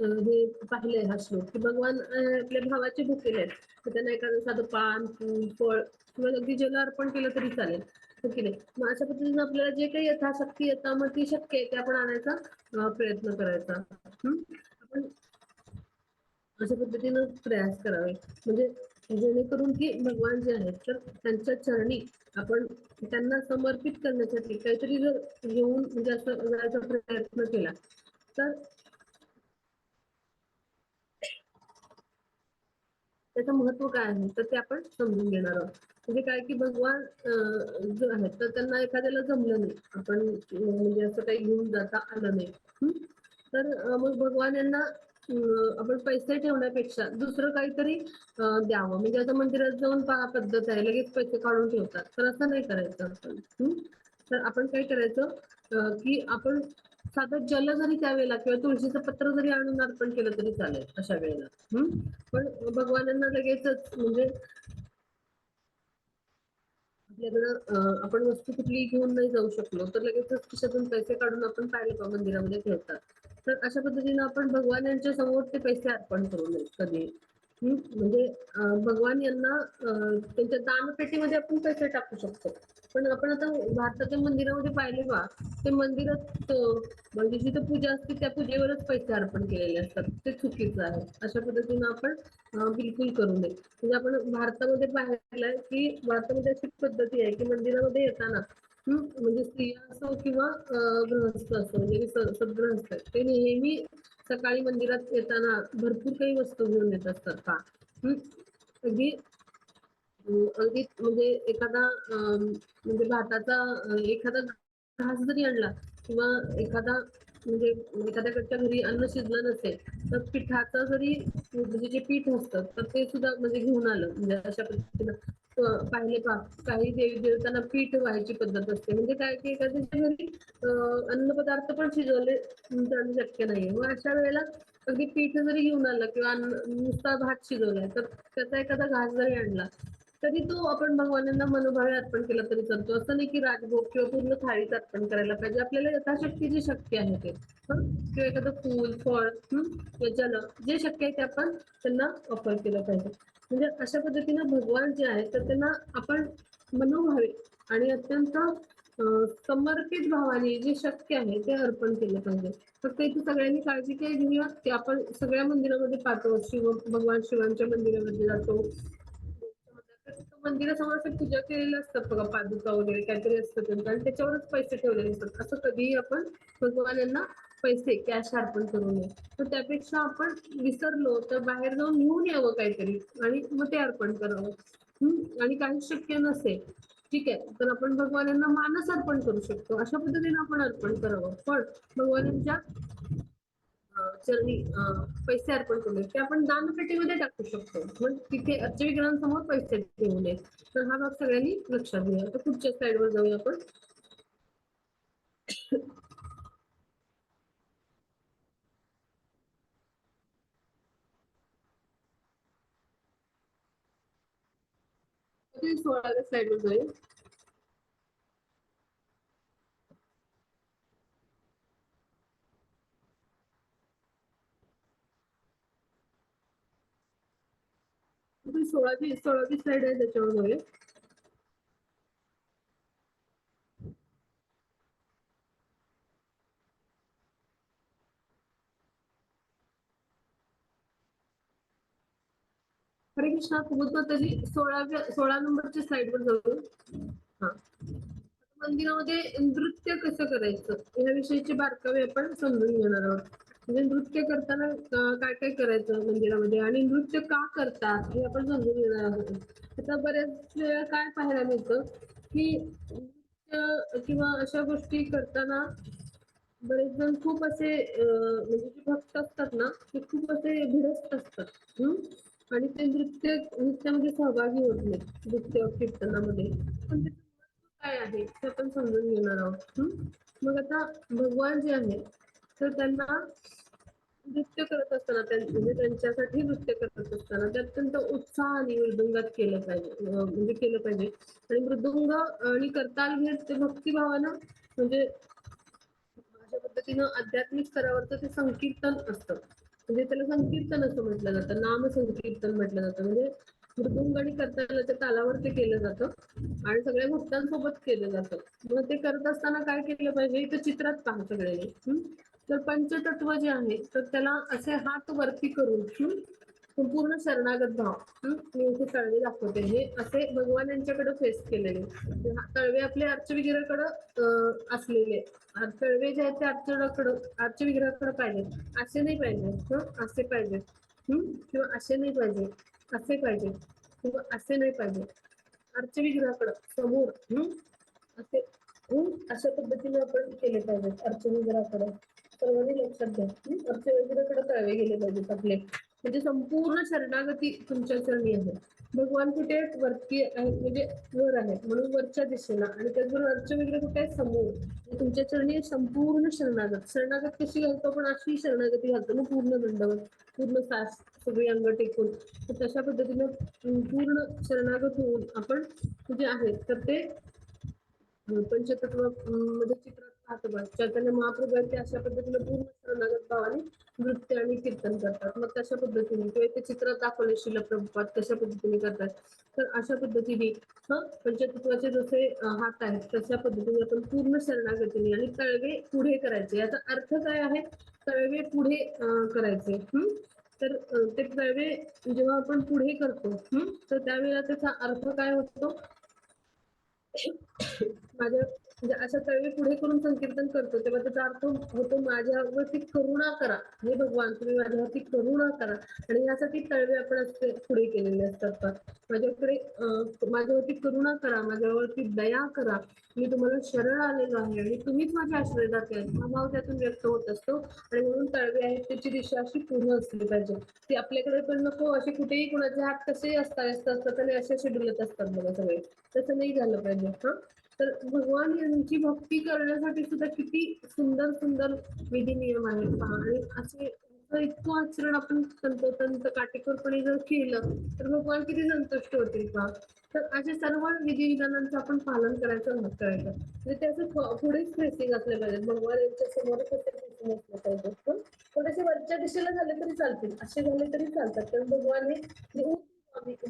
हे पाहिलंय हा श्लोक, की भगवान आपल्या भावाचे भुकेले आहेत, तर त्यांना एखादं साधं पान, फूल, फळ किंवा अगदी जल अर्पण केलं तरी चालेल, हो की नाही? मग अशा पद्धतीने आपल्याला जे काही यथाशक्ती येतं, मग ती शक्य आहे ते आपण आणायचा प्रयत्न करायचा. आपण अशा पद्धतीनं प्रयास करावे, म्हणजे जेणेकरून की भगवान जे आहेत, तर त्यांच्या चरणी आपण त्यांना समर्पित करण्यासाठी काहीतरी जर घेऊन म्हणजे असं जायचा प्रयत्न केला, तर त्याचं महत्व काय आहे, तर ते आपण समजून घेणार आहोत. म्हणजे काय की भगवान जो आहेत, तर त्यांना एखाद्याला जमलं नाही, आपण म्हणजे असं काही घेऊन जाता आलं नाही, तर मग भगवान यांना आपण पैसे ठेवण्यापेक्षा दुसरं काहीतरी द्यावं. म्हणजे आता मंदिरात जाऊन पहा पद्धत आहे, लगेच पैसे काढून ठेवतात, तर असं नाही करायचं आपण. तर आपण काय करायचं, की आपण साधं जल जरी त्यावेळेला किंवा तुळशीचं पत्र जरी आणून अर्पण केलं तरी चालेल अशा वेळेला. पण भगवानांना लगेचच म्हणजे आपल्याकडं आपण वस्तू कुठलीही घेऊन नाही जाऊ शकलो, तर लगेचच खिशातून पैसे काढून आपण पाहिलं का मंदिरामध्ये ठेवतात. तर अशा पद्धतीनं आपण भगवान यांच्या समोर ते पैसे अर्पण करू नये कधी. म्हणजे भगवान यांना त्यांच्या दानपेटीमध्ये आपण पैसे टाकू शकतो. पण आपण आता भारताच्या मंदिरामध्ये पाहिले बा, ते मंदिरात म्हणजे जिथे पूजा असते त्या पूजेवरच पैसे अर्पण केलेले असतात. ते चुकीचं आहे. अशा पद्धतीनं आपण बिलकुल करू नये. म्हणजे आपण भारतामध्ये पाहिलंय की भारतामध्ये अशी पद्धती आहे की मंदिरामध्ये येताना म्हणजे स्त्रिया असो किंवा गृहस्थ असो, म्हणजे सद्गृहस्थ ते नेहमी सकाळी मंदिरात येताना भरपूर काही वस्तू घेऊन येत असतात का. अगदी अगदी म्हणजे एखादा म्हणजे भाताचा एखादा घास जरी आणला किंवा एखादा म्हणजे एखाद्याकडच्या घरी अन्न शिजलं नसेल, तर पिठाचं जरी म्हणजे जे पीठ असतं तर ते सुद्धा म्हणजे घेऊन आलं, म्हणजे अशा पद्धतीनं पाहिले पा काही देवी देवतांना पीठ व्हायची पद्धत असते, म्हणजे काय की एखाद्याच्या घरी अन्नपदार्थ पण शिजवले जाणं शक्य नाहीये. मग अशा वेळेला अगदी पीठ जरी घेऊन आलं किंवा नुसता भात शिजवलाय तर त्याचा एखादा घास जरी आणला तरी तो आपण भगवानांना मनोभावे अर्पण केला तरी चालतो. असं नाही की राजभोग किंवा पूर्ण थाळीच अर्पण करायला पाहिजे. आपल्याला यथाशक्ती जे शक्य आहे ते किंवा एखादं फूल फळ जल जे शक्य आहे ते आपण त्यांना ऑफर केलं पाहिजे. म्हणजे अशा पद्धतीनं भगवान जे आहे तर त्यांना आपण मनोभावे आणि अत्यंत समर्पित भावाने जे शक्य आहे ते अर्पण केलं पाहिजे. फक्त इथे सगळ्यांनी काळजी काय घेऊया की आपण सगळ्या मंदिरामध्ये पाहतो, भगवान शिवांच्या मंदिरामध्ये जातो, मंदिरासमोर असे पूजा केलेलं असतात बघा, पादुका वगैरे काहीतरी असतं त्यांचं आणि त्याच्यावरच पैसे ठेवलेले असतात. असं कधीही आपण भगवान यांना पैसे कॅश अर्पण करू नये. तर त्यापेक्षा आपण विसरलो तर बाहेर जाऊन घेऊन यावं काहीतरी आणि मग ते अर्पण करावं. आणि काही शक्य नसेल ठीक आहे तर आपण भगवानांना मानस अर्पण करू शकतो. अशा पद्धतीने आपण अर्पण करावं. पण भगवानांच्या चरणी पैसे अर्पण करू नये. ते आपण दानपेटीमध्ये टाकू शकतो. मग तिथे अर्चविग्रहांसमोर पैसे ठेवू नये. तर हा भाग सगळ्यांनी लक्षात घ्या. तर पुढच्या स्लाइडवर जाऊया आपण. आपण 16व्या स्लाइडवर जाऊया. आपण 16वी स्लाइड आहे त्याच्यावर जाऊया. हरे कृष्णा. कुबुद्धाची 16 नंबरच्या स्लाइडवर जाऊ. हा, मंदिरामध्ये नृत्य कसं करायचं याविषयीचे बारकावे आपण समजून घेणार आहोत. म्हणजे नृत्य करताना काय काय करायचं मंदिरामध्ये आणि नृत्य का करतात हे आपण समजून घेणार आहोत. आता बऱ्याच वेळा काय पाहायला मिळतं की नृत्य किंवा अशा गोष्टी करताना बरेच जण खूप असे म्हणजे जे भक्त असतात ना ते खूप असे भिडस्त असतात. आणि ते नृत्यामध्ये सहभागी होत नाही नृत्य कीर्तनामध्ये. पण त्याचं महत्व काय आहे ते आपण समजून घेणार आहोत. मग आता भगवान जे आहे तर त्यांना नृत्य करत असताना म्हणजे त्यांच्यासाठी नृत्य करत असताना ते अत्यंत उत्साहाने मृदुंगात केलं पाहिजे, म्हणजे केलं पाहिजे. आणि मृदुंग आणि करताल घेत ते भक्तिभावानं म्हणजे अशा पद्धतीनं आध्यात्मिक स्तरावरचं ते संकीर्तन असतं. म्हणजे त्याला संकीर्तन असं म्हटलं जातं, नाम संकीर्तन म्हटलं जातं. म्हणजे मृदुंग आणि करतालाच्या तालावर ते केलं जातं आणि सगळ्या भक्तांसोबत केलं जातं. मग ते करत असताना काय केलं पाहिजे इथं चित्रात पहा सगळ्यांनी. तर पंचतत्व जे आहे तर त्याला असे हात वरती करून संपूर्ण शरणागत भाव मी इथे तळवे दाखवते हे असे भगवान यांच्याकडे फेस केलेले. तळवे आपले अर्चविग्रहाकडं असलेले तळवे जे आहेत ते अर्चविग्रहाकडे पाहिजे. असे नाही पाहिजे, असे पाहिजे किंवा असे नाही पाहिजे, असे पाहिजे किंवा असे नाही पाहिजे. अर्चविग्रहाकडे समोर असे अशा पद्धतीने आपण केले पाहिजेत अर्चविग्रहाकडे. सर्वांनी लक्षात घ्या. अर्चविग्रहाकडे तळवे गेले पाहिजेत आपले. म्हणजे संपूर्ण शरणागती तुमच्या चरणी आहे. भगवान कुठे वरती आहे म्हणजे वर आहे म्हणून वरच्या दिशेला आणि त्याचबरोबर अर्चविग्रह कुठे आहे समोर. तुमच्या चरणी संपूर्ण शरणागत कशी घालतो आपण अशी शरणागती घालतो ना, पूर्ण दंडवत पूर्ण सास सगळी अंग टेकून. तर तशा पद्धतीनं पूर्ण शरणागत होऊन आपण जे आहेत तर ते पंचतत्व मध्ये चित्रात पाहतो बघ. चैतन्य महाप्रभू ते अशा पद्धतीने पूर्ण शरणागत भावाने नृत्य आणि कीर्तन करतात. मग तशा पद्धतीने किंवा ते चित्रात दाखवले शिल प्रभुपाद कशा पद्धतीने करतात. तर अशा पद्धतीने पंचतत्वाचे जसे हात आहेत तशा पद्धतीने आपण पूर्ण शरणागतीने आणि तळवे पुढे करायचे. याचा अर्थ काय आहे, तळवे पुढे करायचे. तर ते तळवे जेव्हा आपण पुढे करतो तर त्यावेळेला त्याचा अर्थ काय होतो, माझ्या म्हणजे अशा तळवे पुढे करून संकीर्तन करतो तेव्हा त्याचा अर्थ होतो माझ्यावरती करुणा करा. हे भगवान तुम्ही माझ्यावरती करुणा करा. आणि यासाठी तळवे आपण असे पुढे केलेले असतात. माझ्यावरती करुणा करा, माझ्यावरती दया करा. मी तुम्हाला शरण आलेलो आहे आणि तुम्हीच माझे आश्रयदाते आहेत. हा भाव त्यातून व्यक्त होत असतो आणि म्हणून तळवे आहेत त्याची दिशा अशी पुढे असली पाहिजे. ती आपल्याकडे पण नको अशी कुठेही कुणाचे हात कसेही असतात आणि असे डुलत असतात बघा सगळे. तसं नाही झालं पाहिजे. तर भगवान यांची भक्ती करण्यासाठी सुद्धा किती सुंदर सुंदर विधी नियम आहेत पहा. आणि असे इतकं आचरण आपण तंतोतंत काटेकोरपणे जर केलं तर भगवान किती संतुष्ट होतील पहा. तर अशा सर्व विधिविधानांचं आपण पालन करायचं भाग करायचं. म्हणजे त्याचं पुढेच फेसिंग असलं पाहिजे. भगवान यांच्या समोरच असे फेसिंग असलं पाहिजे. पण थोडेसे वरच्या दिशेला झाले तरी चालतील, असे झाले तरी चालतात. कारण भगवान हे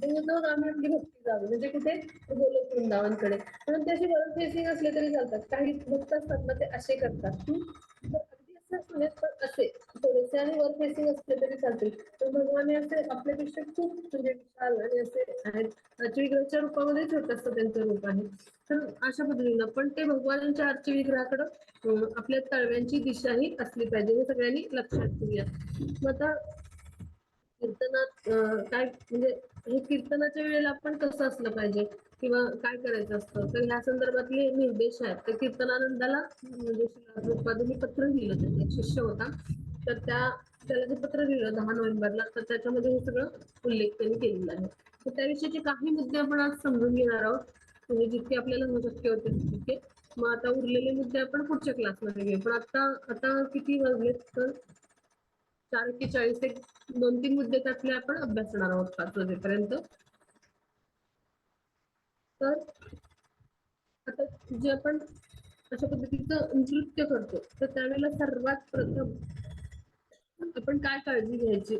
देवगामी आपली भक्ती जावी म्हणजे कुठे गोलोक वृंदावनकडे. म्हणून ते असे वर फेसिंग असले तरी चालतात. काही भक्त असतात ना ते असे करतात. तर अगदी असं सुनेत पण असे थोडेसे आणि वर फेसिंग असले तरी चालतील. तर भगवान हे असे आपल्यापेक्षा खूप म्हणजे विशाल आणि असे आहेत. विग्रहाच्या रूपामध्ये छोटंसं त्यांचं रूप आहे. तर अशा पद्धतीनं पण ते भगवानांच्या आजच्या विग्रहाकडं आपल्या तळव्यांची दिशाही असली पाहिजे हे सगळ्यांनी लक्षात ठेवूया. मग आता कीर्तनात काय म्हणजे हे कीर्तनाच्या वेळेला आपण कसं असलं पाहिजे किंवा काय करायचं असतं तर ह्या संदर्भातले निर्देश आहेत. तर कीर्तनानंदाला म्हणजे श्रीपादांनी पत्र दिलं, त्यांचा एक शिष्य होता तर त्याला जे पत्र दिलं 10 नोव्हेंबरला तर त्याच्यामध्ये हे सगळं उल्लेख त्यांनी केलेला आहे. तर त्याविषयीचे काही मुद्दे आपण आज समजून घेणार आहोत. म्हणजे जितके आपल्याला शक्य होते तितके. मग आता उरलेले मुद्दे आपण पुढच्या क्लासमध्ये घेऊ. पण आता किती वाजलेत तर 4:41 एक 2-3 मुद्दे त्यातले आपण अभ्यासणार आहोत 5 वाजेपर्यंत. तर आता जे आपण अशा पद्धतीचं नृत्य करतो तर त्यावेळेला सर्वात प्रथम आपण काय काळजी घ्यायची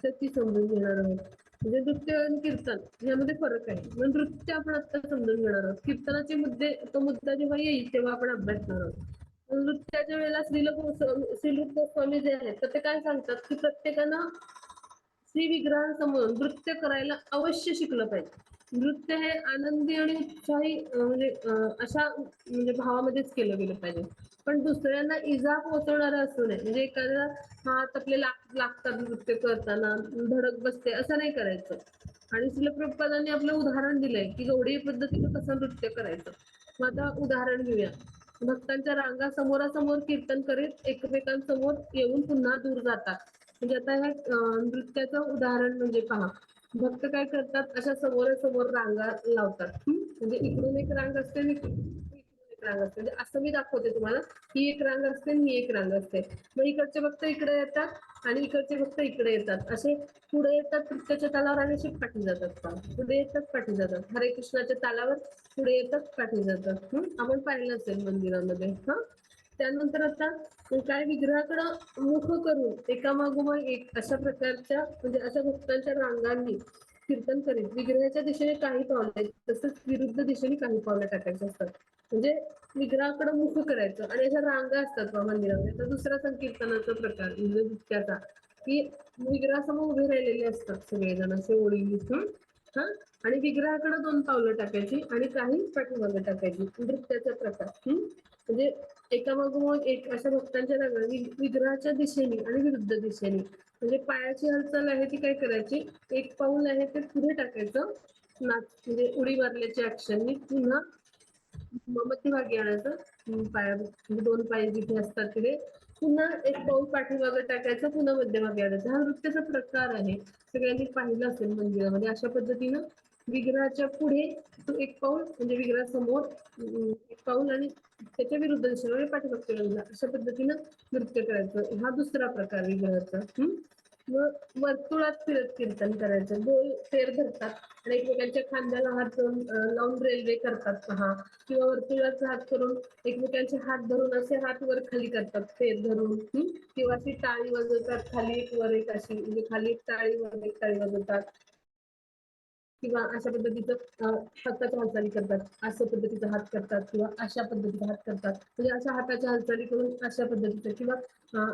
तर ती समजून घेणार आहोत. म्हणजे नृत्य आणि कीर्तन यामध्ये फरक आहे. मग नृत्य आपण आता समजून घेणार आहोत. कीर्तनाचे मुद्दे तो मुद्दा जेव्हा येईल तेव्हा आपण अभ्यासणार आहोत. नृत्याच्या वेळेला श्रील गोस्वामी जे आहेत तर ते काय सांगतात की प्रत्येकानं श्री विग्रहांसमोर नृत्य करायला अवश्य शिकलं पाहिजे. नृत्य हे आनंदी आणि उत्साही म्हणजे अशा म्हणजे भावामध्येच केलं गेलं पाहिजे. पण दुसऱ्यांना इजा पोहोचवणारं असू नये. म्हणजे एखाद्याला हात आपले लागतात नृत्य करताना, धडक बसते असं नाही करायचं. आणि श्रील प्रभुपादांनी आपलं उदाहरण दिलंय की गौडीय पद्धतीनं कसं नृत्य करायचं. मग आता उदाहरण घेऊया. भक्तांच्या रांगा समोरासमोर कीर्तन करीत एकमेकांसमोर येऊन पुन्हा दूर जातात. म्हणजे आता ह्या नृत्याचं उदाहरण म्हणजे पहा. भक्त काय करतात अशा समोरासमोर रांगा लावतात. म्हणजे इकडून एक रांग असते आणि इकडून एक रांग असते. म्हणजे असं मी दाखवते तुम्हाला. ही एक रांग असते आणि ही एक रांग असते. मग इकडचे भक्त इकडे येतात आणि इकडचे भक्त इकडे येतात. असे पुढे येतात नृत्याच्या तालावर आणि असे पाठी जातात. पुढे येतात पाठी जातात. हरे कृष्णाच्या तालावर पुढे येतात पाठी जातात. आपण पाहिलं असेल मंदिरामध्ये. त्यानंतर आता काय विग्रहाकडं मुख करून एकामागोमाग एक अशा प्रकारच्या म्हणजे अशा भक्तांच्या रांगांनी कीर्तन करीत विग्रहाच्या दिशेने काही पावले तसंच विरुद्ध दिशेने काही पावले टाकायचे असतात. म्हणजे विग्रहाकडे मुख करायचं आणि अशा रांगा असतात मंदिरामध्ये. तर दुसरा संकीर्तनाचा प्रकार म्हणजे नृत्याचा की विग्रहासमोर उभे राहिलेले असतात सगळेजण असे ओळीने. आणि विग्रहाकडे 2 पावलं टाकायची आणि काही पाठीमागे टाकायची. नृत्याचा प्रकार. म्हणजे एकामागोमाग एक अशा भक्तांच्या रांगा विग्रहाच्या दिशेने आणि विरुद्ध दिशेने. म्हणजे पायाची हालचाल आहे ती काय करायची, एक पाऊल आहे ते पुढे टाकायचं म्हणजे उडी मारल्याच्या ऍक्शननी पुन्हा मध्यभागी आणायचं पाया म्हणजे 2 पाय जिथे असतात तिथे पुन्हा एक पाऊल पाठीमागे टाकायचं पुन्हा मध्यभागी आणायचं. हा नृत्याचा प्रकार आहे. सगळ्यांनी पाहिलं असेल मंदिरामध्ये. अशा पद्धतीनं विग्रहाच्या पुढे एक पाऊल म्हणजे विग्रहासमोर एक पाऊल आणि त्याच्या विरुद्ध दिशेने पाठीमागच्या बाजूला अशा पद्धतीनं नृत्य करायचं. हा दुसरा प्रकार विग्रहाचा. मग वर्तुळात फिरत कीर्तन करायचं. गोल फेर धरतात आणि एकमेकांच्या खांद्याला हात लावून रेल्वे करतात पहा किंवा वर्तुळाचा हात करून एकमेकांचे हात धरून असे हात वर खाली करतात फेर धरून. किंवा अशी टाळी वाजवतात खाली एक वर एक अशी म्हणजे खाली एक टाळी वर एक टाळी वाजवतात. किंवा अशा पद्धतीचं हाताच्या हालचाली करतात, अशा पद्धतीचा हात करतात किंवा अशा पद्धतीचा हात करतात, म्हणजे अशा हाताच्या हालचाली करून अशा पद्धतीचं किंवा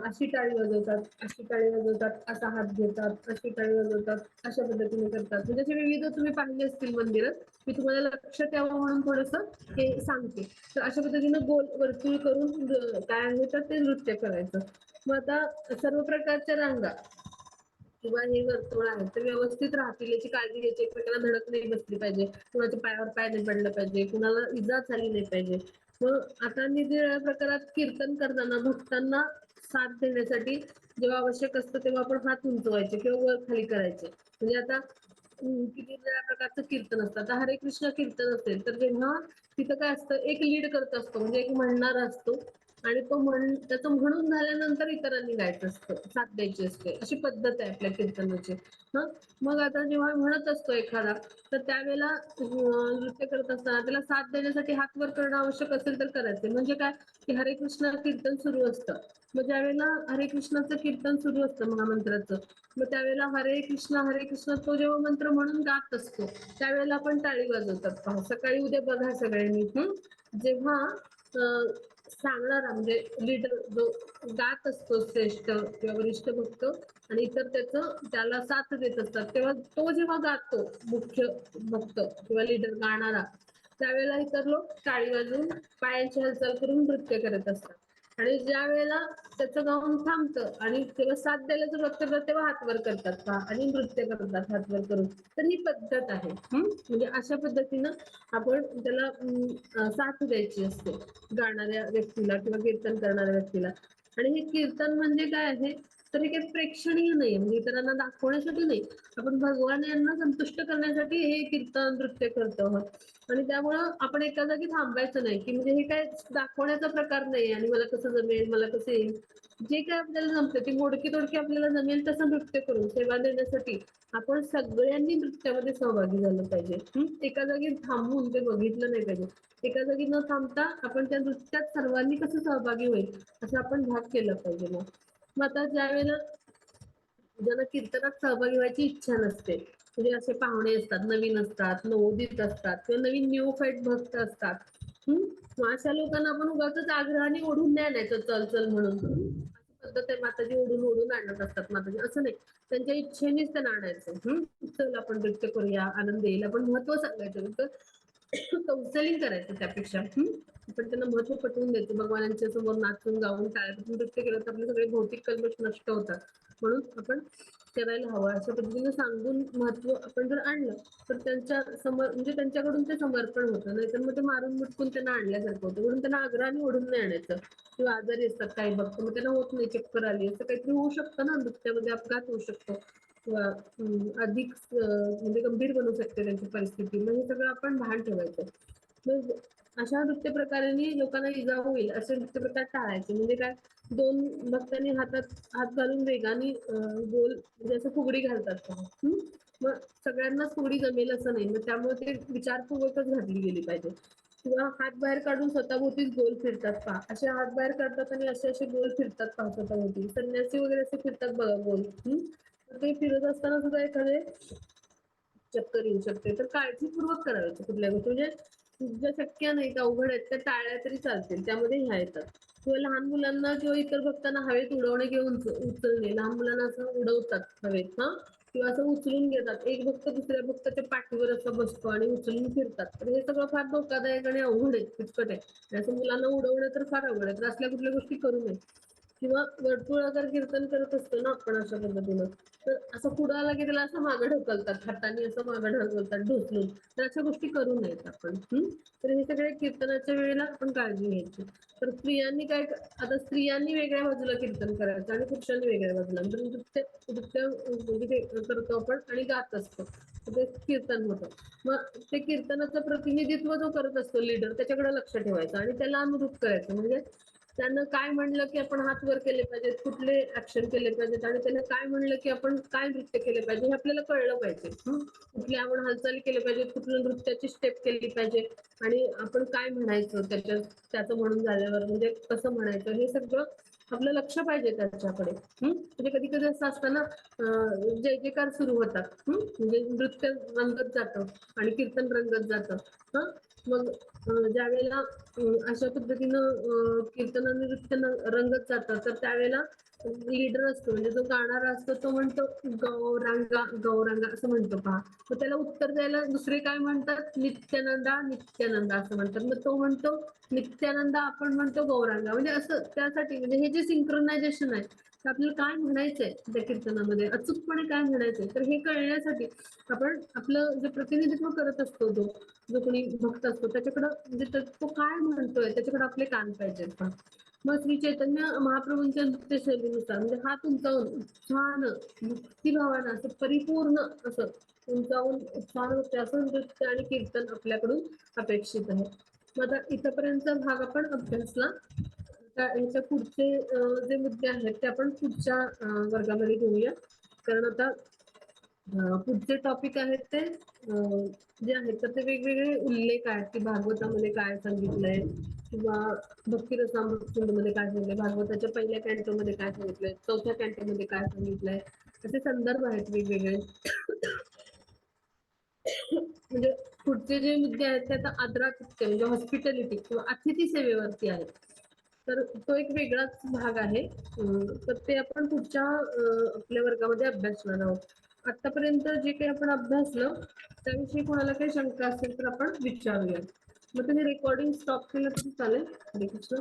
अशी टाळी वाजवतात, अशी टाळी वाजवतात, असा हात घेतात, अशी टाळी वाजवतात, अशा पद्धतीने करतात. म्हणजे असे विविध तुम्ही पाहिले असतील मंदिरात, मी तुम्हाला लक्षात यावं म्हणून थोडंसं हे सांगते. तर अशा पद्धतीनं गोल वर्तुळ करून काय आहे तर ते नृत्य करायचं. मग आता सर्व प्रकारच्या रांगा किंवा हे वर्तुळ आहे ते व्यवस्थित राहतील याची काळजी घ्यायची, एकमेकांना धडक नाही बसली पाहिजे, कुणाच्या पायावर पाय नाही पडलं पाहिजे, कुणाला इजा झाली नाही पाहिजे. मग आता निरनिराळ्या प्रकारात कीर्तन करताना भक्तांना साथ देण्यासाठी जेव्हा आवश्यक असतं तेव्हा आपण हात उंचवायचे किंवा वर खाली करायचे. म्हणजे आता किती वेळा प्रकारचं कीर्तन असतं. आता हरे कृष्ण कीर्तन असेल तर जेव्हा तिथं काय असतं, एक लीड करत असतो, म्हणजे एक म्हणणारा असतो आणि तो त्याचं म्हणून झाल्यानंतर इतरांनी गायचं असतं, साथ द्यायची असते. अशी पद्धत आहे आपल्या कीर्तनाची. मग आता जेव्हा म्हणत असतो एखादा तर त्यावेळेला नृत्य करत असताना त्याला साथ देण्यासाठी हात वर करणं आवश्यक असेल तर करायचे. म्हणजे काय की हरे कृष्ण कीर्तन सुरू असतं, मग ज्यावेळेला हरे कृष्णाचं कीर्तन सुरू असतं महामंत्राचं, मग त्यावेळेला हरे कृष्ण तो जेव्हा मंत्र म्हणून गात असतो त्यावेळेला आपण टाळी वाजवतात. पहा सकाळी उद्या बघा सगळ्यांनी जेव्हा सांगणारा म्हणजे लीडर जो गात असतो श्रेष्ठ किंवा वरिष्ठ भक्त आणि इतर त्याला साथ देत असतात, तेव्हा तो जेव्हा गातो मुख्य भक्त किंवा लीडर गाणारा त्यावेळेला इतर लोक टाळी वाजवून पायांची हालचाल करून नृत्य करत असतात. आणि ज्या वेळेला त्याचं गाऊन थांबतं आणि तेव्हा साथ द्यायला सुरुवात करतात तेव्हा हात वर करतात पहा आणि नृत्य करतात हात वर करून. तर ही पद्धत आहे. म्हणजे अशा पद्धतीनं आपण त्याला साथ द्यायची असते गाणाऱ्या व्यक्तीला किंवा कीर्तन करणाऱ्या व्यक्तीला. आणि हे कीर्तन म्हणजे काय आहे तर हे काही प्रेक्षणीय नाही, म्हणजे इतरांना दाखवण्यासाठी नाही, आपण भगवान यांना संतुष्ट करण्यासाठी हे कीर्तन नृत्य करतो आहोत. आणि त्यामुळं आपण एका जागी थांबायचं नाही की म्हणजे हे काय दाखवण्याचा प्रकार नाही आणि मला कसं जमेल, मला कसं येईल, जे काय आपल्याला जमतं ती मोडकी तोडकी आपल्याला जमेल तसं नृत्य करून सेवा देण्यासाठी आपण सगळ्यांनी नृत्यामध्ये सहभागी झालं पाहिजे. एका जागी थांबून ते बघितलं नाही पाहिजे. एका जागी न थांबता आपण त्या नृत्यात सर्वांनी कसं सहभागी होईल असं आपण भाग केला पाहिजे. मग आता ज्यावेळेला ज्यांना कीर्तनात सहभागी व्हायची इच्छा नसते, म्हणजे असे पाहुणे असतात, नवीन असतात, नवोदित असतात किंवा नवीन न्यूफाईट भक्त असतात, मग अशा लोकांना आपण उगाचच आग्रहाने ओढून नाही आणायचं चल चल म्हणून. अशी पद्धत आहे, माताजी ओढून ओढून आणत असतात माताजी, असं नाही, त्यांच्या इच्छेनेच त्यांना आणायचं. चल आपण नृत्य करूया, आनंद येईल, आपण महत्व सांगायचं, कौन्सिलिंग करायचं त्यापेक्षा. पण त्यांना महत्व पटवून द्यायचं, भगवानांच्या समोर नाचून गाऊन टाळ्या नृत्य केलं तर आपले सगळे भौतिक कल्मश नष्ट होतात, म्हणून आपण करायला हवं अशा पद्धतीने सांगून महत्व आपण जर आणलं तर त्यांच्या समोर म्हणजे त्यांच्याकडून ते समर्पण होतं, नाहीतर मग ते मारून मुटकून त्यांना आणल्यासारखं होतं. म्हणून त्यांना आग्रहाने ओढून नाही आणायचं. किंवा आजारी असतात काही भक्त, मग त्यांना होत नाही, चक्कर आली, असं काहीतरी होऊ शकतं ना, नृत्यामध्ये अपघात होऊ शकतो किंवा अधिक म्हणजे गंभीर बनू शकते त्यांची परिस्थिती. मग हे सगळं आपण भान ठेवायचं. मग अशा नृत्य प्रकारांनी लोकांना इजा होईल असे नृत्य प्रकार टाळायचे. म्हणजे काय, दोन भक्तांनी हातात हात घालून वेगाने गोल म्हणजे असं फुगडी घालतात. मग सगळ्यांनाच फुगडी जमेल असं नाही, मग त्यामुळे ते विचारपूर्वकच घातली गेली पाहिजे. किंवा हात बाहेर काढून स्वतःभोवतीच गोल फिरतात पहा, असे हात बाहेर काढतात आणि असे असे गोल फिरतात पहा स्वतःभोवती, संन्यासी वगैरे असे फिरतात बघा गोल. ते फिरत असताना सुद्धा एखादे चक्कर येऊ शकते, तर काळजीपूर्वक करायचं कुठल्या गोष्टी, म्हणजे ज्या शक्य नाही का अवघड आहेत त्या टाळल्या तरी चालतील, त्यामध्ये ह्या येतात. किंवा लहान मुलांना किंवा इतर भक्तांना हवेत उडवणे किंवा उचलणे, लहान मुलांना असं उडवतात हवेत किंवा असं उचलून घेतात, एक भक्त दुसऱ्या भक्ताच्या पाठीवर असं बसतो आणि उचलून फिरतात, तर हे सगळं फार धोकादायक आणि अवघड आहे, किचकट आहे. असं मुलांना उडवणं तर फार अवघड आहे, तर असल्या कुठल्या गोष्टी करू नये. किंवा वर्तुळाकार कीर्तन करत असतो ना आपण अशा पद्धतीनं, तर असं पुढं आला की त्याला असं मागं ढकलतात, हाताने असं मागं ढकलतात ढोसलून, तर अशा गोष्टी करू नयेत आपण. तर हे सगळे कीर्तनाच्या वेळेला आपण काळजी घ्यायची. तर स्त्रियांनी काय, आता स्त्रियांनी वेगळ्या बाजूला कीर्तन करायचं आणि पुरुषांनी वेगळ्या बाजूला, म्हणजे नृत्य नृत्य म्हणजे करतो आपण आणि गात असतो, ते कीर्तन होतं. मग ते कीर्तनाचं प्रतिनिधित्व जो करत असतो लीडर, त्याच्याकडे लक्ष ठेवायचं आणि त्याला अनुरूप करायचं. म्हणजे त्यानं काय म्हणलं की आपण हात वर केले पाहिजेत, कुठले ऍक्शन केले पाहिजेत आणि त्यानं काय म्हणलं की आपण काय नृत्य केले पाहिजे हे आपल्याला कळलं पाहिजे. कुठली आपण हालचाली केली पाहिजेत, कुठल्या नृत्याची स्टेप केली पाहिजे आणि आपण काय म्हणायचं त्याचं म्हणून झाल्यावर, म्हणजे कसं म्हणायचं, हे सगळं आपलं लक्ष पाहिजे त्याच्याकडे. म्हणजे कधी कधी असं असतं ना, जय जयकार सुरू होतात. म्हणजे नृत्य रंगत जातं आणि कीर्तन रंगत जातं. मग ज्या वेळेला अशा पद्धतीनं कीर्तन आणि नृत्य रंगत जातं, तर त्यावेळेला लीडर असतो म्हणजे जो गाणारा असतो तो म्हणतो गौरांगा गौरांगा असं म्हणतो पहा. मग त्याला उत्तर द्यायला दुसरे काय म्हणतात, नित्यानंदा नित्यानंदा असं म्हणतात. मग तो म्हणतो नित्यानंदा, आपण म्हणतो गौरांगा. म्हणजे असं त्यासाठी म्हणजे हे जे सिंक्रोनायझेशन आहे, तर आपल्याला काय म्हणायचंय त्या कीर्तनामध्ये, अचूकपणे काय म्हणायचंय, तर हे कळण्यासाठी आपण आपलं जे प्रतिनिधित्व करत असतो जो कोणी भक्त असतो त्याच्याकडं, म्हणजे तो काय म्हणतोय त्याच्याकडे आपले कान पाहिजेत. मग श्री चैतन्य महाप्रभूंच्या नृत्य शैलीनुसार म्हणजे हात उंचावून छान भक्तिभावानं असं परिपूर्ण असं उंचावून छान होते असं नृत्य आणि कीर्तन आपल्याकडून अपेक्षित आहे. मग आता इथपर्यंतचा भाग आपण अभ्यासला. याच्या पुढचे जे मुद्दे आहेत ते आपण पुढच्या वर्गामध्ये घेऊया. कारण आता पुढचे टॉपिक आहेत ते जे आहेत तर ते वेगवेगळे उल्लेख आहेत की भागवतामध्ये काय सांगितलंय किंवा भक्ती रसामृतमध्ये काय सांगितलंय, भागवताच्या पहिल्या कॅन्टोमध्ये काय सांगितलंय, चौथ्या कॅन्टोमध्ये काय सांगितलंय, असे संदर्भ आहेत वेगवेगळे. म्हणजे पुढचे जे मुद्दे आहेत ते आता आदरातिथ्य म्हणजे हॉस्पिटॅलिटी किंवा अतिथी सेवेवरती आहेत. तर तो एक वेगळाच भाग आहे. तर ते आपण पुढच्या आपल्या वर्गामध्ये अभ्यासणार आहोत. आतापर्यंत जे काही आपण अभ्यासलं त्याविषयी कोणाला काही शंका असेल तर आपण विचारूया. मग तुम्ही रेकॉर्डिंग स्टॉप केलं तरी चालेल. हरे कृष्ण.